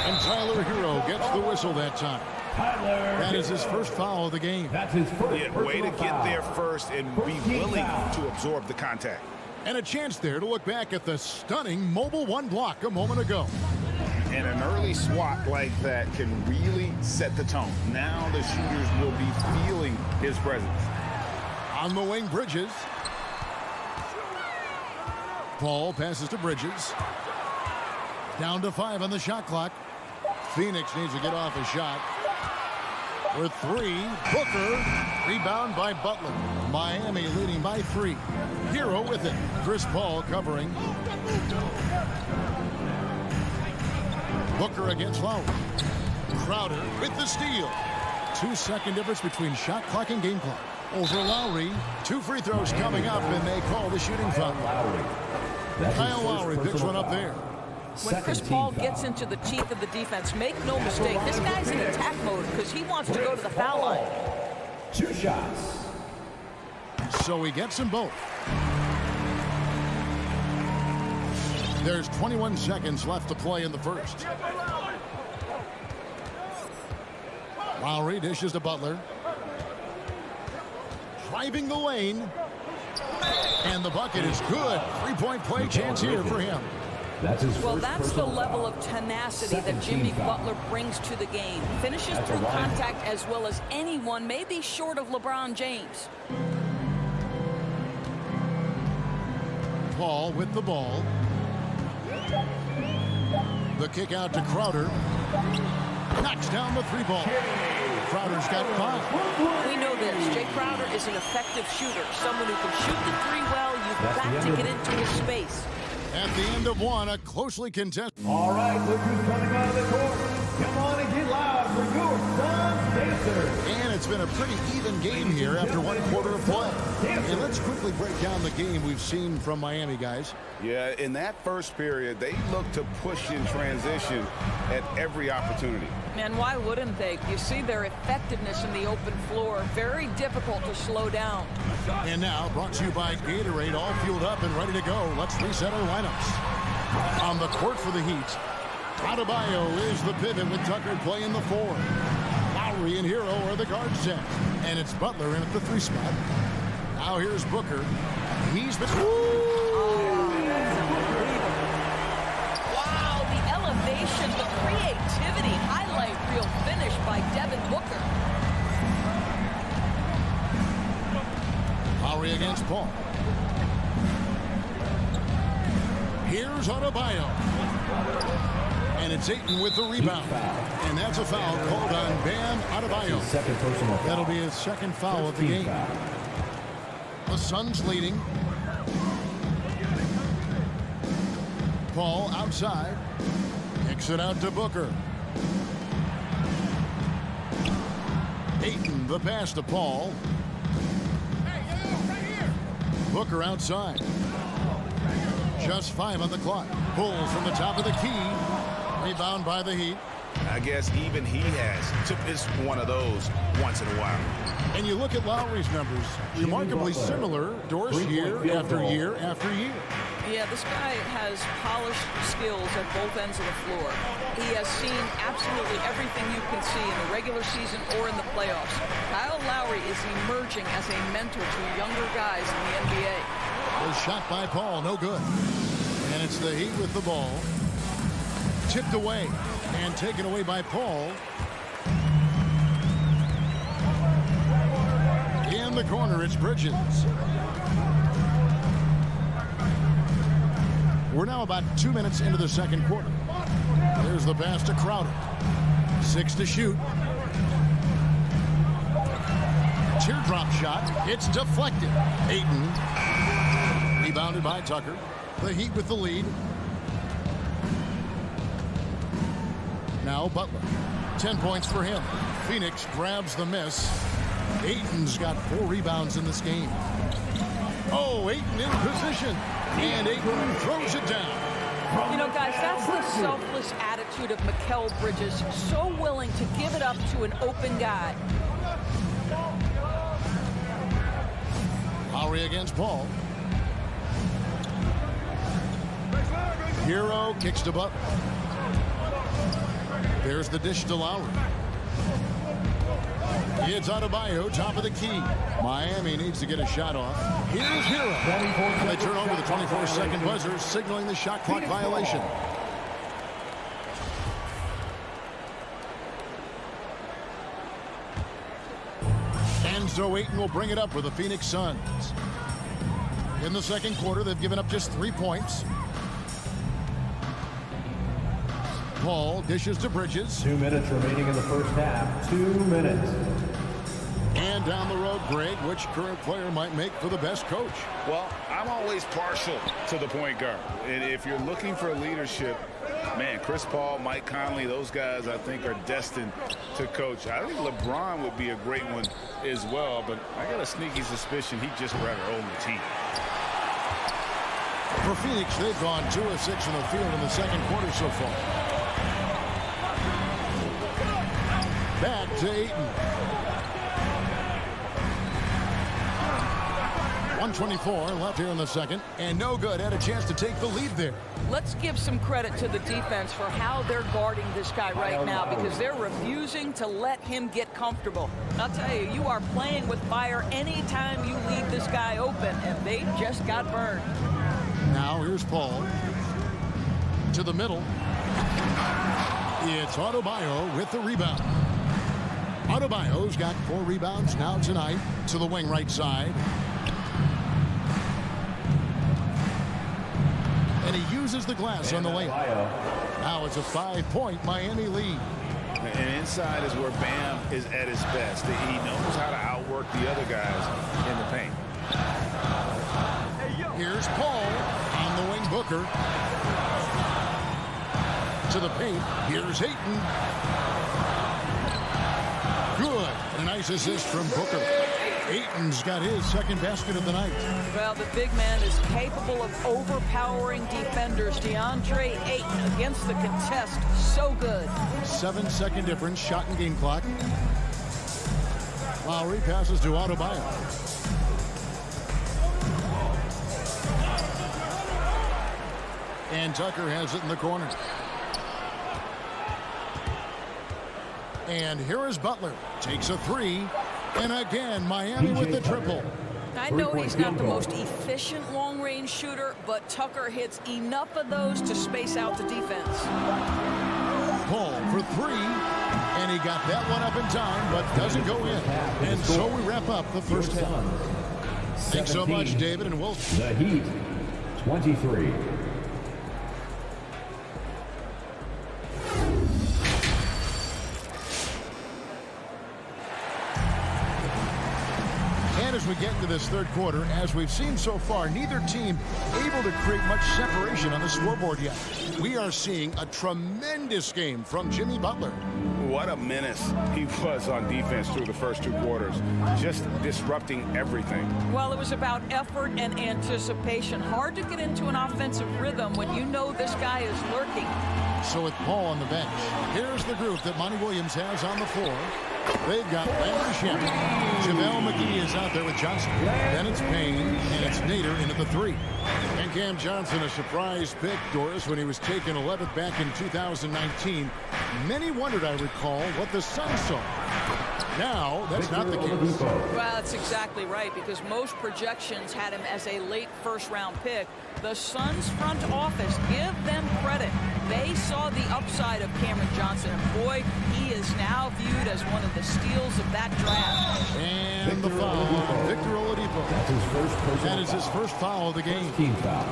And Tyler Hero gets the whistle that time. That is his first foul of the game. That's his first. Yeah, way to get there first and be willing to absorb the contact. And a chance there to look back at the stunning mobile one block a moment ago. And an early swat like that can really set the tone. Now the shooters will be feeling his presence. On the wing, Bridges. Paul passes to Bridges. Down to 5 on the shot clock. Phoenix needs to get off a shot. With 3, Booker. Rebound by Butler. Miami leading by 3. Hero with it. Chris Paul covering. Booker against Lowry. Crowder with the steal. 2-second difference between shot clock and game clock. Over Lowry. 2 free throws coming up, and they call the shooting foul. Kyle Lowry picks one up there. When Chris Paul gets into the teeth of the defense, make no mistake, this guy's in attack mode because he wants to go to the foul line. 2 shots. So he gets them both. There's 21 seconds left to play in the first. Lowry dishes to Butler. Driving the lane. And the bucket is good. 3-point play chance here for him. That's his Well, that's the level of tenacity that Jimmy Butler brings to the game. Finishes through contact as well as anyone, maybe short of LeBron James. Paul with the ball. The kick out to Crowder. Knocks down the 3 ball. Crowder's got 5. We know this. Jay Crowder is an effective shooter. Someone who can shoot the 3 well. You've got to get into his space. At the end of 1, a closely contested. All right, look who's coming out of the court. Come on and get loud for your Suns Pacers. And it's been a pretty even game here after 1 quarter of play. And let's quickly break down the game we've seen from Miami, guys. Yeah, in that first period, they looked to push in transition at every opportunity. And why wouldn't they? You see their effectiveness in the open floor. Very difficult to slow down. And now, brought to you by Gatorade, all fueled up and ready to go. Let's reset our lineups. On the court for the Heat, Adebayo is the pivot with Tucker playing the 4. Lowry and Hero are the guard set. And it's Butler in at the 3 spot. Now here's Booker. He's been... Wow, the elevation, the creativity, highlight reel finish by Devin Booker. Lowry against Paul. Here's Adebayo. And it's Ayton with the rebound. And that's a foul called on Bam Adebayo. Second personal foul. That'll be his second foul of the game. The Suns leading. Paul outside. Kicks it out to Booker. Ayton, the pass to Paul. Booker outside. Just 5 on the clock. Pulls from the top of the key. Rebound by the Heat. I guess even he has to miss one of those once in a while. And you look at Lowry's numbers, remarkably similar doors year after year after year. Yeah, this guy has polished skills at both ends of the floor. He has seen absolutely everything you can see in the regular season or in the playoffs. Kyle Lowry is emerging as a mentor to younger guys in the NBA. A shot by Paul, no good. And it's the Heat with the ball. Tipped away and taken away by Paul. In the corner, it's Bridges. We're now about 2 minutes into the second quarter. There's the pass to Crowder. 6 to shoot. Teardrop shot. It's deflected. Ayton. Rebounded by Tucker. The Heat with the lead. Now Butler. 10 points for him. Phoenix grabs the miss. Ayton's got 4 rebounds in this game. Oh, Ayton in position. And Ayton throws it down. You know, guys, that's the selfless attitude of Mikal Bridges. So willing to give it up to an open guy. Lowry against Paul. Hero kicks to Butler. There's the dish to Lowry. It's Adebayo, top of the key. Miami needs to get a shot off. Here's Hero. They turn over the 24-second buzzer, signaling the shot clock violation. And so Ayton will bring it up for the Phoenix Suns. In the second quarter, they've given up just 3 points. Paul dishes to Bridges. 2 minutes remaining in the first half. 2 minutes. And down the road, Greg, which current player might make for the best coach? Well, I'm always partial to the point guard. And if you're looking for leadership, man, Chris Paul, Mike Conley, those guys I think are destined to coach. I think LeBron would be a great one as well, but I got a sneaky suspicion he'd just rather own the team. For Phoenix, they've gone 2 of 6 in the field in the second quarter so far. Back to Ayton. 1:24 left here in the second, and no good. Had a chance to take the lead there. Let's give some credit to the defense for how they're guarding this guy right now, because they're refusing to let him get comfortable. I'll tell you, you are playing with fire anytime you leave this guy open, and they just got burned. Now here's Paul to the middle. It's Adebayo with the rebound. Adebayo's got 4 rebounds now tonight to the wing right side. And he uses the glass on the layup. Now it's a 5-point Miami lead. And inside is where Bam is at his best. He knows how to outwork the other guys in the paint. Here's Paul on the wing. Booker to the paint. Here's Ayton. Good. A nice assist from Booker. Ayton's got his second basket of the night. Well, the big man is capable of overpowering defenders. DeAndre Ayton against the contest. So good. 7-second difference. Shot and game clock. Lowry passes to Adebayo. And Tucker has it in the corner. And here is Butler. Takes a 3. And again, Miami with the triple. I know he's not the most efficient long-range shooter, but Tucker hits enough of those to space out the defense. Paul for 3. And he got that one up in time, but doesn't go in. And so we wrap up the first half. Thanks so much, David, and we'll... The Heat, 23. As we get into this third quarter, as we've seen so far, neither team able to create much separation on the scoreboard yet. We are seeing a tremendous game from Jimmy Butler. What a menace he was on defense through the first 2 quarters, just disrupting everything. Well, it was about effort and anticipation. Hard to get into an offensive rhythm when you know this guy is lurking. So with Paul on the bench, here's the group that Monty Williams has on the floor. They've got Landry Shamet. JaVale McGee is out there with Johnson. Then it's Payne, and it's Nader in at the 3. And Cam Johnson, a surprise pick, Doris, when he was taken 11th back in 2019. Many wondered, I recall, what the Suns saw. Now, that's not the case. Well, that's exactly right, because most projections had him as a late first-round pick. The Suns front office, give them credit. They saw the upside of Cameron Johnson, and boy, he is now viewed as one of the steals of that draft. And the foul on Victor Oladipo. That is his first foul of the game.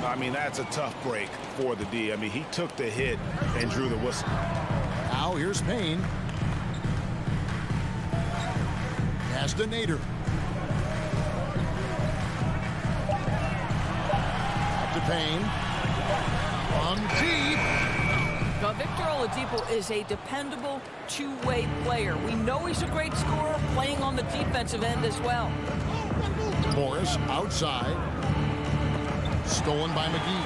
I mean, that's a tough break for the D. I mean, he took the hit and drew the whistle. Now here's Payne. Pass to Nader. Up to Payne. On deep. Now, Victor Oladipo is a dependable two-way player. We know he's a great scorer, playing on the defensive end as well. Morris outside. Stolen by McGee.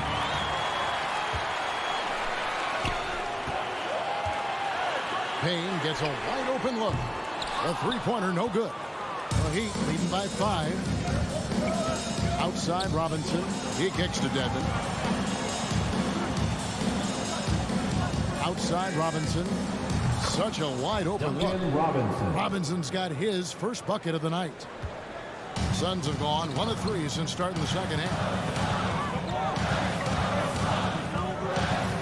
Payne gets a wide open look. A three-pointer, no good. The Heat leading by 5. Outside Robinson. He kicks to Dedmon. Outside Robinson. Such a wide open look. Robinson's got his first bucket of the night. Suns have gone 1 of 3 since starting the second half.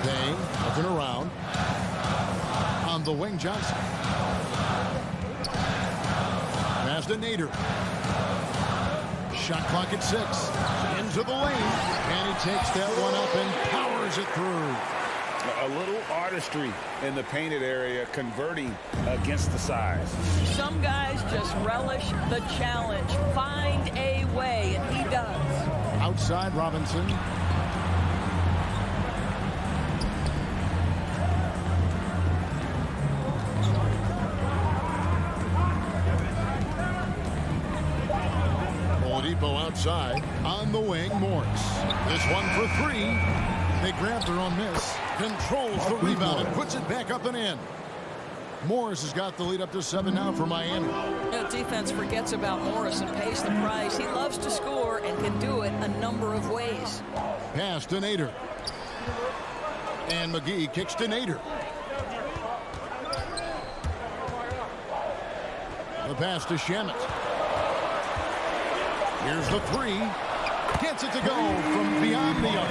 Payne looking around. On the wing, Johnson. Pass to Nader. Shot clock at 6. Into the lane. And he takes that one up and powers it through. A little artistry in the painted area, converting against the size. Some guys just relish the challenge. Find a way, and he does. Outside Robinson. Oladipo outside. On the wing, Morris. This one for three. They grab their own miss. Controls the rebound and puts it back up and in. Morris has got the lead up to 7 now for Miami. The defense forgets about Morris and pays the price. He loves to score and can do it a number of ways. Pass to Nader. And McGee kicks to Nader. The pass to Shamet. Here's the three. Gets it to go from beyond the arc.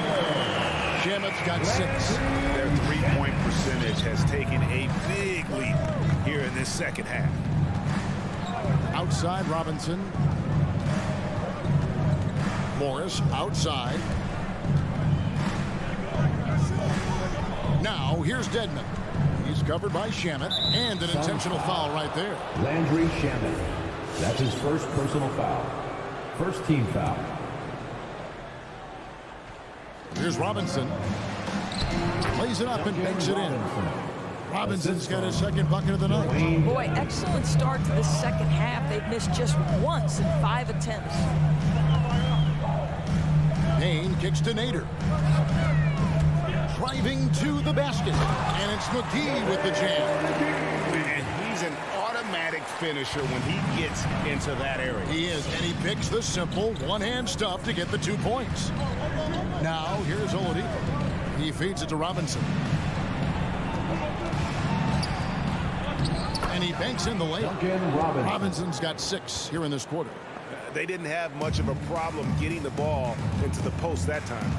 Shamet's got 6. Their three-point percentage has taken a big leap here in this second half. Outside Robinson. Morris outside. Now here's Dedmon. He's covered by Shamet, and an intentional foul right there. Landry Shamet. That's his first personal foul. First team foul. Here's Robinson. Lays it up and banks it in. Robinson's got his second bucket of the night. Boy, excellent start to the second half. They've missed just once in 5 attempts. Payne kicks to Nader. Driving to the basket. And it's McGee with the jam. And he's an automatic finisher when he gets into that area. He is, and he picks the simple one-hand stuff to get the 2 points. Now, here's Oladipo. He feeds it to Robinson. And he banks in the layup. Robinson's got 6 here in this quarter. They didn't have much of a problem getting the ball into the post that time.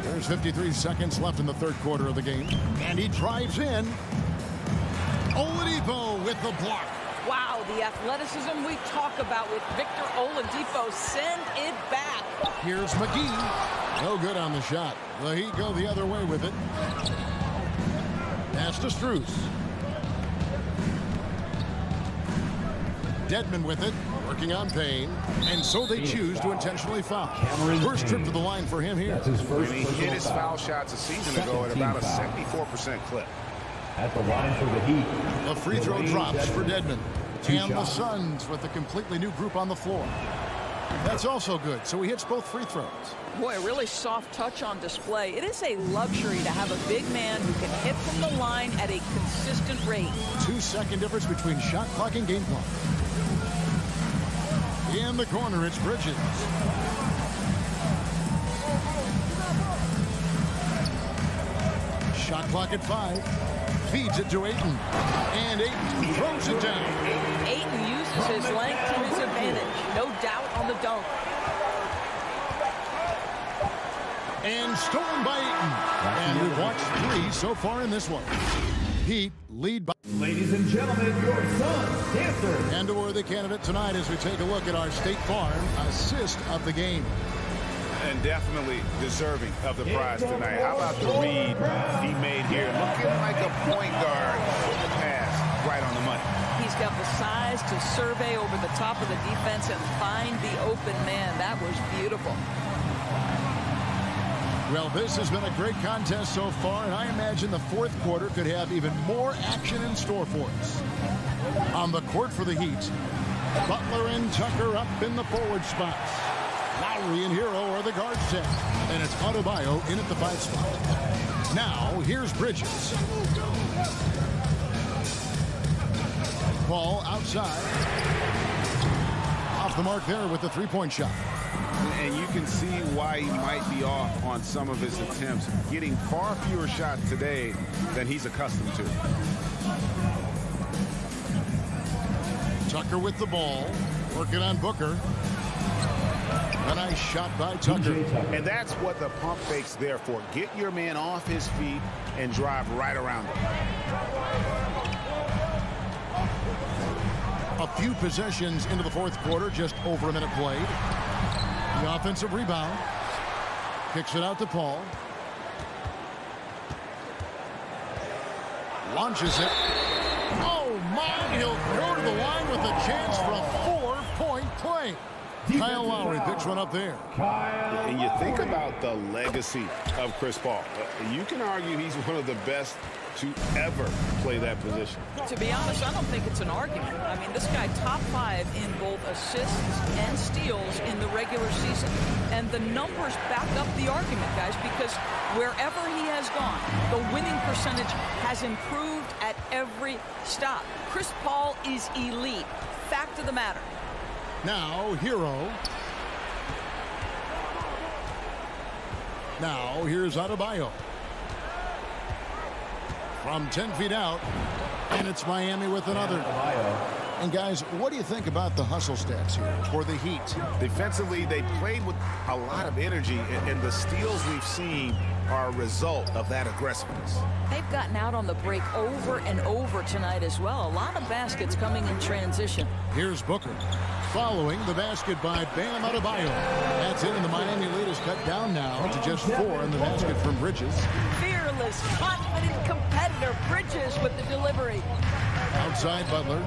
There's 53 seconds left in the third quarter of the game. And he drives in. Oladipo with the block. Wow, the athleticism we talk about with Victor Oladipo. Send it back. Here's McGee. No good on the shot. The Heat go the other way with it. Pass to Strus. Dedmon with it, working on Payne, and so they choose to intentionally foul. First trip to the line for him here. That's his first. And he hit his foul shots a season ago at about a 74% clip. At the line for the Heat. The free throw drops for Dedmon. And the Suns with a completely new group on the floor. That's also good, so he hits both free throws. Boy, a really soft touch on display. It is a luxury to have a big man who can hit from the line at a consistent rate. 2-second difference between shot clock and game clock. In the corner, it's Bridges. Shot clock at 5. Feeds it to Ayton. And Ayton throws it down. Ayton uses his length to his advantage. No doubt on the dunk. And stolen by Ayton. And we've watched 3 so far in this one. Heat lead by... Ladies and gentlemen, your Suns dancer. And a worthy candidate tonight as we take a look at our State Farm assist of the game. And definitely deserving of the prize tonight. How about the read he made here? Looking like a point guard with the pass right on the money. He's got the size to survey over the top of the defense and find the open man. That was beautiful. Well, this has been a great contest so far, and I imagine the fourth quarter could have even more action in store for us. On the court for the Heat, Butler and Tucker up in the forward spots. Lowry and Hero are the guard set, and it's Adebayo in at the 5 spot. Now, here's Bridges. Ball outside. Off the mark there with the three-point shot. And you can see why he might be off on some of his attempts, getting far fewer shots today than he's accustomed to. Tucker with the ball, working on Booker. A nice shot by Tucker. And that's what the pump fake's there for. Get your man off his feet and drive right around him. A few possessions into the fourth quarter, just over a minute played. The offensive rebound. Kicks it out to Paul. Launches it. Oh, my. He'll go to the line with a chance for a 4-point play. Kyle Lowry picks one up there. And you think about the legacy of Chris Paul. You can argue he's one of the best to ever play that position. To be honest, I don't think it's an argument. I mean, this guy top 5 in both assists and steals in the regular season. And the numbers back up the argument, guys, because wherever he has gone, the winning percentage has improved at every stop. Chris Paul is elite. Fact of the matter. Now, Hero. Now, here's Adebayo. From 10 feet out, and it's Miami with another. And, guys, what do you think about the hustle stats here for the Heat? Defensively, they played with a lot of energy, and the steals we've seen are a result of that aggressiveness. They've gotten out on the break over and over tonight as well. A lot of baskets coming in transition. Here's Booker. Following the basket by Bam Adebayo. That's it, and the Miami lead is cut down now to just 4 in the basket from Bridges. Fearless, confident competitor. Bridges with the delivery. Outside Butler.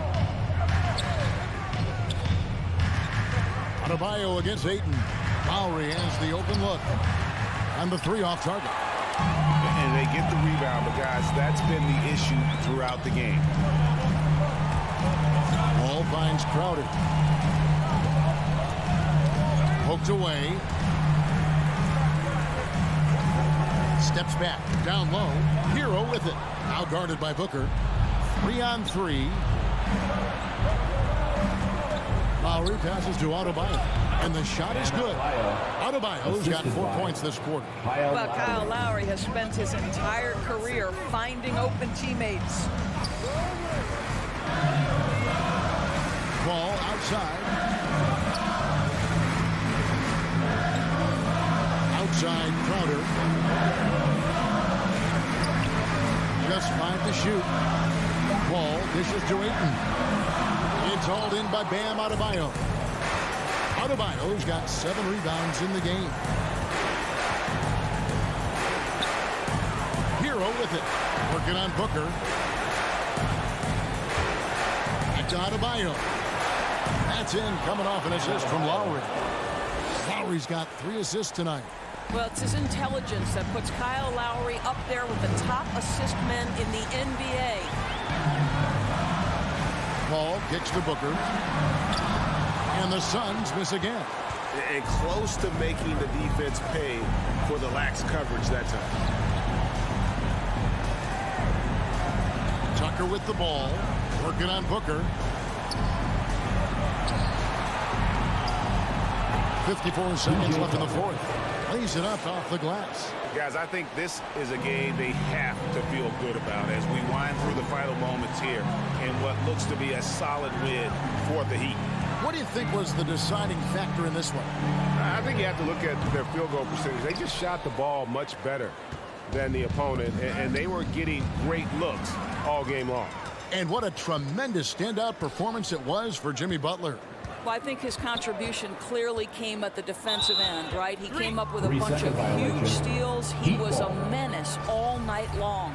Adebayo against Ayton. Lowry has the open look. And the 3 off target. And they get the rebound, but guys, that's been the issue throughout the game. Ball finds Crowder. Poked away. Steps back. Down low. Hero with it. Now guarded by Booker. 3-on-3. Lowry passes to Adebayo. And the shot is good. Adebayo's got 4 points this quarter. Well, Kyle Lowry has spent his entire career finding open teammates. Ball outside. Outside Crowder. Just 5 to shoot. Ball dishes to Ayton. It's hauled in by Bam Adebayo. Adebayo's got 7 rebounds in the game. Hero with it. Working on Booker. It's Adebayo. That's in, coming off an assist from Lowry. Lowry's got 3 assists tonight. Well, it's his intelligence that puts Kyle Lowry up there with the top assist men in the NBA. Paul kicks to Booker. And the Suns miss again. And close to making the defense pay for the lax coverage that time. Tucker with the ball. Working on Booker. 54 seconds left in the fourth. Lays it up off the glass. Guys, I think this is a game they have to feel good about as we wind through the final moments here in what looks to be a solid win for the Heat. What do you think was the deciding factor in this one? I think you have to look at their field goal percentage. They just shot the ball much better than the opponent, and they were getting great looks all game long. And what a tremendous standout performance it was for Jimmy Butler. Well, I think his contribution clearly came at the defensive end, right? He came up with a bunch of huge steals. He was a menace all night long.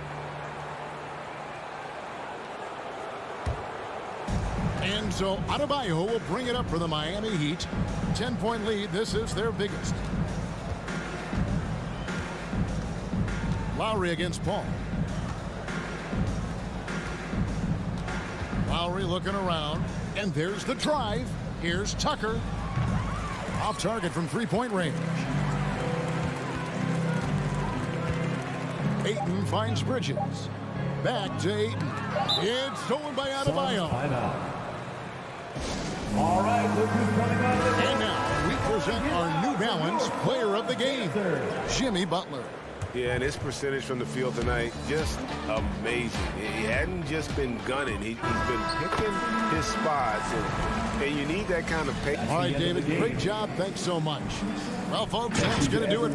And so Adebayo will bring it up for the Miami Heat. 10-point lead. This is their biggest. Lowry against Paul. Lowry looking around. And there's the drive. Here's Tucker. Off target from 3-point range. Ayton finds Bridges. Back to Ayton. It's stolen by Adebayo. All right, look who's coming out of the And now we present our New Balance player of the game, Jimmy Butler. Yeah, and his percentage from the field tonight, just amazing. He hadn't just been gunning. He's been picking his spots, and you need that kind of pace. All right, David, great job. Thanks so much. Well, folks, that's going to do it.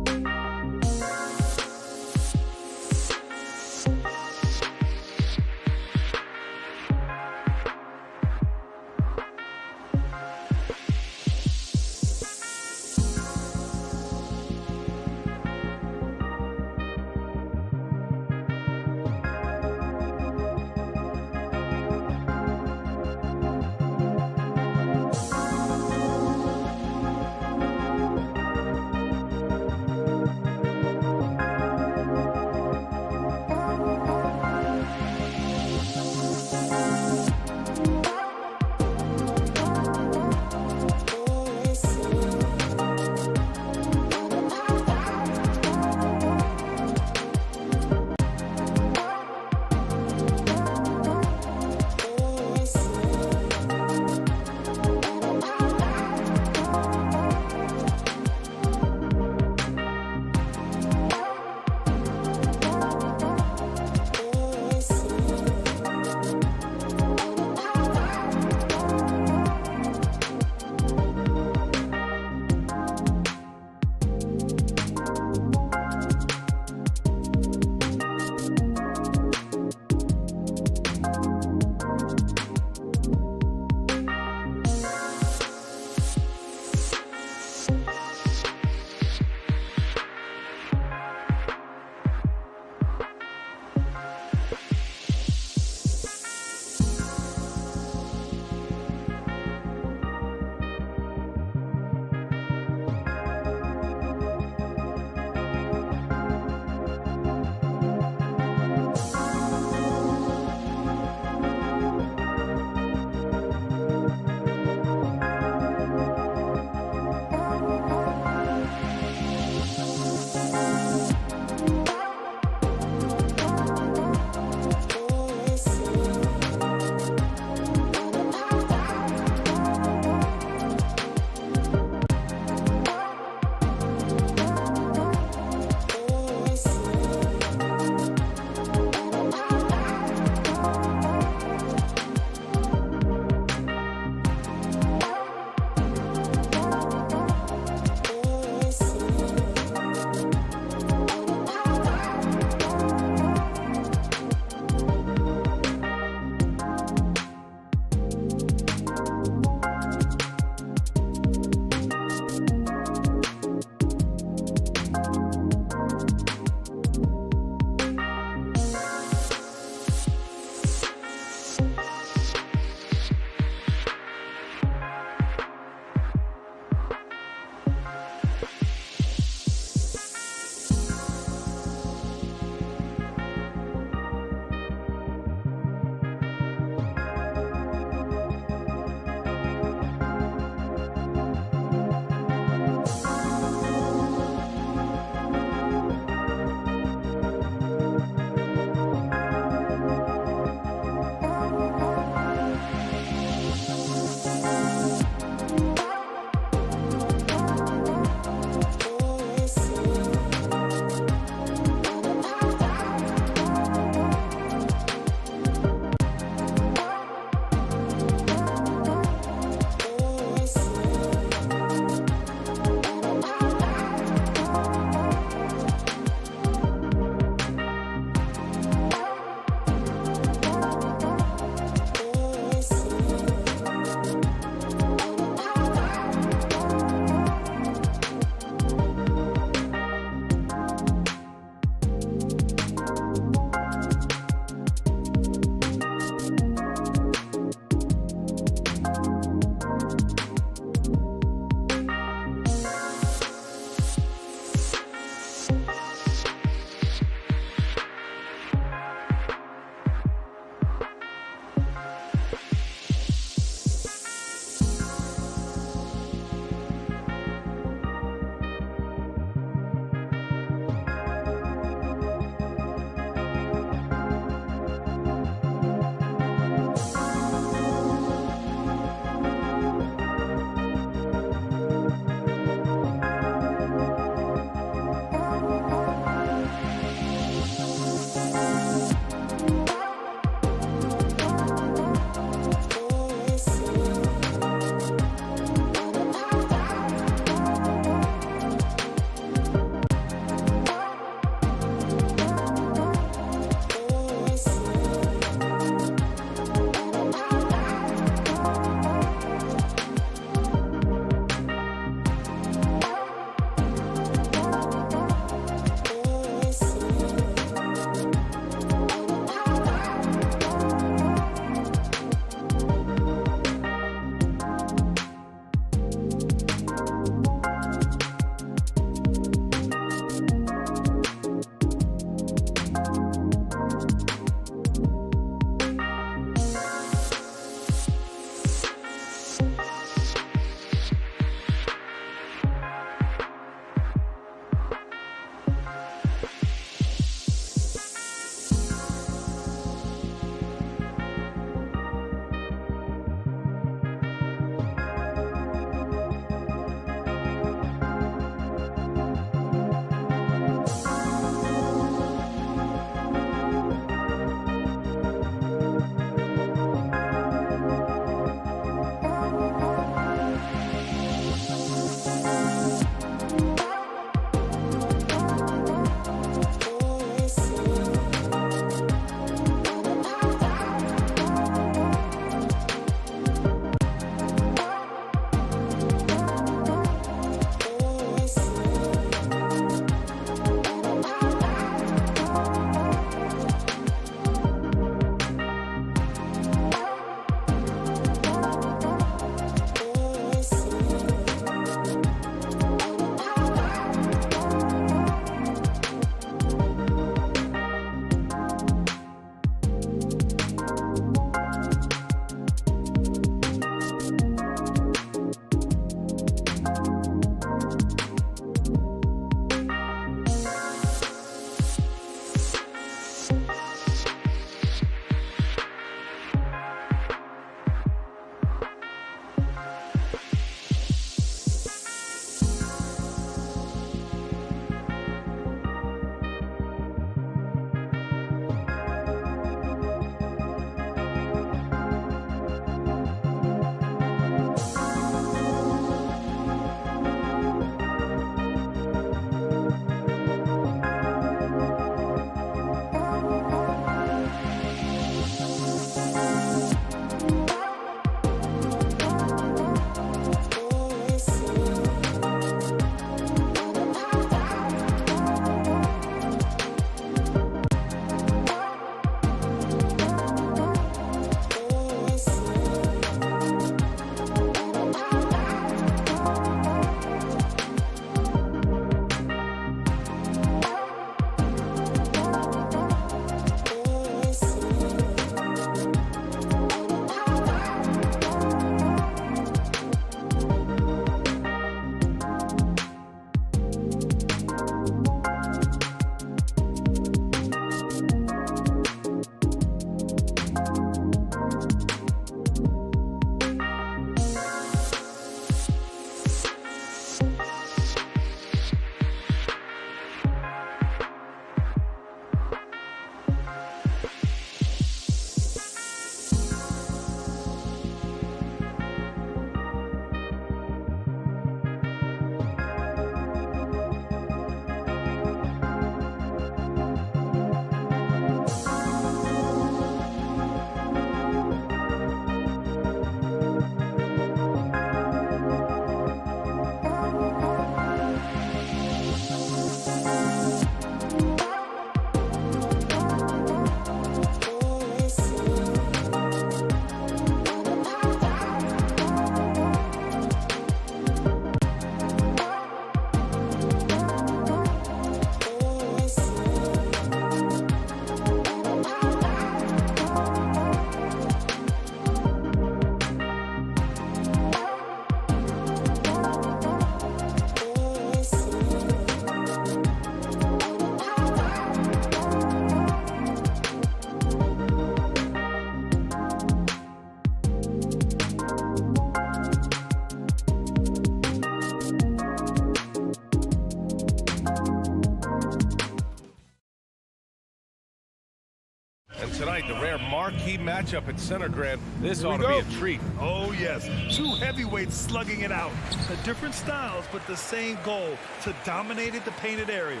The rare marquee matchup at center, Grant. This ought to be a treat. Oh, yes. Two heavyweights slugging it out. The different styles, but the same goal, to dominate the painted area.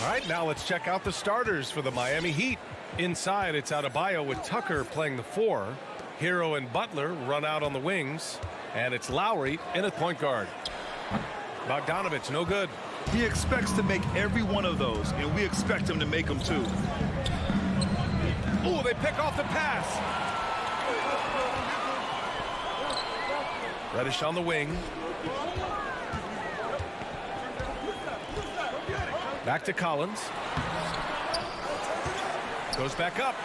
All right, now let's check out the starters for the Miami Heat. Inside, it's Adebayo with Tucker playing the 4. Hero and Butler run out on the wings. And it's Lowry in at point guard. Bogdanovich, no good. He expects to make every one of those, and we expect him to make them too. Oh, they pick off the pass. Reddish on the wing. Back to Collins. Goes back up.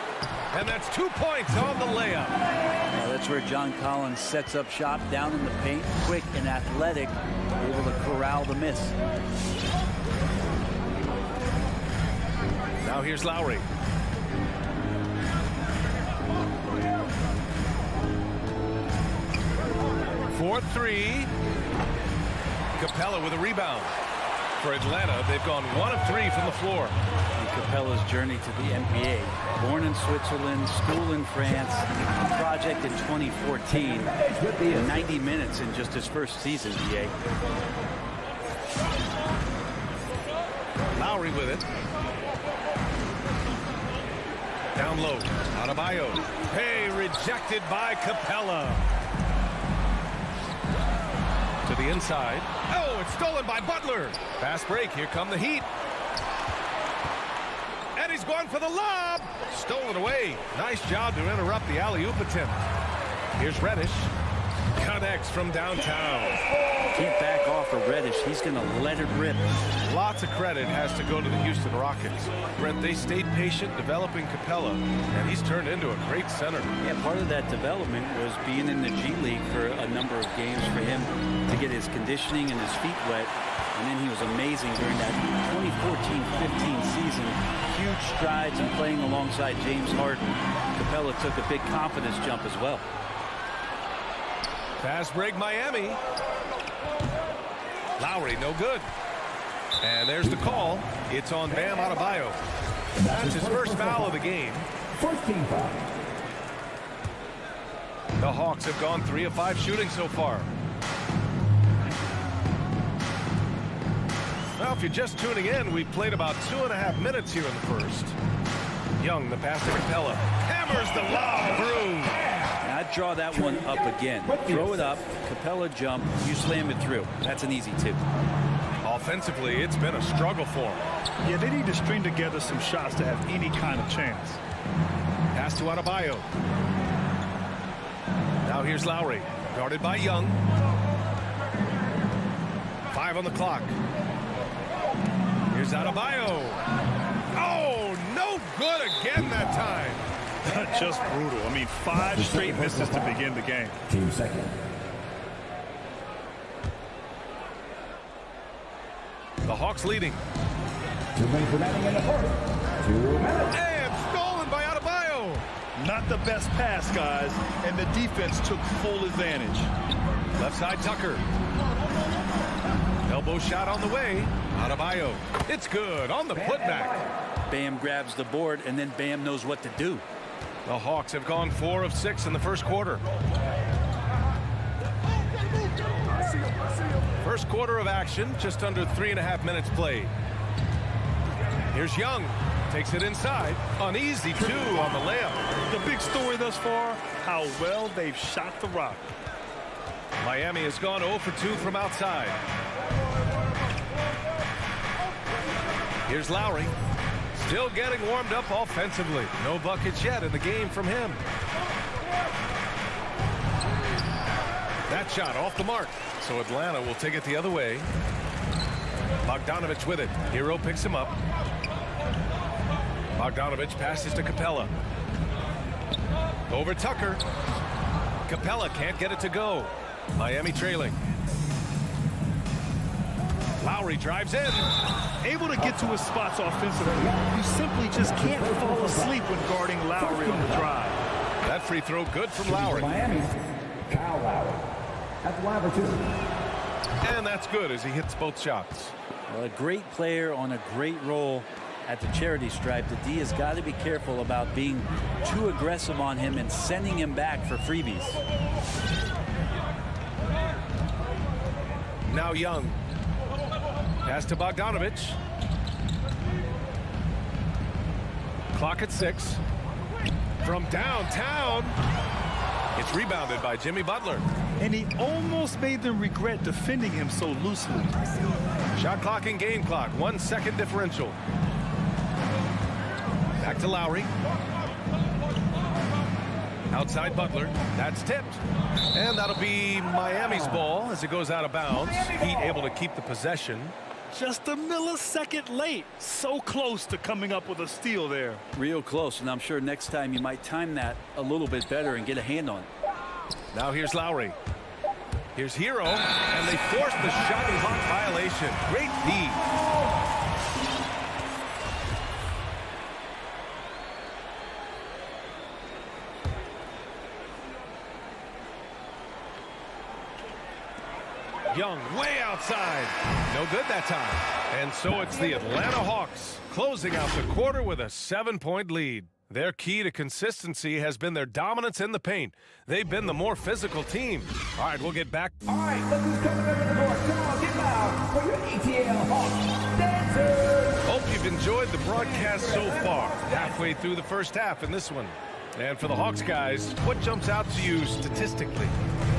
And that's 2 points on the layup. That's where John Collins sets up shop down in the paint, quick and athletic, able to corral the miss. Now here's Lowry. For 3. Capella with a rebound. For Atlanta, they've gone 1 of 3 from the floor. And Capella's journey to the NBA. Born in Switzerland, school in France, project in 2014. 90 minutes in just his first season, BA. Lowry with it. Down low. Adebayo. Hey, rejected by Capella. To the inside. Oh, it's stolen by Butler. Fast break. Here come the Heat. And he's going for the lob. Stolen away. Nice job to interrupt the alley-oop attempt. Here's Reddish. Connects from downtown. Can't back off of Reddish. He's going to let it rip. Lots of credit has to go to the Houston Rockets. Brent, they stayed patient developing Capella, and he's turned into a great center. Yeah, part of that development was being in the G League for a number of games for him to get his conditioning and his feet wet. And then he was amazing during that 2014-15 season. Huge strides in playing alongside James Harden. Capella took a big confidence jump as well. Fast break Miami. Lowry, no good. And there's the call. It's on Bam Adebayo. That's his first foul of the game. First team foul. The Hawks have gone 3 of 5 shooting so far. Well, if you're just tuning in, we've played about 2.5 minutes here in the first. Young, the pass to Capella. Hammers the lob through. I'd draw that one up again. Throw it up, Capella jump, you slam it through. That's an easy 2. Offensively, it's been a struggle for him. Yeah, they need to string together some shots to have any kind of chance. Pass to Adebayo. Now here's Lowry, guarded by Young. 5 on the clock. Here's Adebayo. Oh, no good again that time. Just brutal. I mean, 5 straight misses to begin the game. Team second. The Hawks leading. 2 minutes remaining in the first. 2 minutes. And stolen by Adebayo. Not the best pass, guys, and the defense took full advantage. Left side Tucker. Elbow shot on the way. Adebayo. It's good on the putback. Bam grabs the board, and then Bam knows what to do. The Hawks have gone 4 of 6 in the first quarter. First quarter of action, just under 3.5 minutes played. Here's Young. Takes it inside. An easy 2 on the layup. The big story thus far, how well they've shot the rock. Miami has gone 0 for 2 from outside. Here's Lowry. Still getting warmed up offensively. No buckets yet in the game from him. That shot off the mark. So Atlanta will take it the other way. Bogdanovich with it. Hero picks him up. Bogdanovich passes to Capella. Over Tucker. Capella can't get it to go. Miami trailing. Lowry drives in. Able to get to his spots offensively. You simply just can't fall asleep when guarding Lowry on the drive. That free throw good from Lowry. Miami. Kyle Lowry. That's the line for 2. And that's good as he hits both shots. Well, a great player on a great role at the charity stripe, the D has got to be careful about being too aggressive on him and sending him back for freebies. Now Young. Pass to Bogdanovich. Clock at 6. From downtown. It's rebounded by Jimmy Butler. And he almost made them regret defending him so loosely. Shot clock and game clock. 1 second differential. Back to Lowry. Outside Butler. That's tipped. And that'll be Miami's ball as it goes out of bounds. Heat able to keep the possession. Just a millisecond late. So close to coming up with a steal there. Real close, and I'm sure next time you might time that a little bit better and get a hand on it. Now here's Lowry. Here's Hero, and they force the shot clock violation. Great D. Young way outside. No good that time. And so it's the Atlanta Hawks closing out the quarter with a 7-point lead. Their key to consistency has been their dominance in the paint. They've been the more physical team. All right, we'll get back. All right, look who's coming up to the court. Come on, get loud for your ATL Hawks dancers. Hope you've enjoyed the broadcast so far. Halfway through the first half in this one. And for the Hawks guys, what jumps out to you statistically?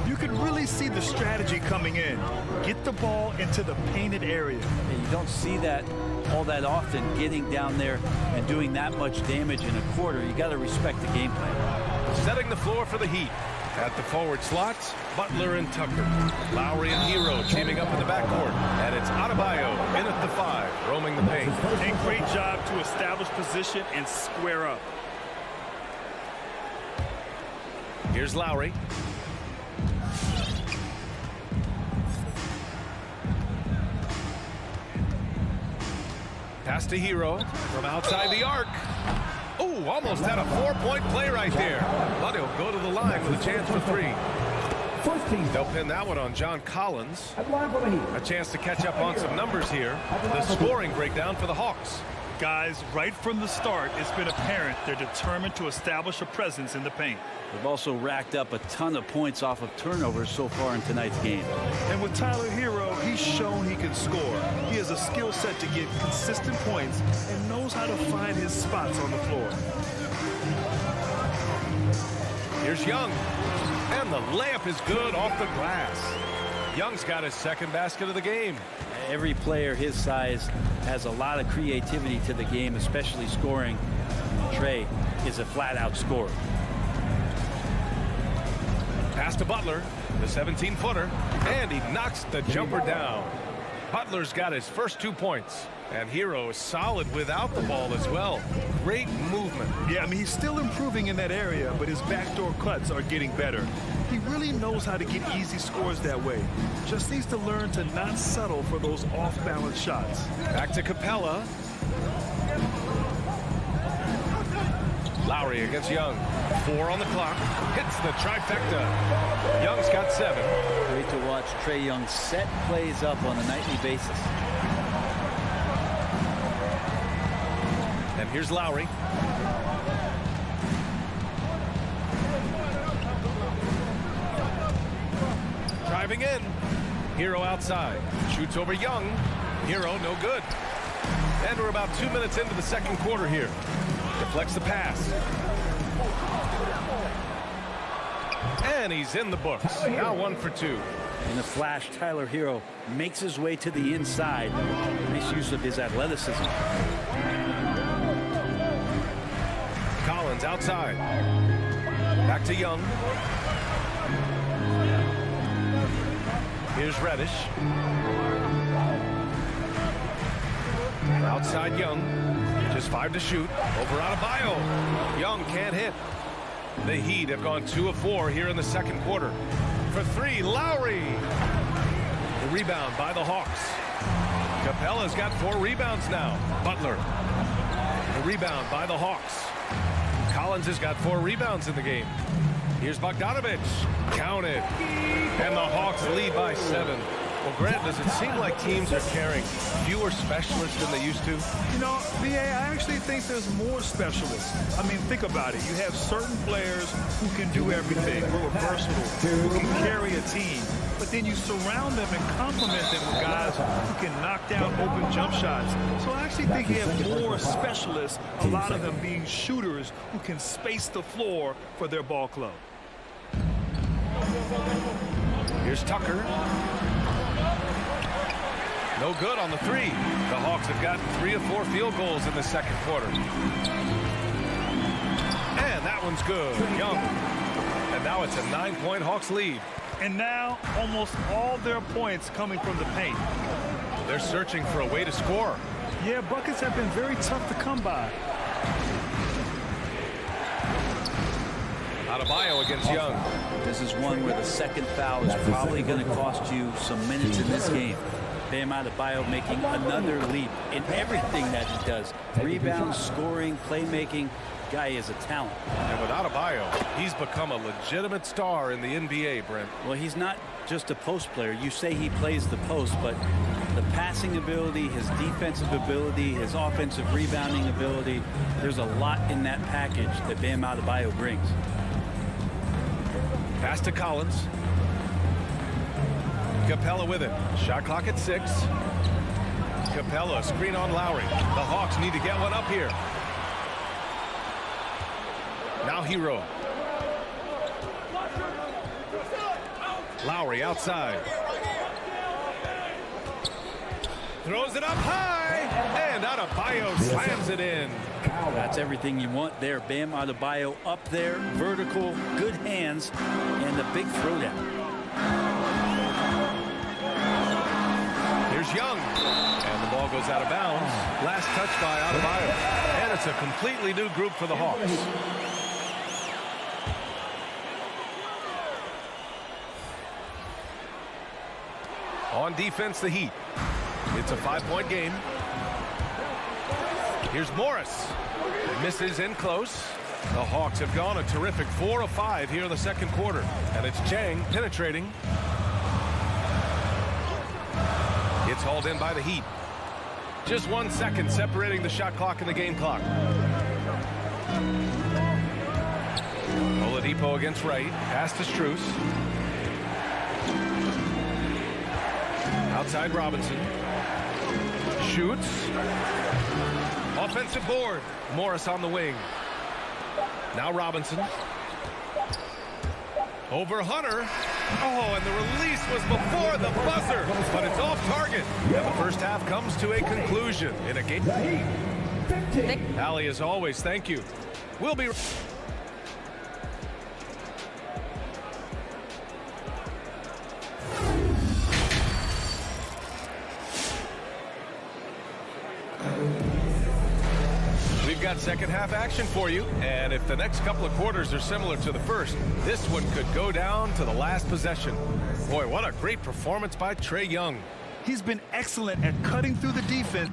You can really see the strategy coming in. Get the ball into the painted area. And you don't see that all that often, getting down there and doing that much damage in a quarter. You got to respect the game plan. Setting the floor for the Heat. At the forward slots, Butler and Tucker. Lowry and Hero teaming up in the backcourt. And it's Adebayo in at the 5, roaming the paint. And great job to establish position and square up. Here's Lowry. Pass to Hero from outside the arc. Oh, almost had a 4-point play right there. But he'll go to the line with a chance for 3. They'll pin that one on John Collins. A chance to catch up on some numbers here. The scoring breakdown for the Hawks. Guys, right from the start, it's been apparent they're determined to establish a presence in the paint. They've also racked up a ton of points off of turnovers so far in tonight's game. And with Tyler Hero, he's shown he can score. He has a skill set to get consistent points and knows how to find his spots on the floor. Here's Young. And the layup is good off the glass. Young's got his second basket of the game. Every player his size has a lot of creativity to the game, especially scoring. Trey is a flat-out scorer. Pass to Butler, the 17-footer, and he knocks the jumper down. Butler's got his first 2 points, and Hero is solid without the ball as well. Great movement. Yeah, I mean, he's still improving in that area, but his backdoor cuts are getting better. He really knows how to get easy scores that way. Just needs to learn to not settle for those off-balance shots. Back to Capella. Lowry against Young. 4 on the clock. Hits the trifecta. Young's got 7. Great to watch Trae Young set plays up on a nightly basis. And here's Lowry. Driving in. Hero outside. Shoots over Young. Hero no good. And we're about 2 minutes into the second quarter here. Deflects the pass. And he's in the books. Now 1 for 2. In the flash, Tyler Hero makes his way to the inside. Nice use of his athleticism. Collins outside. Back to Young. Here's Reddish. Outside Young. Just 5 to shoot. Over Adebayo. Young can't hit. The Heat have gone 2 of 4 here in the second quarter. For 3, Lowry. The rebound by the Hawks. Capella's got 4 rebounds now. Butler. The rebound by the Hawks. Collins has got 4 rebounds in the game. Here's Bogdanovich. Counted. And the Hawks lead by 7. Well, Grant, does it seem like teams are carrying fewer specialists than they used to? You know, B.A., I actually think there's more specialists. I mean, think about it. You have certain players who can do everything, who are versatile, who can carry a team. But then you surround them and complement them with guys who can knock down open jump shots. So I actually think you have more specialists, a lot of them being shooters who can space the floor for their ball club. Here's Tucker. No good on the three. The Hawks have gotten 3 of 4 field goals in the second quarter. And that one's good. Young. And now it's a 9-point Hawks lead. And now almost all their points coming from the paint. They're searching for a way to score. Yeah, buckets have been very tough to come by. Adebayo against Young. This is one where the second foul is probably going to cost you some minutes in this game. Bam Adebayo making another leap in everything that he does. Rebounds, scoring, playmaking. Guy is a talent. And with Adebayo, he's become a legitimate star in the NBA, Brent. Well, he's not just a post player. You say he plays the post, but the passing ability, his defensive ability, his offensive rebounding ability, there's a lot in that package that Bam Adebayo brings. Pass to Collins. Capella with it. Shot clock at 6. Capella, screen on Lowry. The Hawks need to get one up here. Now Hero. Lowry outside. Throws it up high. And Adebayo slams it in. That's everything you want there. Bam Adebayo up there, vertical, good hands, and a big throwdown. Here's Young. And the ball goes out of bounds. Last touch by Adebayo. And it's a completely new group for the Hawks. On defense, the Heat. It's a 5-point game. Here's Morris. Misses in close. The Hawks have gone a terrific 4 of 5 here in the second quarter. And it's Chang penetrating. It's hauled in by the Heat. Just 1 second separating the shot clock and the game clock. Oladipo against Wright. Pass to Strus. Outside Robinson. Shoots. Offensive board. Morris on the wing. Now Robinson. Over Hunter. Oh, and the release was before the buzzer, but it's off target. And the first half comes to a conclusion in a game. Allie, as always, thank you. We'll be... We've got second half action for you, and if the next couple of quarters are similar to the first, this one could go down to the last possession. Boy, what a great performance by Trae Young. He's been excellent at cutting through the defense.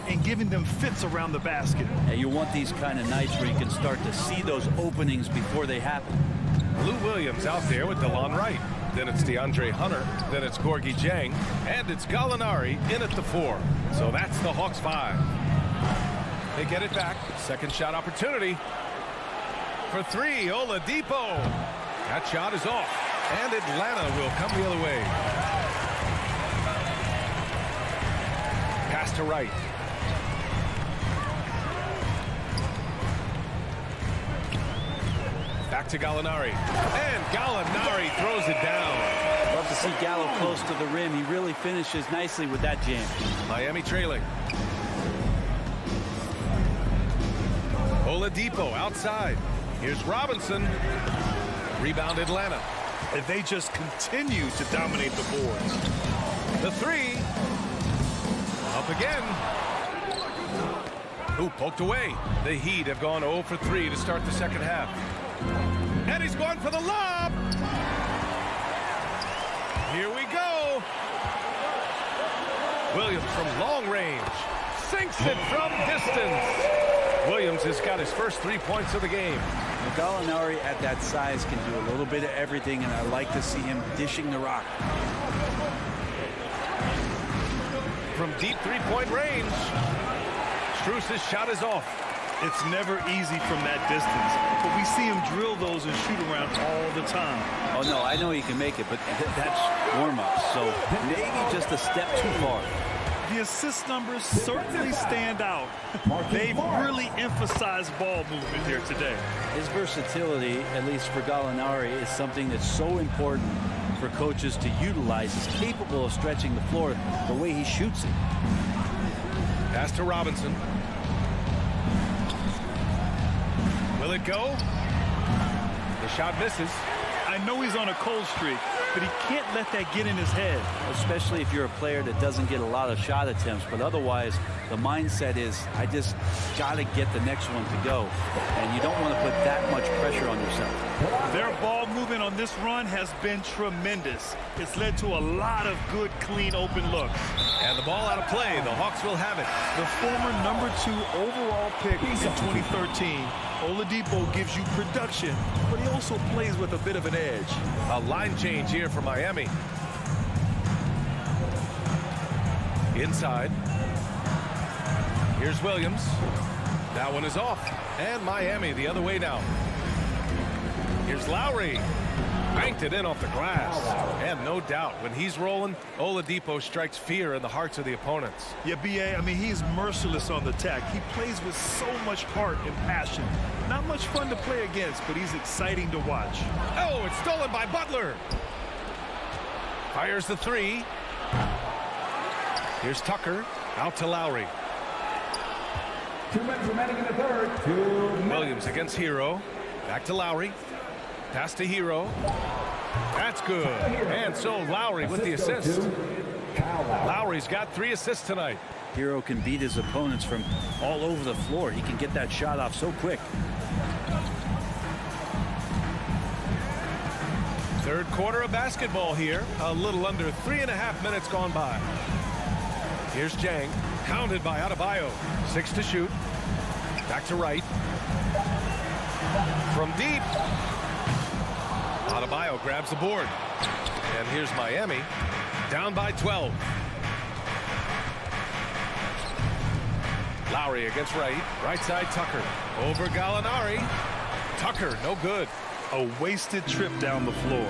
And giving them fits around the basket. And you want these kind of nights where you can start to see those openings before they happen. Lou Williams out there with DeLon Wright. Then it's DeAndre Hunter. Then it's Gorgui Dieng. And it's Gallinari in at the 4. So that's the Hawks 5. They get it back. Second shot opportunity. For 3, Oladipo. That shot is off. And Atlanta will come the other way. Pass to Wright. Back to Gallinari. And Gallinari throws it down. Love to see Gallo close to the rim. He really finishes nicely with that jam. Miami trailing. Oladipo outside. Here's Robinson. Rebound Atlanta. And they just continue to dominate the boards. The three. Up again. Ooh, poked away. The Heat have gone 0 for 3 to start the second half. And he's going for the lob. Here we go. Williams from long range. Sinks it from distance. Williams has got his first 3 points of the game. Gallinari at that size can do a little bit of everything, and I like to see him dishing the rock. From deep three-point range. Struce's shot is off. It's never easy from that distance, but we see him drill those and shoot around all the time. Oh, no, I know he can make it, but that's warm-up, so maybe just a step too far. The assist numbers certainly stand out. They've really emphasized ball movement here today. His versatility, at least for Gallinari, is something that's so important for coaches to utilize. He's capable of stretching the floor the way he shoots it. Pass to Robinson. Will it go? The shot misses. I know he's on a cold streak, but he can't let that get in his head. Especially if you're a player that doesn't get a lot of shot attempts, but otherwise the mindset is, I just got to get the next one to go. And you don't want to put that much pressure on yourself. Their ball movement on this run has been tremendous. It's led to a lot of good, clean, open looks. And the ball out of play. The Hawks will have it. The former #2 overall pick in 2013, Oladipo gives you production, but he also plays with a bit of an edge. A line change here for Miami. Inside. Here's Williams. That one is off. And Miami the other way now. Here's Lowry. Banked it in off the glass. And no doubt, when he's rolling, Oladipo strikes fear in the hearts of the opponents. Yeah, B.A., I mean, he's merciless on the attack. He plays with so much heart and passion. Not much fun to play against, but he's exciting to watch. Oh, it's stolen by Butler. Fires the three. Here's Tucker. Out to Lowry. 2 minutes remaining in the third. Williams against Hero. Back to Lowry. Pass to Hero. That's good. And so Lowry with the assist. Lowry's got 3 assists tonight. Hero can beat his opponents from all over the floor. He can get that shot off so quick. Third quarter of basketball here. A little under 3.5 minutes gone by. Here's Jang. Pounded by Adebayo. 6 to shoot. Back to right. From deep. Adebayo grabs the board. And here's Miami. Down by 12. Lowry against right. Right side Tucker. Over Gallinari. Tucker, no good. A wasted trip down the floor.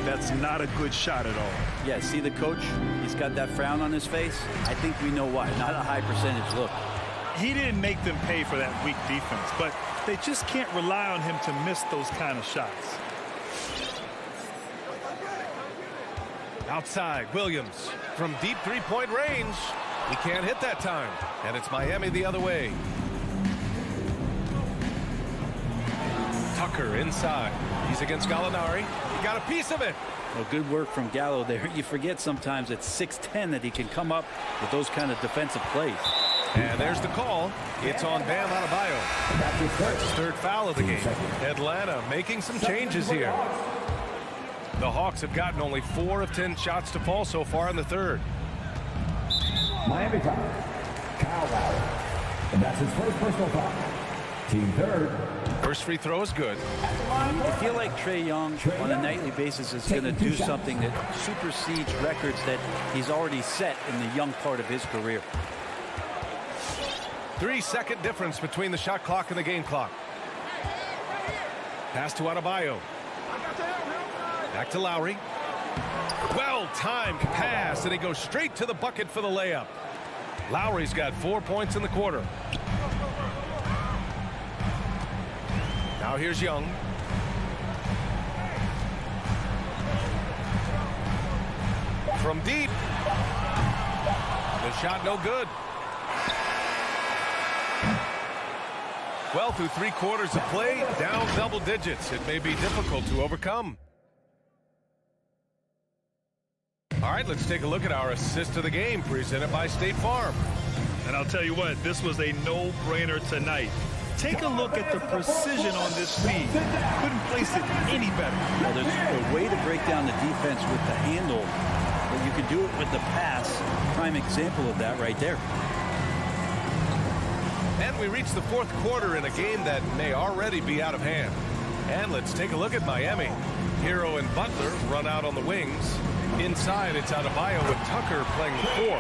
That's not a good shot at all. Yeah, see the coach? He's got that frown on his face. I think we know why. Not a high percentage look. He didn't make them pay for that weak defense, but they just can't rely on him to miss those kind of shots. Outside, Williams from deep three-point range. He can't hit that time, and it's Miami the other way. Tucker inside. He's against Gallinari. He got a piece of it. Well, good work from Gallo there. You forget sometimes at 6'10" that he can come up with those kind of defensive plays. And there's the call. It's on Bam Adebayo. That's his Third foul of the game. Atlanta making some changes here. The Hawks have gotten only 4 of 10 shots to fall so far in the third. Miami foul. Kyle Lowry. And that's his first personal foul. Team third. First free throw is good. I feel like Trae Young on a nightly basis is going to do something that supersedes records that he's already set in the young part of his career. 3-second difference between the shot clock and the game clock. Pass to Adebayo. Back to Lowry. Well-timed pass, and he goes straight to the bucket for the layup. Lowry's got 4 points in the quarter. Now here's Young. From deep. The shot no good. Well, through 3 quarters of play, down double digits. It may be difficult to overcome. All right, let's take a look at our assist of the game presented by State Farm. And I'll tell you what, this was a no-brainer tonight. Take a look at the precision on this feed. Couldn't place it any better. Well, there's a way to break down the defense with the handle, but you can do it with the pass. Prime example of that right there. And we reach the 4th quarter in a game that may already be out of hand. And let's take a look at Miami. Hero and Butler run out on the wings. Inside, it's Adebayo with Tucker playing the 4.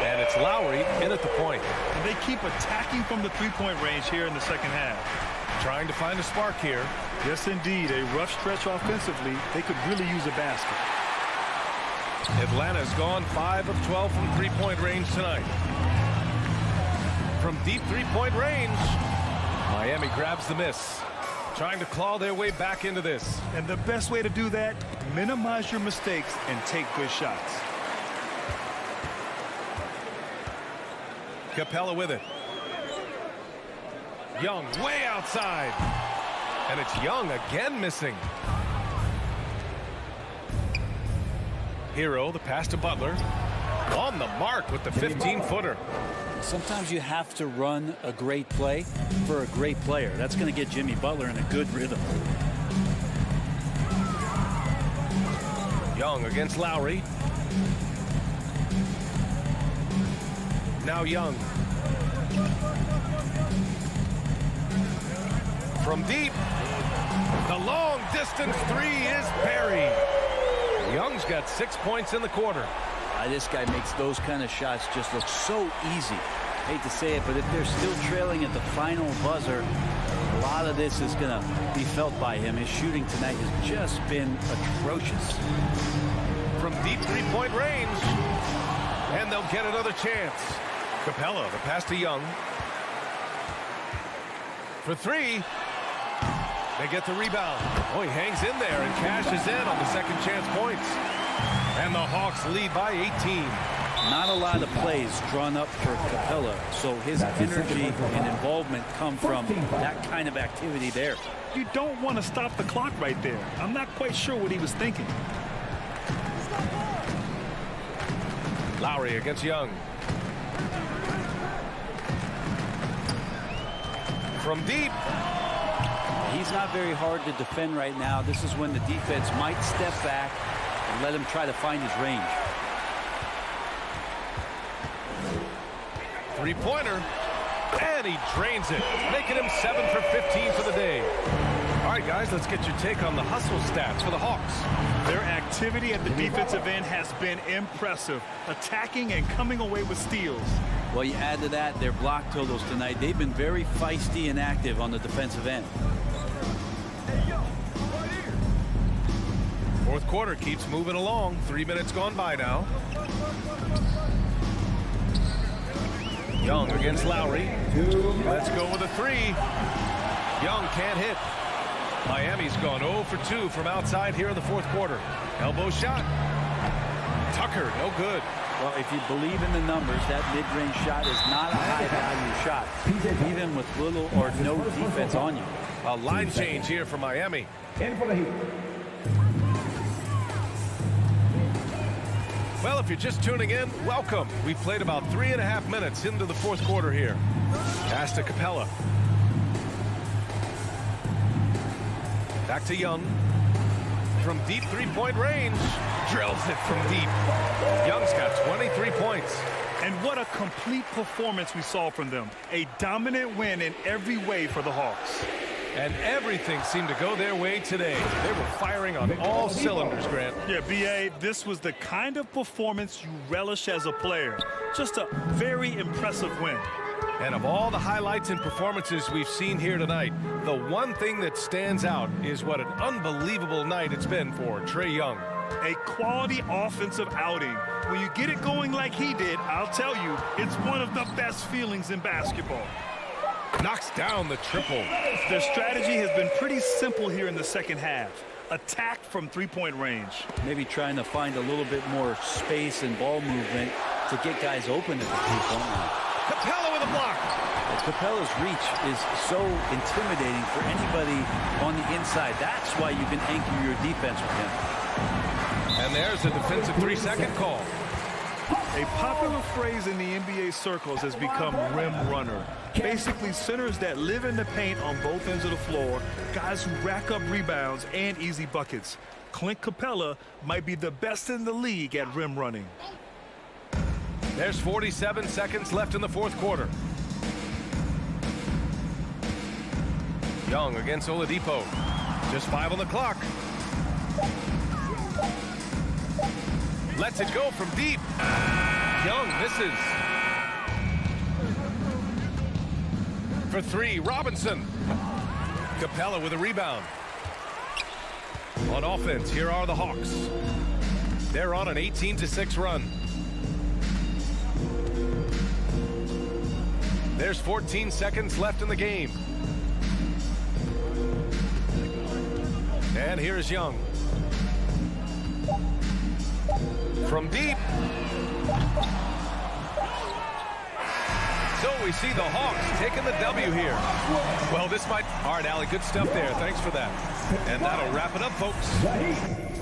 And it's Lowry in at the point. And they keep attacking from the three-point range here in the second half. Trying to find a spark here. Yes, indeed. A rough stretch offensively. They could really use a basket. Atlanta's gone 5 of 12 from three-point range tonight. From deep three-point range, Miami grabs the miss. Trying to claw their way back into this. And the best way to do that, minimize your mistakes and take good shots. Capella with it. Young way outside. And it's Young again missing. Hero, the pass to Butler. On the mark with the 15-footer. Sometimes you have to run a great play for a great player. That's going to get Jimmy Butler in a good rhythm. Young against Lowry. Now Young. From deep. The long distance 3 is buried. Young's got 6 points in the quarter. This guy makes those kind of shots just look so easy. Hate to say it, but if they're still trailing at the final buzzer, a lot of this is going to be felt by him. His shooting tonight has just been atrocious. From deep three-point range, and they'll get another chance. Capella, the pass to Young. For 3. They get the rebound. Oh, he hangs in there and cashes in on the second chance points. And the Hawks lead by 18. Not a lot of plays drawn up for Capella, so his energy and involvement come from that kind of activity there. You don't want to stop the clock right there. I'm not quite sure what he was thinking. Lowry against Young. From deep. He's not very hard to defend right now. This is when the defense might step back and let him try to find his range. Three-pointer, and he drains it, making him 7 for 15 for the day. All right, guys, let's get your take on the hustle stats for the Hawks. Their activity at the defensive end has been impressive, attacking and coming away with steals. Well, you add to that their block totals tonight. They've been very feisty and active on the defensive end. 4th quarter keeps moving along. 3 minutes gone by now. Young against Lowry. Let's go with a 3. Young can't hit. Miami's gone 0 for 2 from outside here in the 4th quarter. Elbow shot. Tucker, no good. Well, if you believe in the numbers, that mid-range shot is not a high-value shot, even with little or no defense on you. A line change here for Miami. In for the Heat. Well, if you're just tuning in, welcome. We've played about 3.5 minutes into the 4th quarter here. Pass to Capella. Back to Young. From deep three-point range. Drills it from deep. Young's got 23 points. And what a complete performance we saw from them. A dominant win in every way for the Hawks. And everything seemed to go their way today. They were firing on all cylinders, Grant. Yeah, B.A., this was the kind of performance you relish as a player. Just a very impressive win. And of all the highlights and performances we've seen here tonight, the one thing that stands out is what an unbelievable night it's been for Trae Young. A quality offensive outing. When you get it going like he did, I'll tell you, it's one of the best feelings in basketball. Knocks down the triple. Their strategy has been pretty simple here in the second half. attack from three-point range. Maybe trying to find a little bit more space and ball movement to get guys open at the three-point line. Capella with a block. Capella's reach is so intimidating for anybody on the inside. That's why you can anchor your defense with him. And there's a defensive 3-second call. A popular phrase in the NBA circles has become rim runner. Basically, centers that live in the paint on both ends of the floor, guys who rack up rebounds and easy buckets. Clint Capella might be the best in the league at rim running. There's 47 seconds left in the fourth quarter. Young against Oladipo. Just 5 on the clock. Lets it go from deep. Young misses. For 3, Robinson. Capella with a rebound. On offense, here are the Hawks. They're on an 18-6 run. There's 14 seconds left in the game. And here's Young. From deep. So we see the Hawks taking the W here. Well, this might... All right, Allie, good stuff there. Thanks for that. And that'll wrap it up, folks.